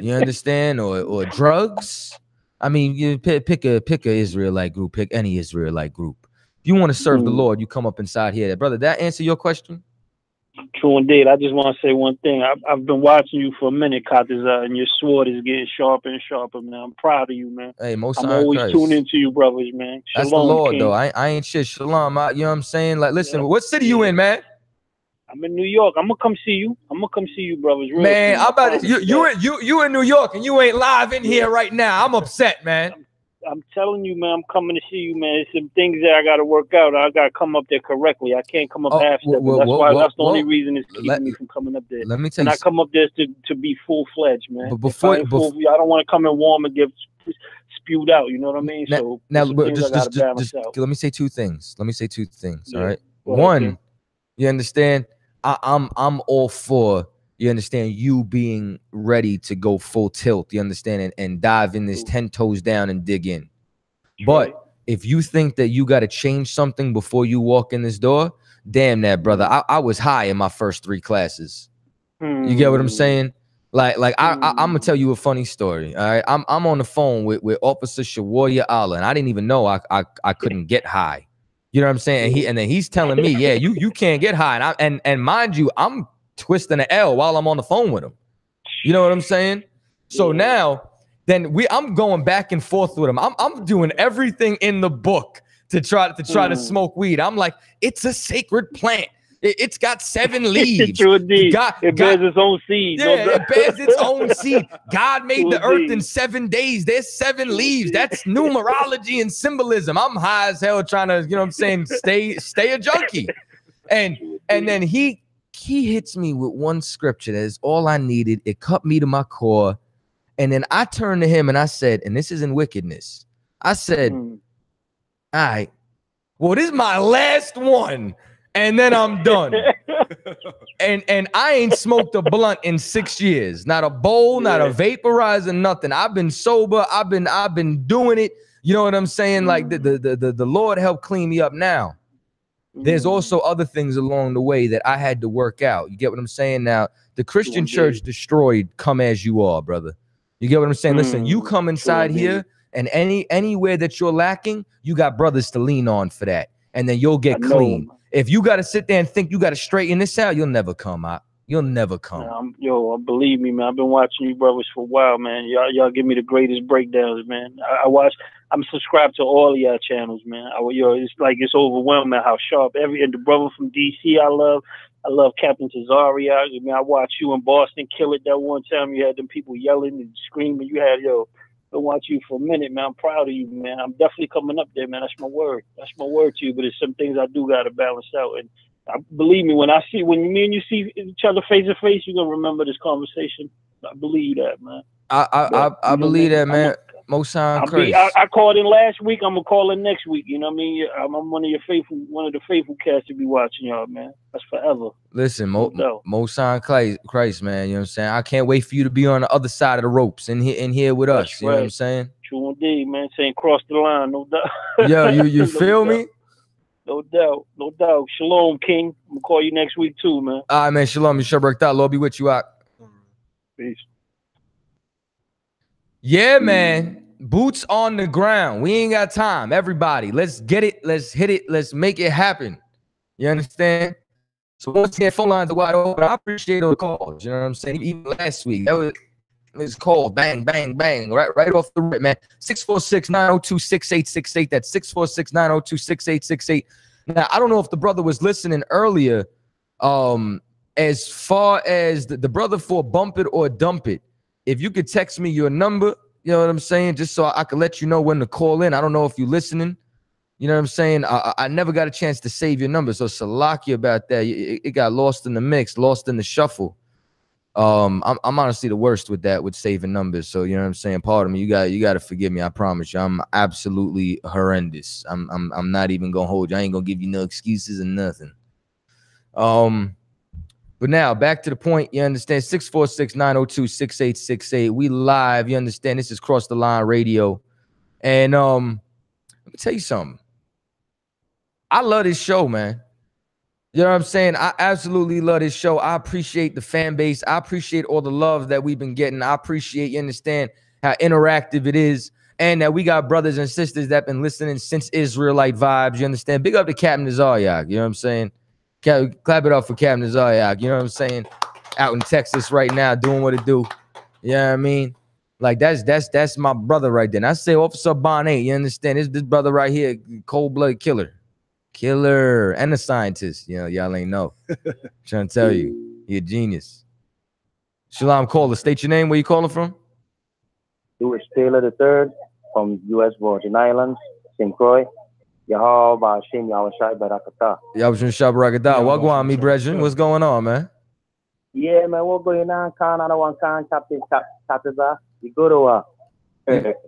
Speaker 3: you understand, or drugs, I mean, you pick a Israelite group, pick any Israelite group. If you want to serve the Lord, you come up inside here. Brother, that answer your question?
Speaker 19: True indeed. I just want to say one thing. I've been watching you for a minute, Chaataza, and your sword is getting sharper and sharper, man. I'm proud of you, man.
Speaker 3: Hey, most
Speaker 19: I'm always tuned into you, brothers, man.
Speaker 3: That's
Speaker 19: Shalom,
Speaker 3: the Lord,
Speaker 19: King.
Speaker 3: though. I ain't shit. Shalom. You know what I'm saying? Like, listen, what city you in, man?
Speaker 19: I'm in New York. I'm gonna come see you. brothers. Real
Speaker 3: Man,
Speaker 19: soon.
Speaker 3: I'm about to, you in New York and you ain't live in here right now. I'm upset, man.
Speaker 19: I'm telling you, man, I'm coming to see you, man. There's some things that I got to work out. I got to come up there correctly. I can't come up half stepping. That's the only reason it's keeping me from coming up there.
Speaker 3: Let me tell you.
Speaker 19: And I come up there to be full fledged, man.
Speaker 3: But before,
Speaker 19: I don't want to come in warm and get spewed out. You know what I mean? So
Speaker 3: now
Speaker 19: just
Speaker 3: let me say two things.
Speaker 19: Yeah.
Speaker 3: All right.
Speaker 19: Go ahead,
Speaker 3: One,
Speaker 19: King.
Speaker 3: you understand? I'm all for, you understand, you being ready to go full tilt, you understand, and dive in this 10 toes down and dig in. But if you think that you got to change something before you walk in this door, damn that, brother. I was high in my first 3 classes. You get what I'm saying? Like I'm gonna tell you a funny story. All right, I'm on the phone with Officer Shawarya Allah, and I didn't even know I couldn't get high. You know what I'm saying? And then he's telling me, yeah, you can't get high, and mind you, I'm twisting an L while I'm on the phone with him. You know what I'm saying? So now, then I'm going back and forth with him. I'm doing everything in the book to try to smoke weed. I'm like, it's a sacred plant. It's got 7 leaves.
Speaker 19: True indeed. It bears its own seed.
Speaker 3: Yeah, it bears its own seed. God made the earth in 7 days. There's 7 leaves. That's numerology and symbolism. I'm high as hell trying to, you know what I'm saying, stay a junkie. And then he hits me with one scripture that is all I needed. It cut me to my core. And then I turned to him and I said, and this isn't wickedness. I said, all right, well, this is my last one. And then I'm done. and I ain't smoked a blunt in 6 years. Not a bowl, not a vaporizer, nothing. I've been sober. I've been doing it. You know what I'm saying? Like the Lord helped clean me up now. There's also other things along the way that I had to work out. You get what I'm saying? Now, the Christian church destroyed, come as you are, brother. You get what I'm saying? Listen, you come inside here, and anywhere that you're lacking, you got brothers to lean on for that. And then you'll get clean. If you got to sit there and think you got to straighten this out, you'll never come out. You'll never come.
Speaker 19: Believe me, man. I've been watching you brothers for a while, man. Y'all give me the greatest breakdowns, man. I'm subscribed to all of y'all channels, man. It's like it's overwhelming how sharp and the brother from DC I love Captain Tazaryach. I mean, I watched you in Boston kill it that one time. You had them people yelling and screaming. You had I watch you for a minute, man. I'm proud of you, man. I'm definitely coming up there, man. That's my word. That's my word to you. But there's some things I do got to balance out. And believe me, when me and you see each other face to face, you're gonna remember this conversation. I believe that, man.
Speaker 3: I believe that, man. Most time,
Speaker 19: I called in last week. I'm gonna call in next week. You know what I mean? I'm one of the faithful cats to be watching y'all, man. That's forever.
Speaker 3: Listen, Most High Christ, man. You know what I'm saying? I can't wait for you to be on the other side of the ropes in here with us. You know what I'm saying?
Speaker 19: True indeed, man. Saying cross the line, no doubt.
Speaker 3: Yo, you feel me?
Speaker 19: No doubt, no doubt. Shalom, King. I'm gonna call you next week too, man.
Speaker 3: All right, man. Shalom. Yisupk. Lord be with you out.
Speaker 19: Peace.
Speaker 3: Yeah, man. Boots on the ground. We ain't got time. Everybody, let's get it. Let's hit it. Let's make it happen. You understand? So once again, phone lines are wide open. I appreciate all the calls. You know what I'm saying? Even last week, that was called bang, bang, bang, right off the rip, man. 646-902-6868. That's 646-902-6868. Now, I don't know if the brother was listening earlier. As far as the brother for Bump It or Dump It, if you could text me your number, you know what I'm saying, just so I could let you know when to call in. I don't know if you're listening. You know what I'm saying? I never got a chance to save your number, so salaki about that. It got lost in the mix, lost in the shuffle. I'm honestly the worst with that, with saving numbers. So you know what I'm saying? Pardon me. You got to forgive me. I promise you. I'm absolutely horrendous. I'm not even gonna hold you. I ain't gonna give you no excuses or nothing. But now back to the point. You understand? 646-902-6868. We live. You understand? This is Cross the Line Radio. And let me tell you something. I love this show, man. You know what I'm saying? I absolutely love this show. I appreciate the fan base. I appreciate all the love that we've been getting. I appreciate, you understand, how interactive it is. And that we got brothers and sisters that have been listening since Israelite Vibes. You understand? Big up to Captain Tazaryach. You know what I'm saying? Clap it up for Captain Tazaryach. You know what I'm saying? Out in Texas right now doing what it do. You know what I mean? Like that's my brother right there. And I say Officer Bonnet, you understand? This brother right here, cold-blooded killer and a scientist. You know, y'all ain't know. Trying to tell you, he a genius. Shalom caller, state your name. Where you calling from?
Speaker 21: Louis Taylor III from U.S. Virgin Islands, St. Croix. Yahal Bashim Yahweh Barakatah.
Speaker 3: Yahweh Shai Barakatah. Wagwan, me brethren. What's going on, man?
Speaker 21: Yeah, man, what's going on? Another one, Captain Chaataza. You go to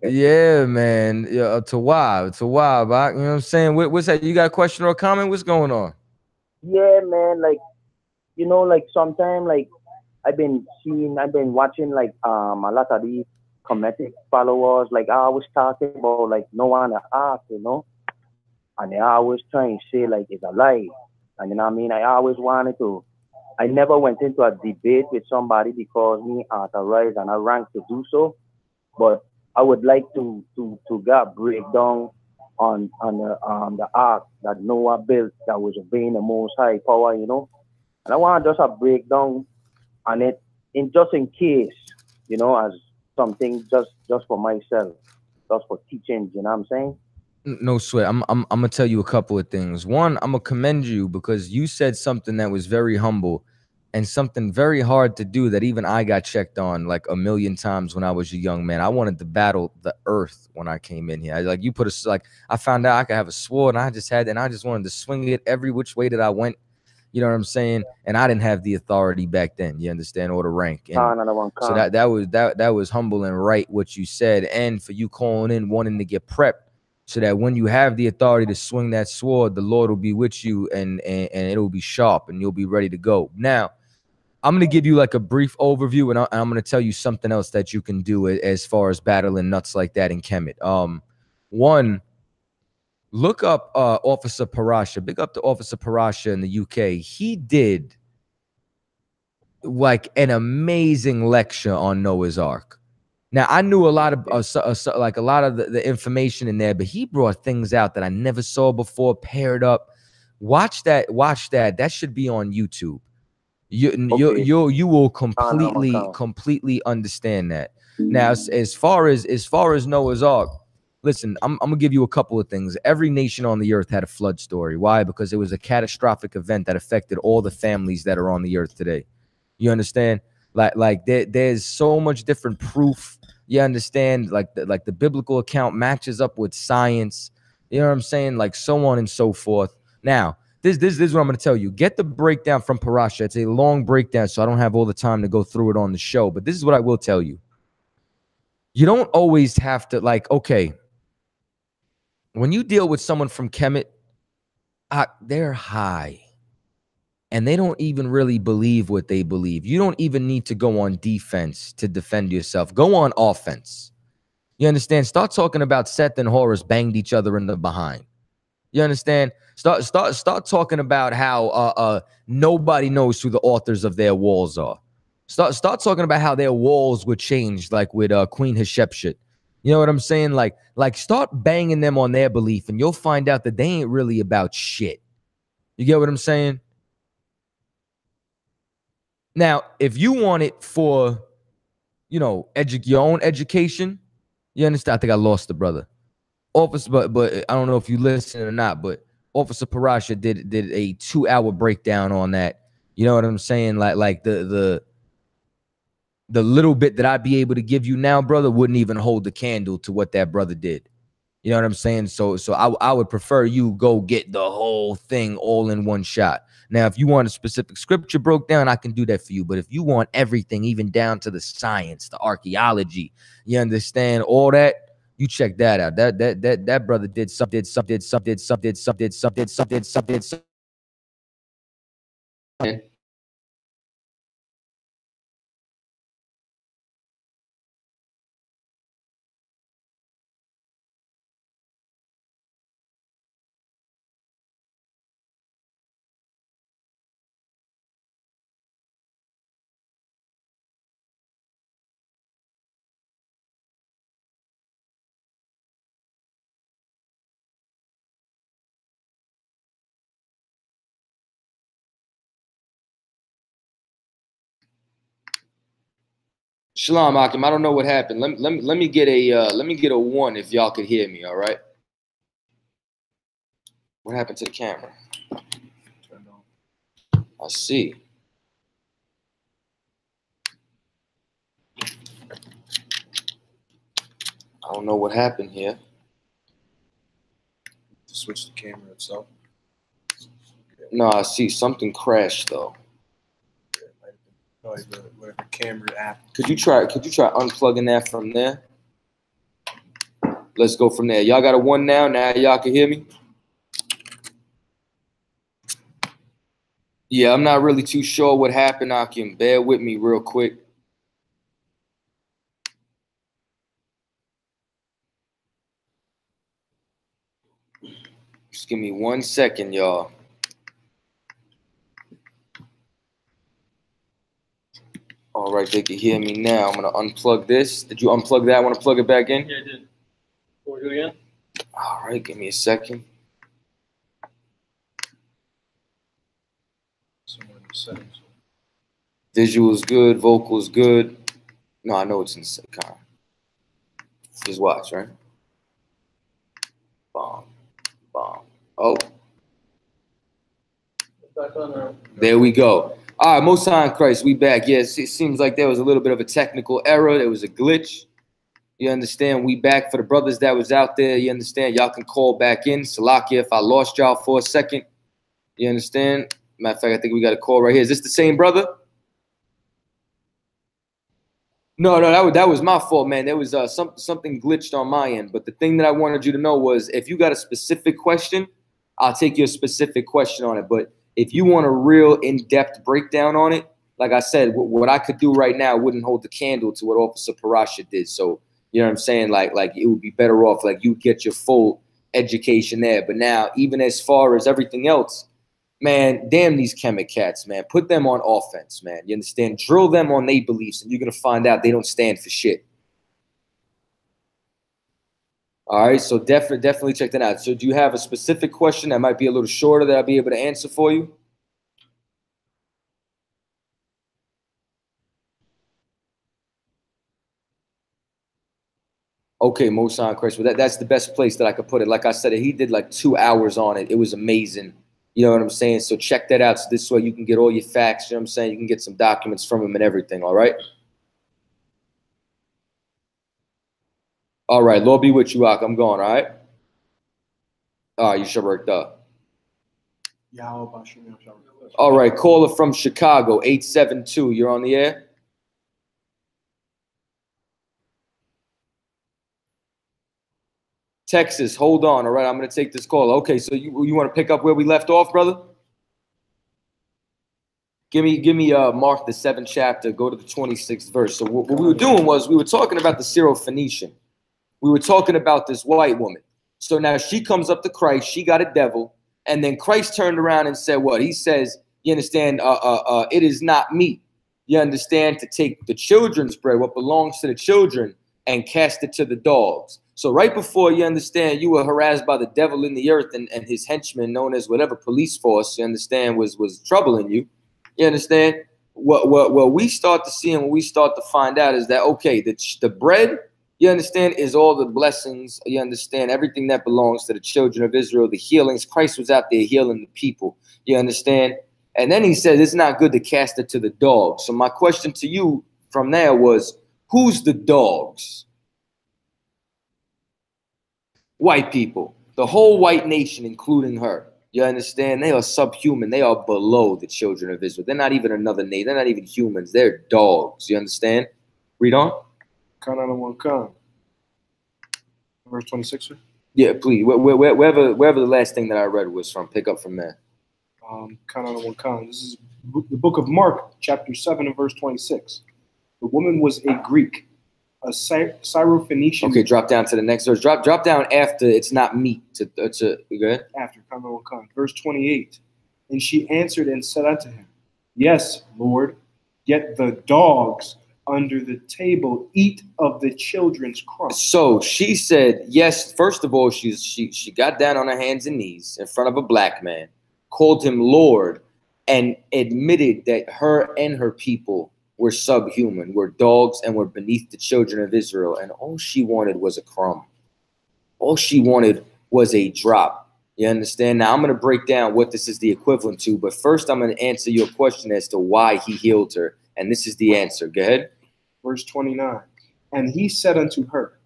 Speaker 3: Yeah, man. Yeah, to why, you know what I'm saying? What's that? You got a question or a comment? What's going on?
Speaker 21: Yeah, man. Like, you know, like sometimes, like I've been watching like a lot of these Kemetic followers. Like I was talking about like no one to ask, you know, and they always trying to say like it's a lie. And you know what I mean? I always wanted to. I never went into a debate with somebody because me authorized and I ranked to do so. But I would like to get breakdown on the ark that Noah built that was obeying the Most High power, you know. And I want just a breakdown on it just in case, you know, as something just for myself, just for teaching, you know what I'm saying?
Speaker 3: No sweat. I'm gonna tell you a couple of things. One, I'm gonna commend you because you said something that was very humble and something very hard to do that even I got checked on like a million times when I was a young man. I wanted to battle the earth when I came in here. Like you put a I found out I could have a sword and I just wanted to swing it every which way that I went. You know what I'm saying? And I didn't have the authority back then. You understand? Or the rank. And so that was humble and right what you said. And for you calling in wanting to get prepped, so that when you have the authority to swing that sword, the Lord will be with you and it'll be sharp and you'll be ready to go. Now, I'm going to give you like a brief overview and I'm going to tell you something else that you can do as far as battling nuts like that in Kemet. One, look up Officer Parasha. Big up to Officer Parasha in the UK. He did like an amazing lecture on Noah's Ark. Now, I knew a lot of like a lot of the information in there, but he brought things out that I never saw before, paired up. Watch that. That should be on YouTube. You will completely understand that. Now, as far as Noah's Ark, listen, I'm gonna give you a couple of things. Every nation on the earth had a flood story. Why? Because it was a catastrophic event that affected all the families that are on the earth today. You understand? Like there's so much different proof. You understand? Like the biblical account matches up with science. You know what I'm saying? Like so on and so forth. Now, this is what I'm going to tell you. Get the breakdown from Parasha. It's a long breakdown, so I don't have all the time to go through it on the show. But this is what I will tell you. You don't always have to okay. When you deal with someone from Kemet, they're high. And they don't even really believe what they believe. You don't even need to go on defense to defend yourself. Go on offense. You understand? Start talking about Seth and Horus banged each other in the behind. You understand? Start talking about how nobody knows who the authors of their walls are. Start talking about how their walls were changed, like with Queen Hatshepsut. You know what I'm saying? Like start banging them on their belief, and you'll find out that they ain't really about shit. You get what I'm saying? Now, if you want it for, you know, your own education, you understand? I think I lost the brother. Officer, but I don't know if you listen or not, but Officer Parasha did a 2-hour breakdown on that. You know what I'm saying? Like the little bit that I'd be able to give you now, brother, wouldn't even hold the candle to what that brother did. You know what I'm saying? So I would prefer you go get the whole thing all in one shot. Now, if you want a specific scripture broke down, I can do that for you. But if you want everything, even down to the science, the archaeology, you understand all that, you check that out. That brother did something. Shalom, Akim. I don't know what happened. Let me get a 1 if y'all could hear me. All right. What happened to the camera? I see. I don't know what happened here.
Speaker 4: Switch the camera itself.
Speaker 3: No, I see something crashed though.
Speaker 4: Like the camera app.
Speaker 3: Could you try unplugging that from there? Let's go from there. Y'all got a 1 now. Now y'all can hear me. Yeah, I'm not really too sure what happened. I can bear with me real quick. Just give me 1 second, y'all. All right, they can hear me now. I'm gonna unplug this. Did you unplug that? I want to plug it back in?
Speaker 22: Yeah, I did. What do it again?
Speaker 3: All right, give me a second. Visual's good, vocal's good. No, I know it's in the car. Just watch, right? Bomb, bomb. Oh. There we go. All right, Most High in Christ, we back. Yes, it seems like there was a little bit of a technical error. There was a glitch. You understand? We back. For the brothers that was out there, you understand? Y'all can call back in. Salakia, if I lost y'all for a second. You understand? Matter of fact, I think we got a call right here. Is this the same brother? No, that was my fault, man. There was something glitched on my end. But the thing that I wanted you to know was if you got a specific question, I'll take your specific question on it. But if you want a real in-depth breakdown on it, like I said, what I could do right now wouldn't hold the candle to what Officer Parasha did. So, you know what I'm saying? Like it would be better off, like you get your full education there. But now, even as far as everything else, man, damn these Kemet cats, man. Put them on offense, man. You understand? Drill them on their beliefs, and you're going to find out they don't stand for shit. All right, so definitely check that out. So do you have a specific question that might be a little shorter that I'll be able to answer for you? Okay, Most High in Christ. Well, that's the best place that I could put it. Like I said, he did like 2 hours on it. It was amazing. You know what I'm saying? So check that out. So this way you can get all your facts. You know what I'm saying? You can get some documents from him and everything. All right? All right. Lord be with you, Ak. I'm going. All right? All right. You should work up. All right. Caller from Chicago, 872. You're on the air? Texas, hold on. All right, I'm going to take this call. Okay, so you want to pick up where we left off, brother? Give me Mark the 7th chapter. Go to the 26th verse. So what we were doing was we were talking about the Syrophoenician. We were talking about this white woman. So now she comes up to Christ. She got a devil, and then Christ turned around and said, "What?" He says, "You understand? It is not meet. You understand, to take the children's bread, what belongs to the children, and cast it to the dogs." So right before, you understand, you were harassed by the devil in the earth and his henchmen, known as whatever police force, you understand, was troubling you. You understand? what we start to see and what we start to find out is that, okay, the bread, you understand, is all the blessings. You understand everything that belongs to the children of Israel, the healings. Christ was out there healing the people. You understand? And then he said, it's not good to cast it to the dogs. So my question to you from there was, who's the dogs? White people, the whole white nation, including her. You understand? They are subhuman. They are below the children of Israel. They're not even another nation. They're not even humans. They're dogs. You understand? Read on.
Speaker 4: Verse 26, sir.
Speaker 3: Yeah, please. Wherever the last thing that I read was from, pick up from there.
Speaker 4: This is the book of Mark, chapter 7 and verse 26. The woman was a Greek, a Syrophoenician.
Speaker 3: Okay, drop down to the next verse. Drop down after it's not meat. Go ahead.
Speaker 4: After, verse 28. And she answered and said unto him, Yes, Lord, yet the dogs under the table eat of the children's crumbs.
Speaker 3: So she said, yes, first of all, she got down on her hands and knees in front of a black man, called him Lord, and admitted that her and her people were subhuman, were dogs, and were beneath the children of Israel. And all she wanted was a crumb. All she wanted was a drop. You understand? Now I'm going to break down what this is the equivalent to, but first I'm going to answer your question as to why he healed her. And this is the answer. Go ahead.
Speaker 4: Verse 29. And he said unto her,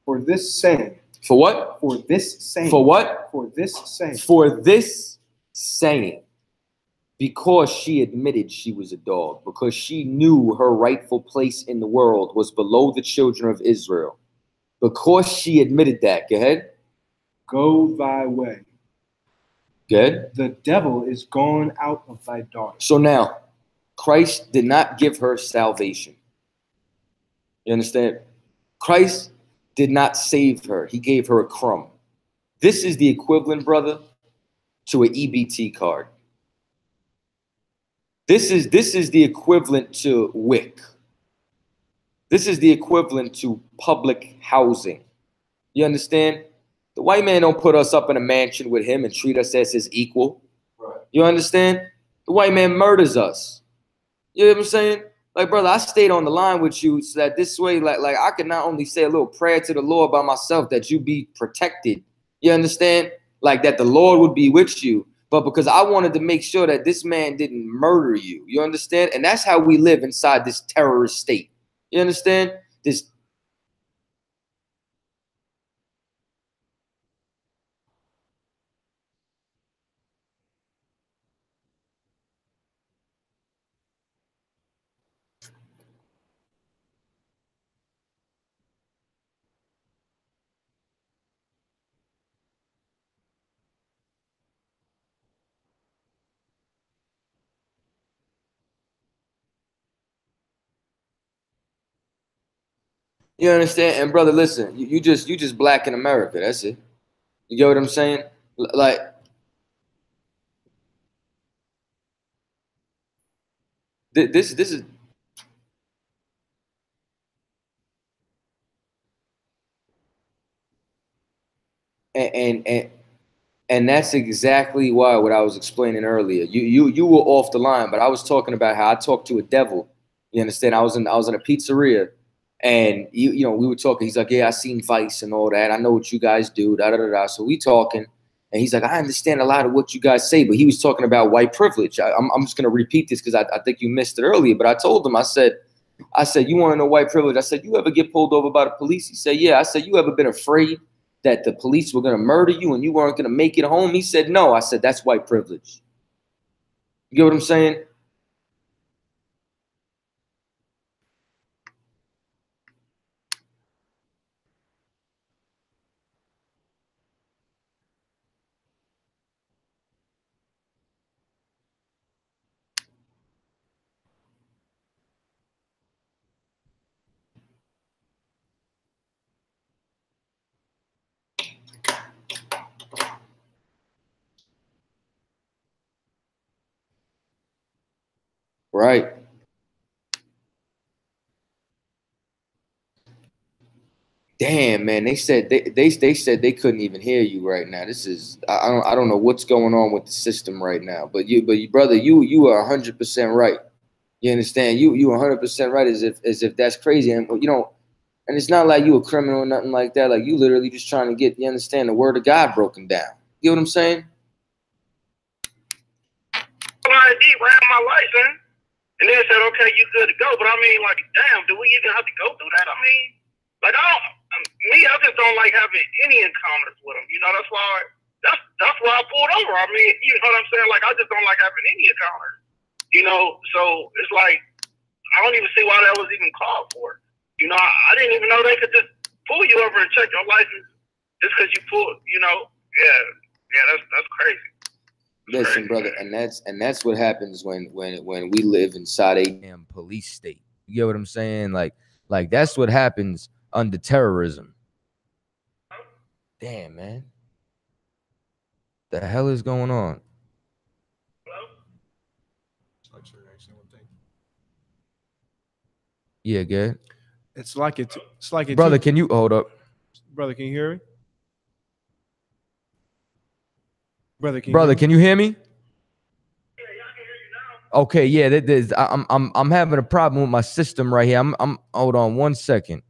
Speaker 4: for this saying.
Speaker 3: For what?
Speaker 4: For this saying.
Speaker 3: For what?
Speaker 4: For this saying.
Speaker 3: For this saying. Because she admitted she was a dog. Because she knew her rightful place in the world was below the children of Israel. Because she admitted that. Go ahead.
Speaker 4: Go thy way.
Speaker 3: Good.
Speaker 4: The devil is gone out of thy daughter.
Speaker 3: So now, Christ did not give her salvation. You understand? Christ did not save her. He gave her a crumb. This is the equivalent, brother, to an EBT card. This is the equivalent to WIC. This is the equivalent to public housing. You understand? The white man don't put us up in a mansion with him and treat us as his equal. Right. You understand? The white man murders us. You know what I'm saying? Like, brother, I stayed on the line with you so that this way, like I could not only say a little prayer to the Lord by myself, that you be protected. You understand? Like that the Lord would be with you. But because I wanted to make sure that this man didn't murder you. You understand? And that's how we live inside this terrorist state. You understand? This. You understand? And brother, listen, you just black in America. That's it. You get what I'm saying? Like, this is. And that's exactly why what I was explaining earlier. You were off the line, but I was talking about how I talked to a devil. You understand? I was in a pizzeria, and you know we were talking. He's like, yeah, I seen Vice and all that. I know what you guys do. Da da da da. So we talking, and he's like, I understand a lot of what you guys say, but he was talking about white privilege. I'm just gonna repeat this because I think you missed it earlier. But I told him, I said, you want to know white privilege? I said, you ever get pulled over by the police? He said, yeah. I said, you ever been afraid that the police were going to murder you and you weren't going to make it home? He said, no. I said, that's white privilege. You get what I'm saying? Right. Damn, man. They said they said they couldn't even hear you right now. This is I don't know what's going on with the system right now. But you brother, you are 100% right. You understand? You 100% right. As if that's crazy, and you know, and it's not like you a criminal or nothing like that. Like you literally just trying to get, you understand, the word of God broken down. You know what I'm saying?
Speaker 14: ID, ran my license, and then said, okay, you good to go. But I mean, like, damn, do we even have to go through that? I mean, like, I just don't like having any encounters with them. You know, that's why I pulled over. I mean, you know what I'm saying? Like, I just don't like having any encounters. You know, so it's like, I don't even see why that was even called for. You know, I didn't even know they could just pull you over and check your license just because you pulled, you know. Yeah, that's crazy.
Speaker 3: Listen, brother, and that's what happens when we live inside a damn police state. You get what I'm saying? Like that's what happens under terrorism. Damn, man. The hell is going on? Yeah, good.
Speaker 20: It's like it.
Speaker 3: Brother, can you hold up?
Speaker 20: Brother, can you hear me? Brother,
Speaker 3: can you hear me? Okay, yeah, I'm having a problem with my system right here. I'm hold on 1 second.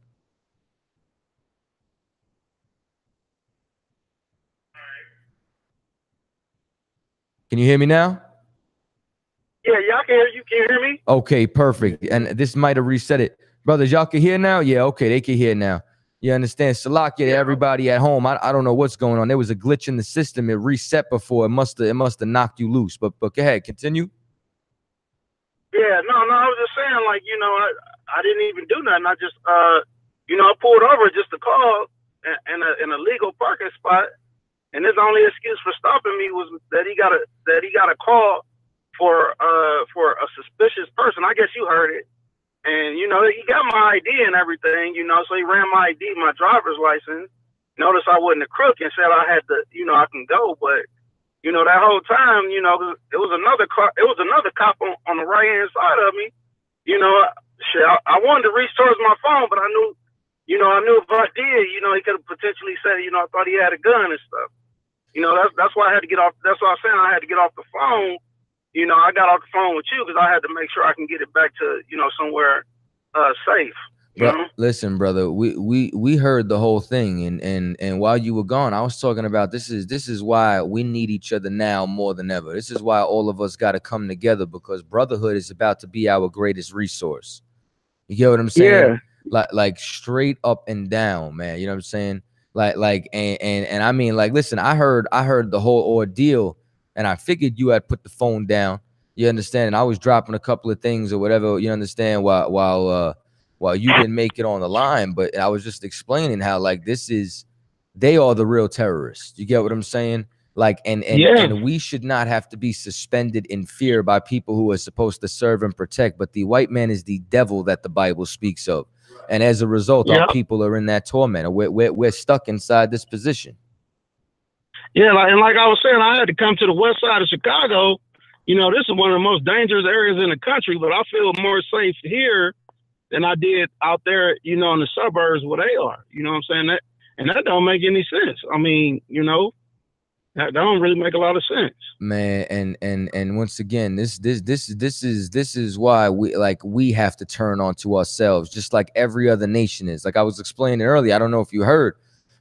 Speaker 3: Can you hear me now?
Speaker 14: Yeah, y'all can hear you. Can you hear me?
Speaker 3: Okay, perfect. And this might have reset it. Brothers, y'all can hear now? Yeah, okay, they can hear now. You understand? Salakia to everybody at home. I don't know what's going on. There was a glitch in the system. It reset before. It must have knocked you loose. But go ahead, continue.
Speaker 14: Yeah, no, I was just saying, like, you know, I didn't even do nothing. I just, you know, I pulled over just to call in a legal parking spot, and his only excuse for stopping me was that he got a call for a suspicious person. I guess you heard it, and you know, he got my ID and everything, you know, so he ran my ID, my driver's license. Noticed I wasn't a crook and said I had to, you know, I can go, but. You know, that whole time, you know, it was another car. It was another cop on the right hand side of me. You know, shit, I wanted to reach towards my phone, but I knew if I did, you know, he could have potentially said, you know, I thought he had a gun and stuff. You know, that's why I had to get off. That's why I'm saying I had to get off the phone. You know, I got off the phone with you because I had to make sure I can get it back to, you know, somewhere safe.
Speaker 3: Listen, brother, we heard the whole thing, and while you were gone, I was talking about this is why we need each other now more than ever. This is why all of us got to come together, because brotherhood is about to be our greatest resource. You get what I'm saying? Yeah. Like straight up and down, man. You know what I'm saying? And I mean, like, listen, I heard the whole ordeal, and I figured you had put the phone down. You understand? And I was dropping a couple of things or whatever. You understand? While you didn't make it on the line, but I was just explaining how, like, they are the real terrorists. You get what I'm saying? Like, and we should not have to be suspended in fear by people who are supposed to serve and protect. But the white man is the devil that the Bible speaks of, and as a result, our people are in that torment. We're stuck inside this position.
Speaker 14: Yeah, and like I was saying, I had to come to the west side of Chicago. You know, this is one of the most dangerous areas in the country, but I feel more safe here than I did out there, you know, in the suburbs where they are. You know what I'm saying? That don't make any sense. I mean, you know, that don't really make a lot of sense.
Speaker 3: Man, and once again, this is why we have to turn on to ourselves, just like every other nation is. Like I was explaining earlier, I don't know if you heard,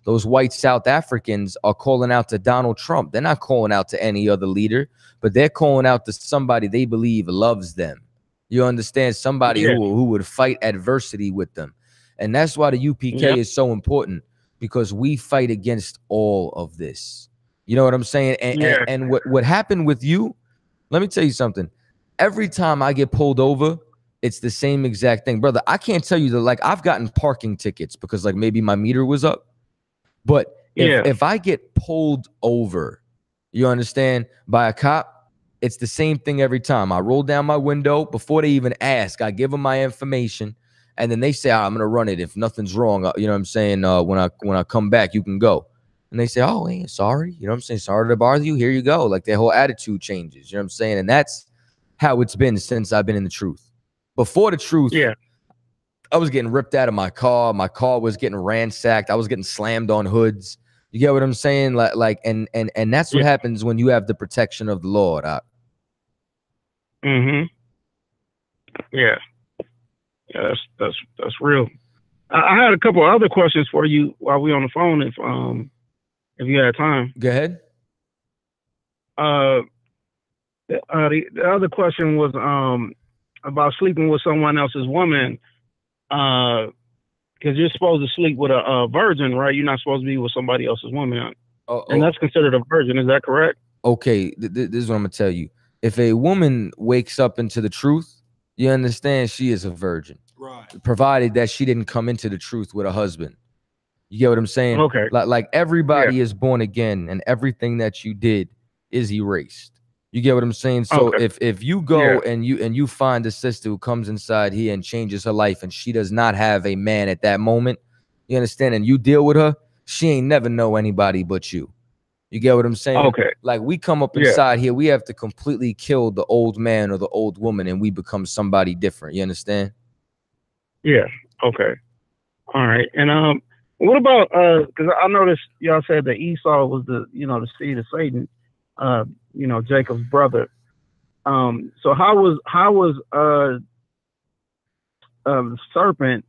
Speaker 3: those white South Africans are calling out to Donald Trump. They're not calling out to any other leader, but they're calling out to somebody they believe loves them. You understand? Somebody who would fight adversity with them. And that's why the UPK is so important, because we fight against all of this. You know what I'm saying? And what happened with you, let me tell you something. Every time I get pulled over, it's the same exact thing. Brother, I can't tell you that, like, I've gotten parking tickets because, like, maybe my meter was up. But if I get pulled over, you understand, by a cop, it's the same thing every time. I roll down my window before they even ask. I give them my information, and then they say, I'm gonna run it if nothing's wrong. You know what I'm saying? When I come back, you can go. And they say, oh, hey, sorry. You know what I'm saying? Sorry to bother you. Here you go. Like, their whole attitude changes. You know what I'm saying? And that's how it's been since I've been in the truth. Before the truth, I was getting ripped out of my car. My car was getting ransacked. I was getting slammed on hoods. You get what I'm saying? And that's what happens when you have the protection of the Lord.
Speaker 1: Yeah. Yeah, that's real. I had a couple other questions for you while we on the phone, if you had time.
Speaker 3: Go ahead.
Speaker 1: The other question was about sleeping with someone else's woman, because you're supposed to sleep with a virgin, right? You're not supposed to be with somebody else's woman, and that's considered a virgin. Is that correct?
Speaker 3: Okay, this is what I'm gonna tell you. If a woman wakes up into the truth, you understand she is a virgin, right? Provided that she didn't come into the truth with a husband. You get what I'm saying?
Speaker 1: Okay.
Speaker 3: Like everybody is born again, and everything that you did is erased. You get what I'm saying? So if you go and you find a sister who comes inside here and changes her life, and she does not have a man at that moment, you understand, and you deal with her, she ain't never know anybody but you. You get what I'm saying?
Speaker 1: Okay.
Speaker 3: Like we come up inside here, we have to completely kill the old man or the old woman, and we become somebody different. You understand?
Speaker 1: Yeah. Okay. All right. And what about because I noticed y'all said that Esau was the seed of Satan, Jacob's brother. So how was the serpent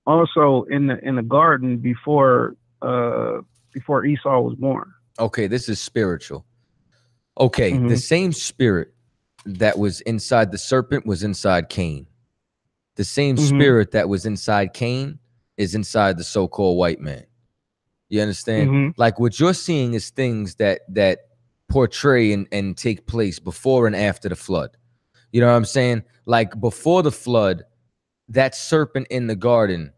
Speaker 1: also in the garden before Esau was born?
Speaker 3: Okay, this is spiritual. Okay, the same spirit that was inside the serpent was inside Cain. The same spirit that was inside Cain is inside the so-called white man. You understand? Like what you're seeing is things that portray and take place before and after the flood. You know what I'm saying? Like before the flood, that serpent in the garden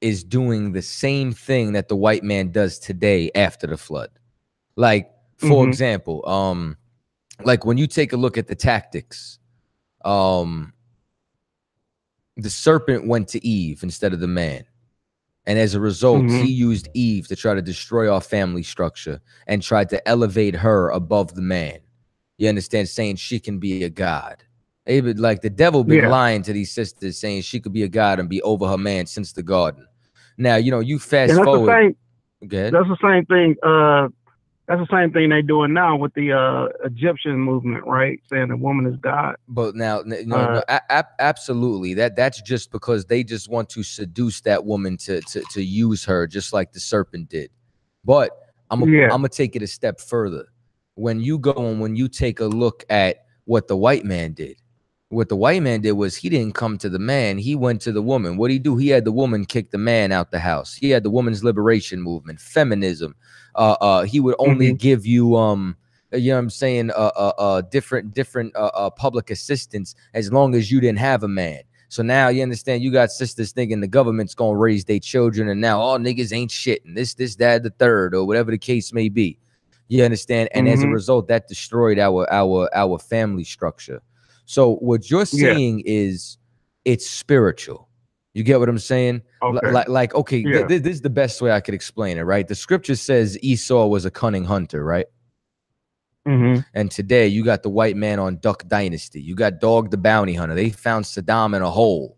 Speaker 3: is doing the same thing that the white man does today after the flood. Like, for example, like when you take a look at the tactics, the serpent went to Eve instead of the man. And as a result, he used Eve to try to destroy our family structure and tried to elevate her above the man. You understand? Saying she can be a god. Like the devil been lying to these sisters, saying she could be a god and be over her man since the garden. Now, you fast forward.
Speaker 1: That's the same thing. That's the same thing they're doing now with the Egyptian movement, right? Saying the woman is God.
Speaker 3: But now, absolutely. That's just because they just want to seduce that woman to use her, just like the serpent did. But I'm gonna take it a step further. When you go and when you take a look at what the white man did, what the white man did was he didn't come to the man, he went to the woman. What did he do? He had the woman kick the man out the house. He had the women's liberation movement, feminism. He would only give you, you know what I'm saying, different public assistance as long as you didn't have a man. So now you understand, you got sisters thinking the government's gonna raise their children, and now all niggas ain't shit, and this, that, the third, or whatever the case may be. You understand? And as a result, that destroyed our family structure. So what you're seeing is it's spiritual. You get what I'm saying? Okay, this is the best way I could explain it, right? The scripture says Esau was a cunning hunter, right? And today you got the white man on Duck Dynasty. You got Dog the Bounty Hunter. They found Saddam in a hole.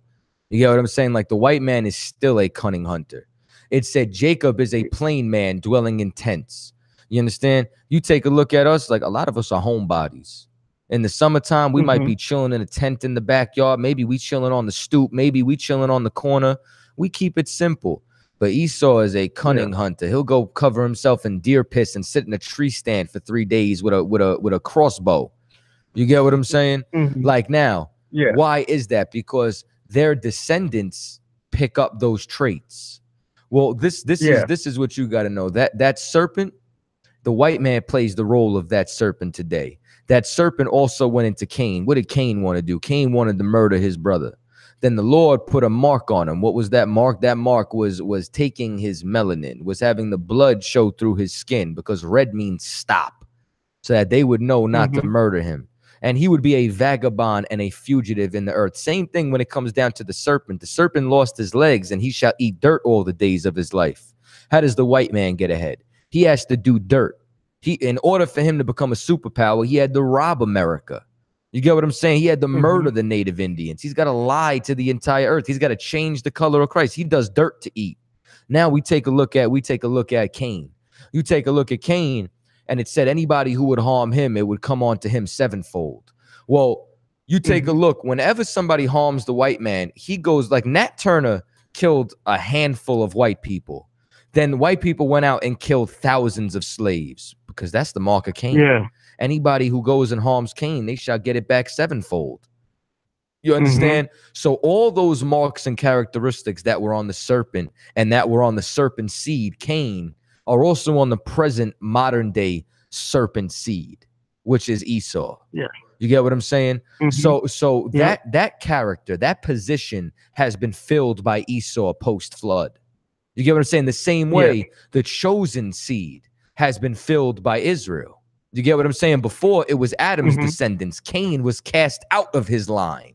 Speaker 3: You get what I'm saying? Like the white man is still a cunning hunter. It said Jacob is a plain man dwelling in tents. You understand? You take a look at us, like a lot of us are homebodies. In the summertime, we might be chilling in a tent in the backyard. Maybe we chilling on the stoop. Maybe we chilling on the corner. We keep it simple. But Esau is a cunning hunter. He'll go cover himself in deer piss and sit in a tree stand for 3 days with a crossbow. You get what I'm saying? Like now, why is that? Because their descendants pick up those traits. Well, this is what you got to know. That serpent, the white man plays the role of that serpent today. That serpent also went into Cain. What did Cain want to do? Cain wanted to murder his brother. Then the Lord put a mark on him. What was that mark? That mark was taking his melanin, was having the blood show through his skin, because red means stop, so that they would know not to murder him. And he would be a vagabond and a fugitive in the earth. Same thing when it comes down to the serpent. The serpent lost his legs, and he shall eat dirt all the days of his life. How does the white man get ahead? He has to do dirt. In order for him to become a superpower, he had to rob America. You get what I'm saying? He had to murder the native Indians. He's got to lie to the entire earth. He's got to change the color of Christ. He does dirt to eat. Now we take a look at Cain. You take a look at Cain, and it said anybody who would harm him, it would come on to him sevenfold. Well, You take a look. Whenever somebody harms the white man, he goes like Nat Turner killed a handful of white people. Then white people went out and killed thousands of slaves because that's the mark of Cain.
Speaker 1: Yeah.
Speaker 3: Anybody who goes and harms Cain, they shall get it back sevenfold. You understand? So all those marks and characteristics that were on the serpent and that were on the serpent seed, Cain, are also on the present modern day serpent seed, which is Esau.
Speaker 1: Yeah.
Speaker 3: You get what I'm saying? So that character, that position has been filled by Esau post-flood. You get what I'm saying? The same way the chosen seed has been filled by Israel. You get what I'm saying? Before it was Adam's descendants. Cain was cast out of his line.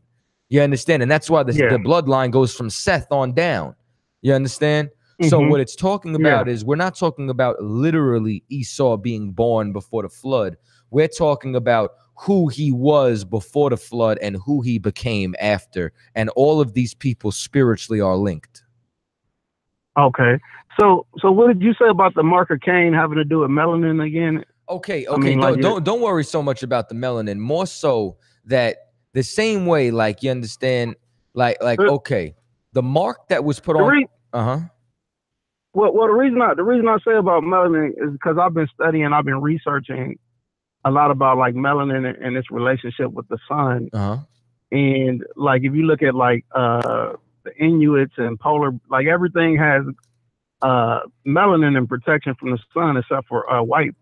Speaker 3: You understand? And that's why the bloodline goes from Seth on down. You understand? So what it's talking about is we're not talking about literally Esau being born before the flood. We're talking about who he was before the flood and who he became after. And all of these people spiritually are linked.
Speaker 1: Okay. So what did you say about the mark of Cain having to do with melanin again?
Speaker 3: Okay.
Speaker 1: I mean,
Speaker 3: don't worry so much about the melanin. More so that the same way, like, you understand, like okay, the mark that was put on.
Speaker 1: Well, the reason I say about melanin is because I've been studying, I've been researching a lot about like melanin and its relationship with the sun. And like if you look at like the Inuits and polar, like everything has melanin and protection from the sun except for white.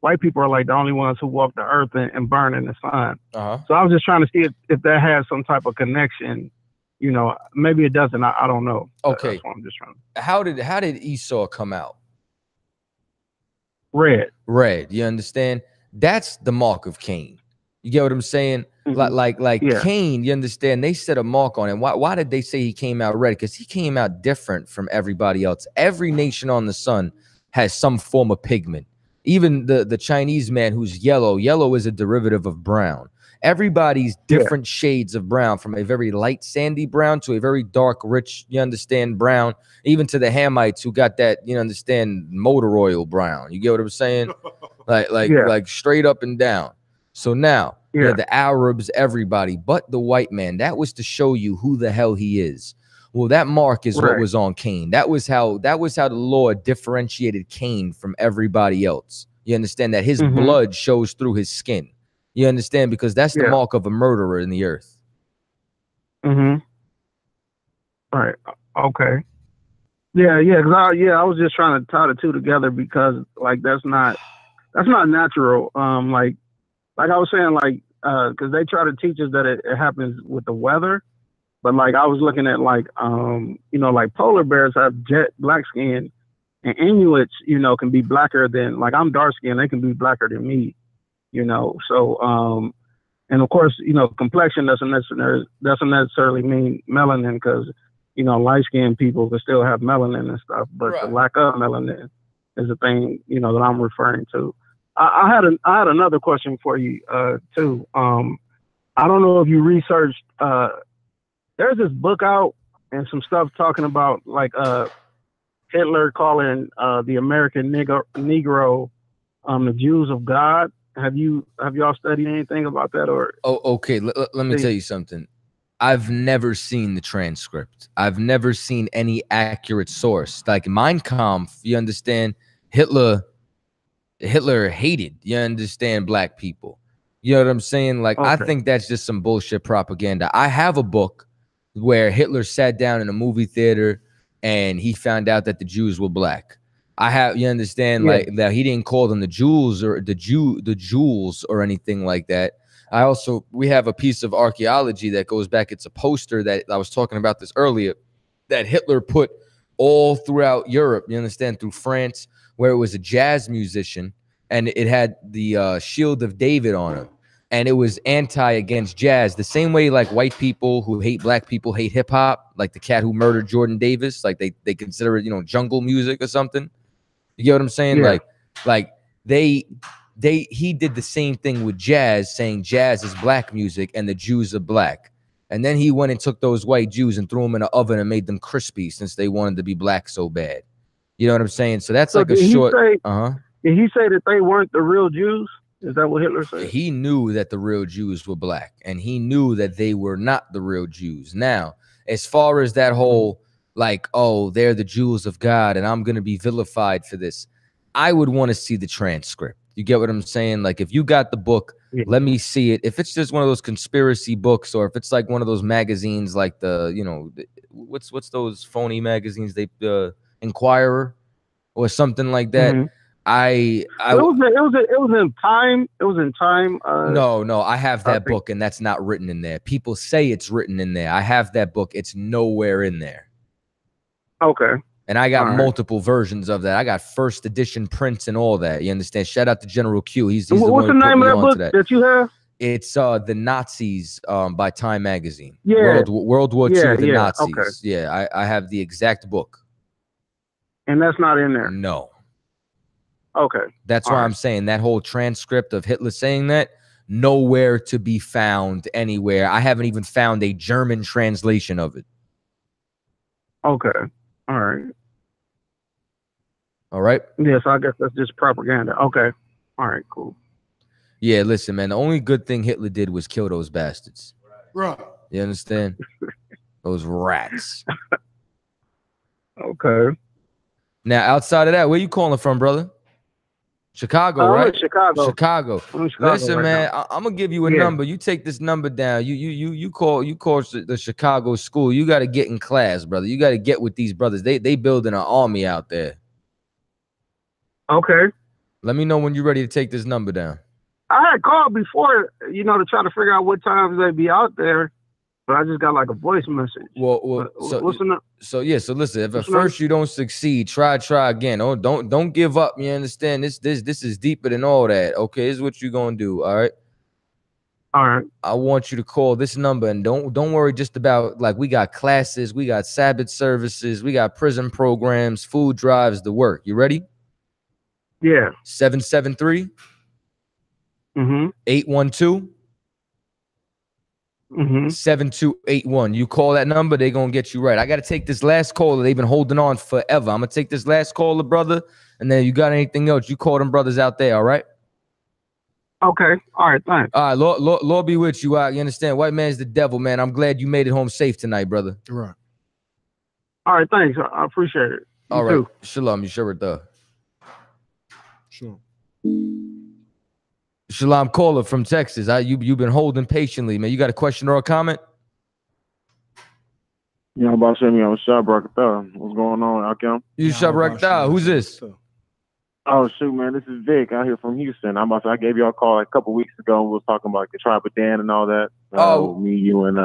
Speaker 1: White people are like the only ones who walk the earth and burn in the sun. So I was just trying to see if that has some type of connection. You know, maybe it doesn't. I don't know.
Speaker 3: Okay.
Speaker 1: That's what I'm just trying to.
Speaker 3: How did Esau come out?
Speaker 1: Red.
Speaker 3: You understand? That's the mark of Cain. You get what I'm saying? Like Cain, you understand? They set a mark on him. Why did they say he came out red? Because he came out different from everybody else. Every nation on the sun has some form of pigment. Even the Chinese man who's yellow. Yellow is a derivative of brown. Everybody's different shades of brown, from a very light sandy brown to a very dark, rich, you understand, brown, even to the Hamites who got that, you understand, motor oil brown. You get what I'm saying? Like straight up and down. So now, the Arabs, everybody, but the white man, that was to show you who the hell he is. Well, that mark is what was on Cain. That was how the Lord differentiated Cain from everybody else. You understand that his blood shows through his skin. You understand? Because that's the mark of a murderer in the earth.
Speaker 1: Right. Okay. Yeah. Because I was just trying to tie the two together because like that's not natural. Like I was saying, like because they try to teach us that it happens with the weather, but like I was looking at like you know, like polar bears have jet black skin, and Inuits, you know, can be blacker than, like, I'm dark skinned, they can be blacker than me. You know, so and of course, you know, complexion doesn't necessarily mean melanin, because you know, light skinned people can still have melanin and stuff, but the lack of melanin is the thing, you know, that I'm referring to. I had another question for you too. I don't know if you researched. There's this book out and some stuff talking about like Hitler calling the American Negro the Jews of God. Have y'all studied anything about that? Or
Speaker 3: okay, let me tell you something. I've never seen the transcript. I've never seen any accurate source. Like Mein Kampf, you understand, Hitler hated, you understand, black people. You know what I'm saying? Like, I think that's just some bullshit propaganda. I have a book where Hitler sat down in a movie theater and he found out that the Jews were black. I have, you understand, like that he didn't call them the Jews or the Jews or anything like that. We have a piece of archaeology that goes back. It's a poster that I was talking about this earlier, that Hitler put all throughout Europe, you understand, through France, where it was a jazz musician and it had the shield of David on it. And it was against jazz, the same way like white people who hate black people hate hip hop, like the cat who murdered Jordan Davis, like they consider it, you know, jungle music or something. You get what I'm saying? Like he did the same thing with jazz, saying jazz is black music and the Jews are black. And then he went and took those white Jews and threw them in an oven and made them crispy since they wanted to be black so bad. You know what I'm saying? So that's like a short.
Speaker 1: Did he say that they weren't the real Jews? Is that what Hitler said?
Speaker 3: He knew that the real Jews were black, and he knew that they were not the real Jews. Now, as far as that whole, like, oh, they're the Jews of God, and I'm going to be vilified for this, I would want to see the transcript. You get what I'm saying? Like, if you got the book, let me see it. If it's just one of those conspiracy books, or if it's like one of those magazines, like the, you know, what's those phony magazines, they Inquirer or something like that. It
Speaker 1: was in Time. It was in Time.
Speaker 3: No, I have that book, and that's not written in there. People say it's written in there. I have that book. It's nowhere in there.
Speaker 1: Okay.
Speaker 3: And I got multiple versions of that. I got first edition prints and all that. You understand? Shout out to General Q. He's the
Speaker 1: What's
Speaker 3: one
Speaker 1: the
Speaker 3: who
Speaker 1: name
Speaker 3: put me
Speaker 1: of that
Speaker 3: onto
Speaker 1: book that you have?
Speaker 3: It's The Nazis by Time Magazine.
Speaker 1: Yeah.
Speaker 3: World War II, The Nazis.
Speaker 1: Okay.
Speaker 3: Yeah, I have the exact book.
Speaker 1: And that's not in there?
Speaker 3: No.
Speaker 1: Okay.
Speaker 3: That's why I'm saying that whole transcript of Hitler saying that, nowhere to be found anywhere. I haven't even found a German translation of it.
Speaker 1: Okay. All right.
Speaker 3: All right.
Speaker 1: Yes, I guess that's just propaganda. Okay. All right, cool.
Speaker 3: Yeah, listen, man, the only good thing Hitler did was kill those bastards.
Speaker 5: Right.
Speaker 3: You understand? Those rats.
Speaker 1: Okay.
Speaker 3: Now, outside of that, where you calling from, brother? Chicago,
Speaker 1: I'm
Speaker 3: right?
Speaker 1: in Chicago.
Speaker 3: Chicago.
Speaker 1: I'm in Chicago
Speaker 3: Listen,
Speaker 1: right
Speaker 3: man,
Speaker 1: now.
Speaker 3: I'm gonna give you a number. You take this number down. You call the Chicago school. You got to get in class, brother. You got to get with these brothers. They building an army out there.
Speaker 1: Okay.
Speaker 3: Let me know when you're ready to take this number down.
Speaker 1: I had called before, you know, to try to figure out what times they'd be out there, but I just got like a voice message.
Speaker 3: Well,
Speaker 1: what's the
Speaker 3: so listen, if at first you don't succeed, try again. Oh, don't give up. You understand? This is deeper than all that. Okay, this is what you're gonna do. All right.
Speaker 1: All right.
Speaker 3: I want you to call this number, and don't worry just about, like, we got classes, we got Sabbath services, we got prison programs, food drives, the work. You ready?
Speaker 1: Yeah.
Speaker 3: 773 812 7281. You call that number, they're gonna get you right. I gotta take this last caller. They've been holding on forever. I'm gonna take this last caller, brother, and then you got anything else, you call them brothers out there, all right?
Speaker 1: Okay. All right, thanks.
Speaker 3: All right, Lord be with you. You understand? White man's the devil, man. I'm glad you made it home safe tonight, brother.
Speaker 5: Right.
Speaker 1: All right, thanks. I appreciate it. You
Speaker 3: all right.
Speaker 1: too.
Speaker 3: Shalom. You sure it does.
Speaker 5: Sure.
Speaker 3: Shalom caller from Texas. You've been holding patiently, man. You got a question or a comment?
Speaker 7: Yeah, I'm about to send me on Chaataza. What's going on, Akim?
Speaker 3: You Chaataza. Who's this?
Speaker 7: Oh shoot, man, this is Vic out here from Houston. I gave y'all a call a couple weeks ago. We was talking about the tribe of Dan and all that. Me, you, and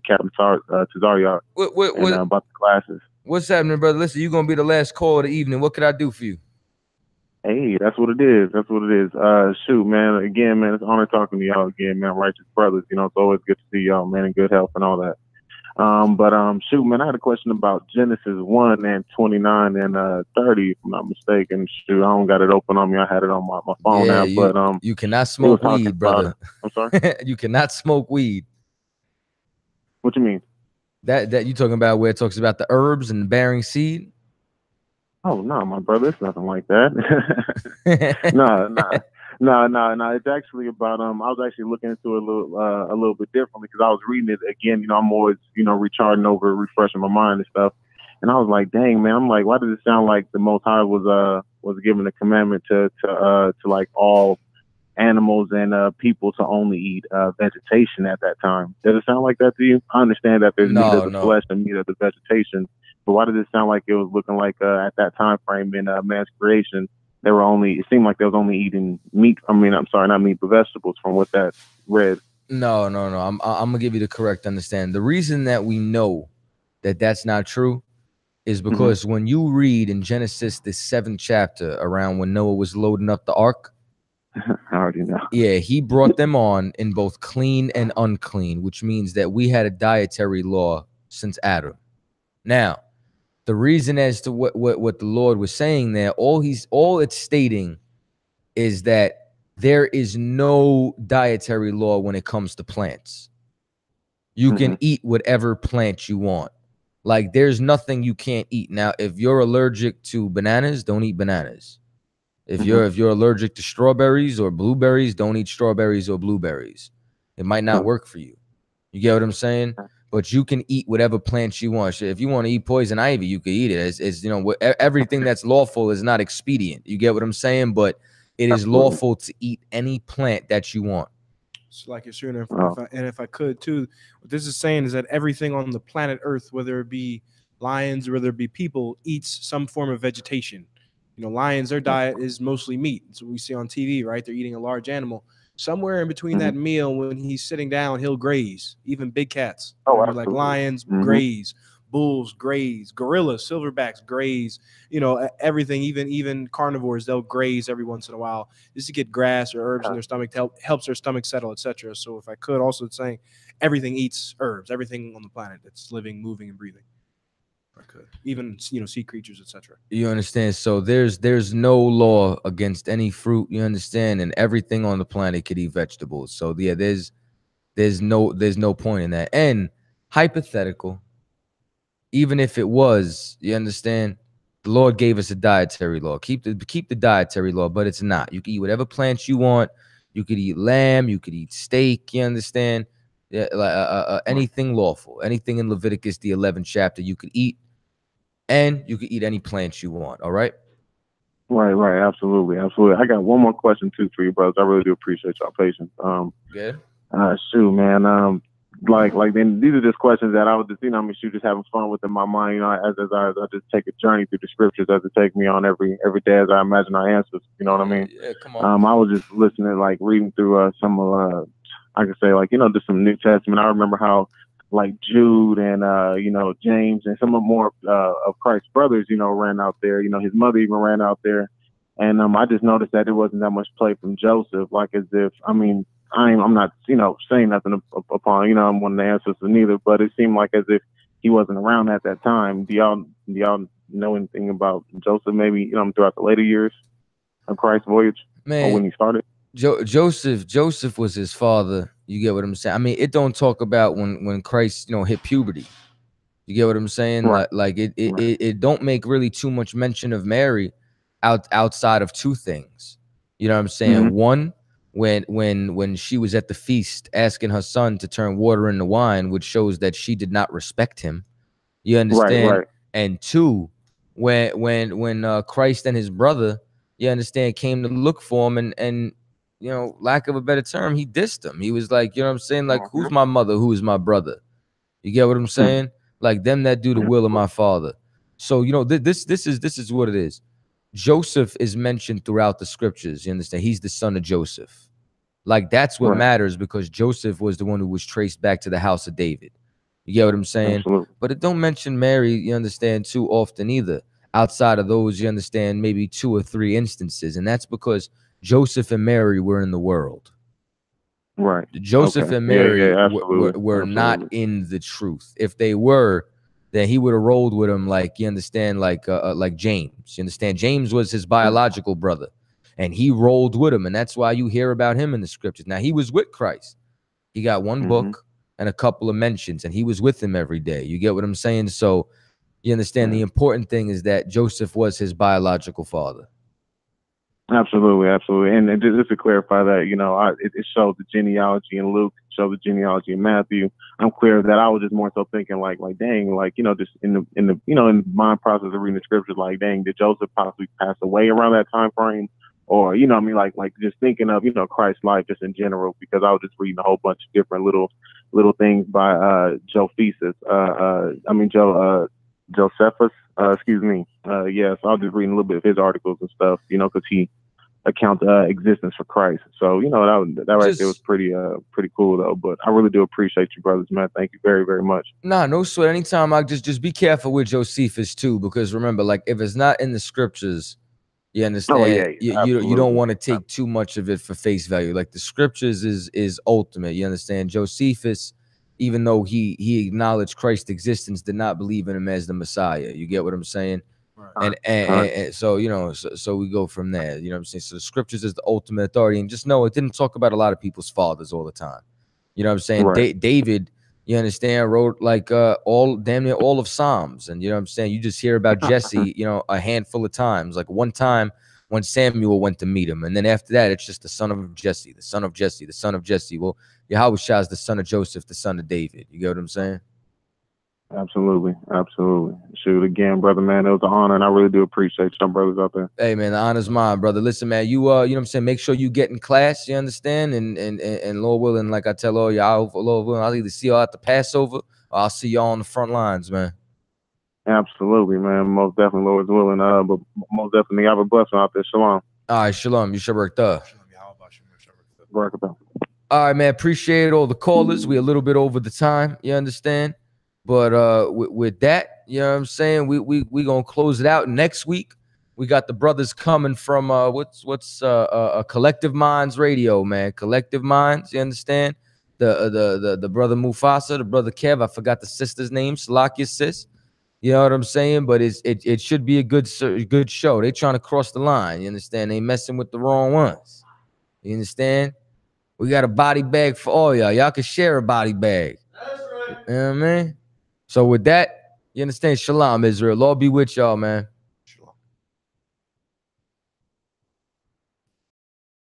Speaker 7: Captain Tazaryach, and about the classes.
Speaker 3: What's happening, brother? Listen, you're gonna be the last call of the evening. What can I do for you?
Speaker 7: Hey, that's what it is. That's what it is. Shoot, man. Again, man, it's an honor talking to y'all again, man. Righteous brothers. You know, it's always good to see y'all, man, in good health and all that. Shoot, man, I had a question about Genesis 1 and 29 and 30, if I'm not mistaken. Shoot, I don't got it open on me. I had it on my phone now, but
Speaker 3: you cannot smoke weed, brother.
Speaker 7: I'm sorry?
Speaker 3: You cannot smoke weed.
Speaker 7: What you mean?
Speaker 3: That you talking about where it talks about the herbs and bearing seed?
Speaker 7: Oh no, my brother, it's nothing like that. No. It's actually about I was actually looking into it a little bit differently because I was reading it again. You know, I'm always recharging over, refreshing my mind and stuff. And I was like, dang man, I'm like, why does it sound like the Most High was given a commandment to like all animals and people to only eat vegetation at that time? Does it sound like that to you? I understand that there's meat of the flesh and meat of the vegetation, but why does it sound like it was looking like at that time frame in man's creation? It seemed like they was only eating meat. I mean, I'm sorry, not meat, but vegetables from what that read.
Speaker 3: No. I'm gonna give you the correct understanding. The reason that we know that that's not true is because when you read in Genesis, the 7th chapter, around when Noah was loading up the ark,
Speaker 7: I already know.
Speaker 3: Yeah, he brought them on in both clean and unclean, which means that we had a dietary law since Adam. Now, the reason as to what the Lord was saying there, all it's stating is that there is no dietary law when it comes to plants. You can eat whatever plant you want. Like, there's nothing you can't eat. Now, if you're allergic to bananas, don't eat bananas. If you're allergic to strawberries or blueberries, don't eat strawberries or blueberries. It might not work for you. You get what I'm saying? But you can eat whatever plants you want. If you want to eat poison ivy, you can eat it. It's you know, everything that's lawful is not expedient. You get what I'm saying? But it is lawful to eat any plant that you want.
Speaker 20: It's like you're saying, if I could too, what this is saying is that everything on the planet Earth, whether it be lions or whether it be people, eats some form of vegetation. You know, lions, their diet is mostly meat. That's what we see on TV, right? They're eating a large animal. Somewhere in between that meal, when he's sitting down, he'll graze. Even big cats, like lions, graze. Bulls graze, gorillas, silverbacks graze, you know, everything, even carnivores, they'll graze every once in a while just to get grass or herbs in their stomach to helps their stomach settle, etc. So if I could also saying everything eats herbs, everything on the planet that's living, moving, and breathing. If I could. Even, you know, sea creatures, etc.
Speaker 3: You understand? So there's no law against any fruit, you understand, and everything on the planet could eat vegetables. So yeah, there's no point in that. And hypothetical, even if it was, you understand, the Lord gave us a dietary law. Keep the dietary law, but it's not. You can eat whatever plants you want. You could eat lamb. You could eat steak. You understand? Yeah, anything lawful. Anything in Leviticus, the 11th chapter, you could eat, and you could eat any plants you want. All right?
Speaker 7: Right. Absolutely. I got one more question too for you, brothers. I really do appreciate y'all patience.
Speaker 3: Good.
Speaker 7: Shoot, man. Like then these are just questions that I was just, you know, I mean, just having fun with in my mind, you know, as I just take a journey through the scriptures as it takes me on every day as I imagine our answers. You know what I mean?
Speaker 3: Yeah, come on.
Speaker 7: I was just listening, like reading through some of I could say, like, you know, just some New Testament. I remember how like Jude and you know, James and some of more of Christ's brothers, you know, ran out there. You know, his mother even ran out there, and I just noticed that there wasn't that much play from Joseph. Like, as if, I mean, I'm not, you know, saying nothing upon, you know, I'm one of the ancestors neither, but it seemed like as if he wasn't around at that time. Do y'all know anything about Joseph, maybe, you know, throughout the later years of Christ's voyage,
Speaker 3: Man,
Speaker 7: or when he started?
Speaker 3: Joseph was his father. You get what I'm saying? I mean, it don't talk about when Christ, you know, hit puberty. You get what I'm saying?
Speaker 7: Right.
Speaker 3: Like it don't make really too much mention of Mary outside of two things. You know what I'm saying? One, when she was at the feast asking her son to turn water into wine, which shows that she did not respect him. You understand?
Speaker 7: Right.
Speaker 3: And two, when Christ and his brother, you understand, came to look for him, and you know, lack of a better term, he dissed him. He was like, you know what I'm saying? Like, who's my mother? Who is my brother? You get what I'm saying? Like, them that do the will of my father. So, you know, this is what it is. Joseph is mentioned throughout the scriptures. You understand? He's the son of Joseph. Like, that's what matters, because Joseph was the one who was traced back to the house of David. You get what I'm saying?
Speaker 7: Absolutely.
Speaker 3: But it don't mention Mary, you understand, too often either. Outside of those, you understand, maybe 2 or 3 instances. And that's because Joseph and Mary were in the world.
Speaker 7: Right.
Speaker 3: Joseph
Speaker 7: Okay.
Speaker 3: and Mary
Speaker 7: Yeah,
Speaker 3: were not in the truth. If they were, then he would have rolled with him, like, you understand, like James. You understand? James was his biological brother, and he rolled with him, and that's why you hear about him in the scriptures. Now, he was with Christ. He got one book and a couple of mentions, and he was with him every day. You get what I'm saying? So you understand, the important thing is that Joseph was his biological father.
Speaker 7: Absolutely. And just to clarify that, you know, it showed the genealogy in Luke, showed the genealogy in Matthew. I'm clear that I was just more so thinking like dang, like, you know, just in the you know, in my process of reading the scriptures, like, dang, did Joseph possibly pass away around that time frame? Or, you know, I mean, like just thinking of, you know, Christ's life just in general, because I was just reading a whole bunch of different little things by Josephus. Josephus, excuse me. Yeah, so I was just reading a little bit of his articles and stuff, you know, because he accounts existence for Christ. So, you know, that right there was pretty cool though. But I really do appreciate you, brothers, man. Thank you very, very much.
Speaker 3: Nah, no sweat. Anytime, I just be careful with Josephus too, because remember, like, if it's not in the scriptures, you understand, you don't want to take too much of it for face value. Like, the scriptures is ultimate. You understand? Josephus, even though he acknowledged Christ's existence, did not believe in him as the Messiah. You get what I'm saying? Right. And so, you know, so we go from there. You know what I'm saying? So the scriptures is the ultimate authority, and just know it didn't talk about a lot of people's fathers all the time. You know what I'm saying? Right. David, you understand, wrote like damn near all of Psalms, and you know what I'm saying? You just hear about Jesse, you know, a handful of times. Like one time when Samuel went to meet him. And then after that, it's just the son of Jesse, the son of Jesse, the son of Jesse. Well, Yahushua is the son of Joseph, the son of David. You get what I'm saying?
Speaker 7: Absolutely. Absolutely. Shoot, again, brother, man, it was an honor, and I really do appreciate some brothers out there.
Speaker 3: Hey, man, the honor's mine, brother. Listen, man, you know what I'm saying? Make sure you get in class, you understand? And Lord willing, like I tell all y'all, Lord willing, I'll either see y'all at the Passover or I'll see y'all on the front lines, man.
Speaker 7: Absolutely, man. Most definitely, Lord's willing. But most definitely, have a blessing out there. Shalom.
Speaker 3: All right, shalom. Yushabrak.
Speaker 7: Barakatah.
Speaker 3: All right, man. Appreciate all the callers. We a little bit over the time, you understand? But with that, you know what I'm saying? We gonna close it out next week. We got the brothers coming from what's Collective Minds Radio, man. Collective Minds, you understand? The brother Mufasa, the brother Kev. I forgot the sister's name. Salakia sis. You know what I'm saying? But it should be a good show. They trying to cross the line. You understand? They messing with the wrong ones. You understand? We got a body bag for all y'all. Y'all can share a body bag. That's right. You know what I mean? So with that, you understand? Shalom, Israel. Lord be with y'all, man.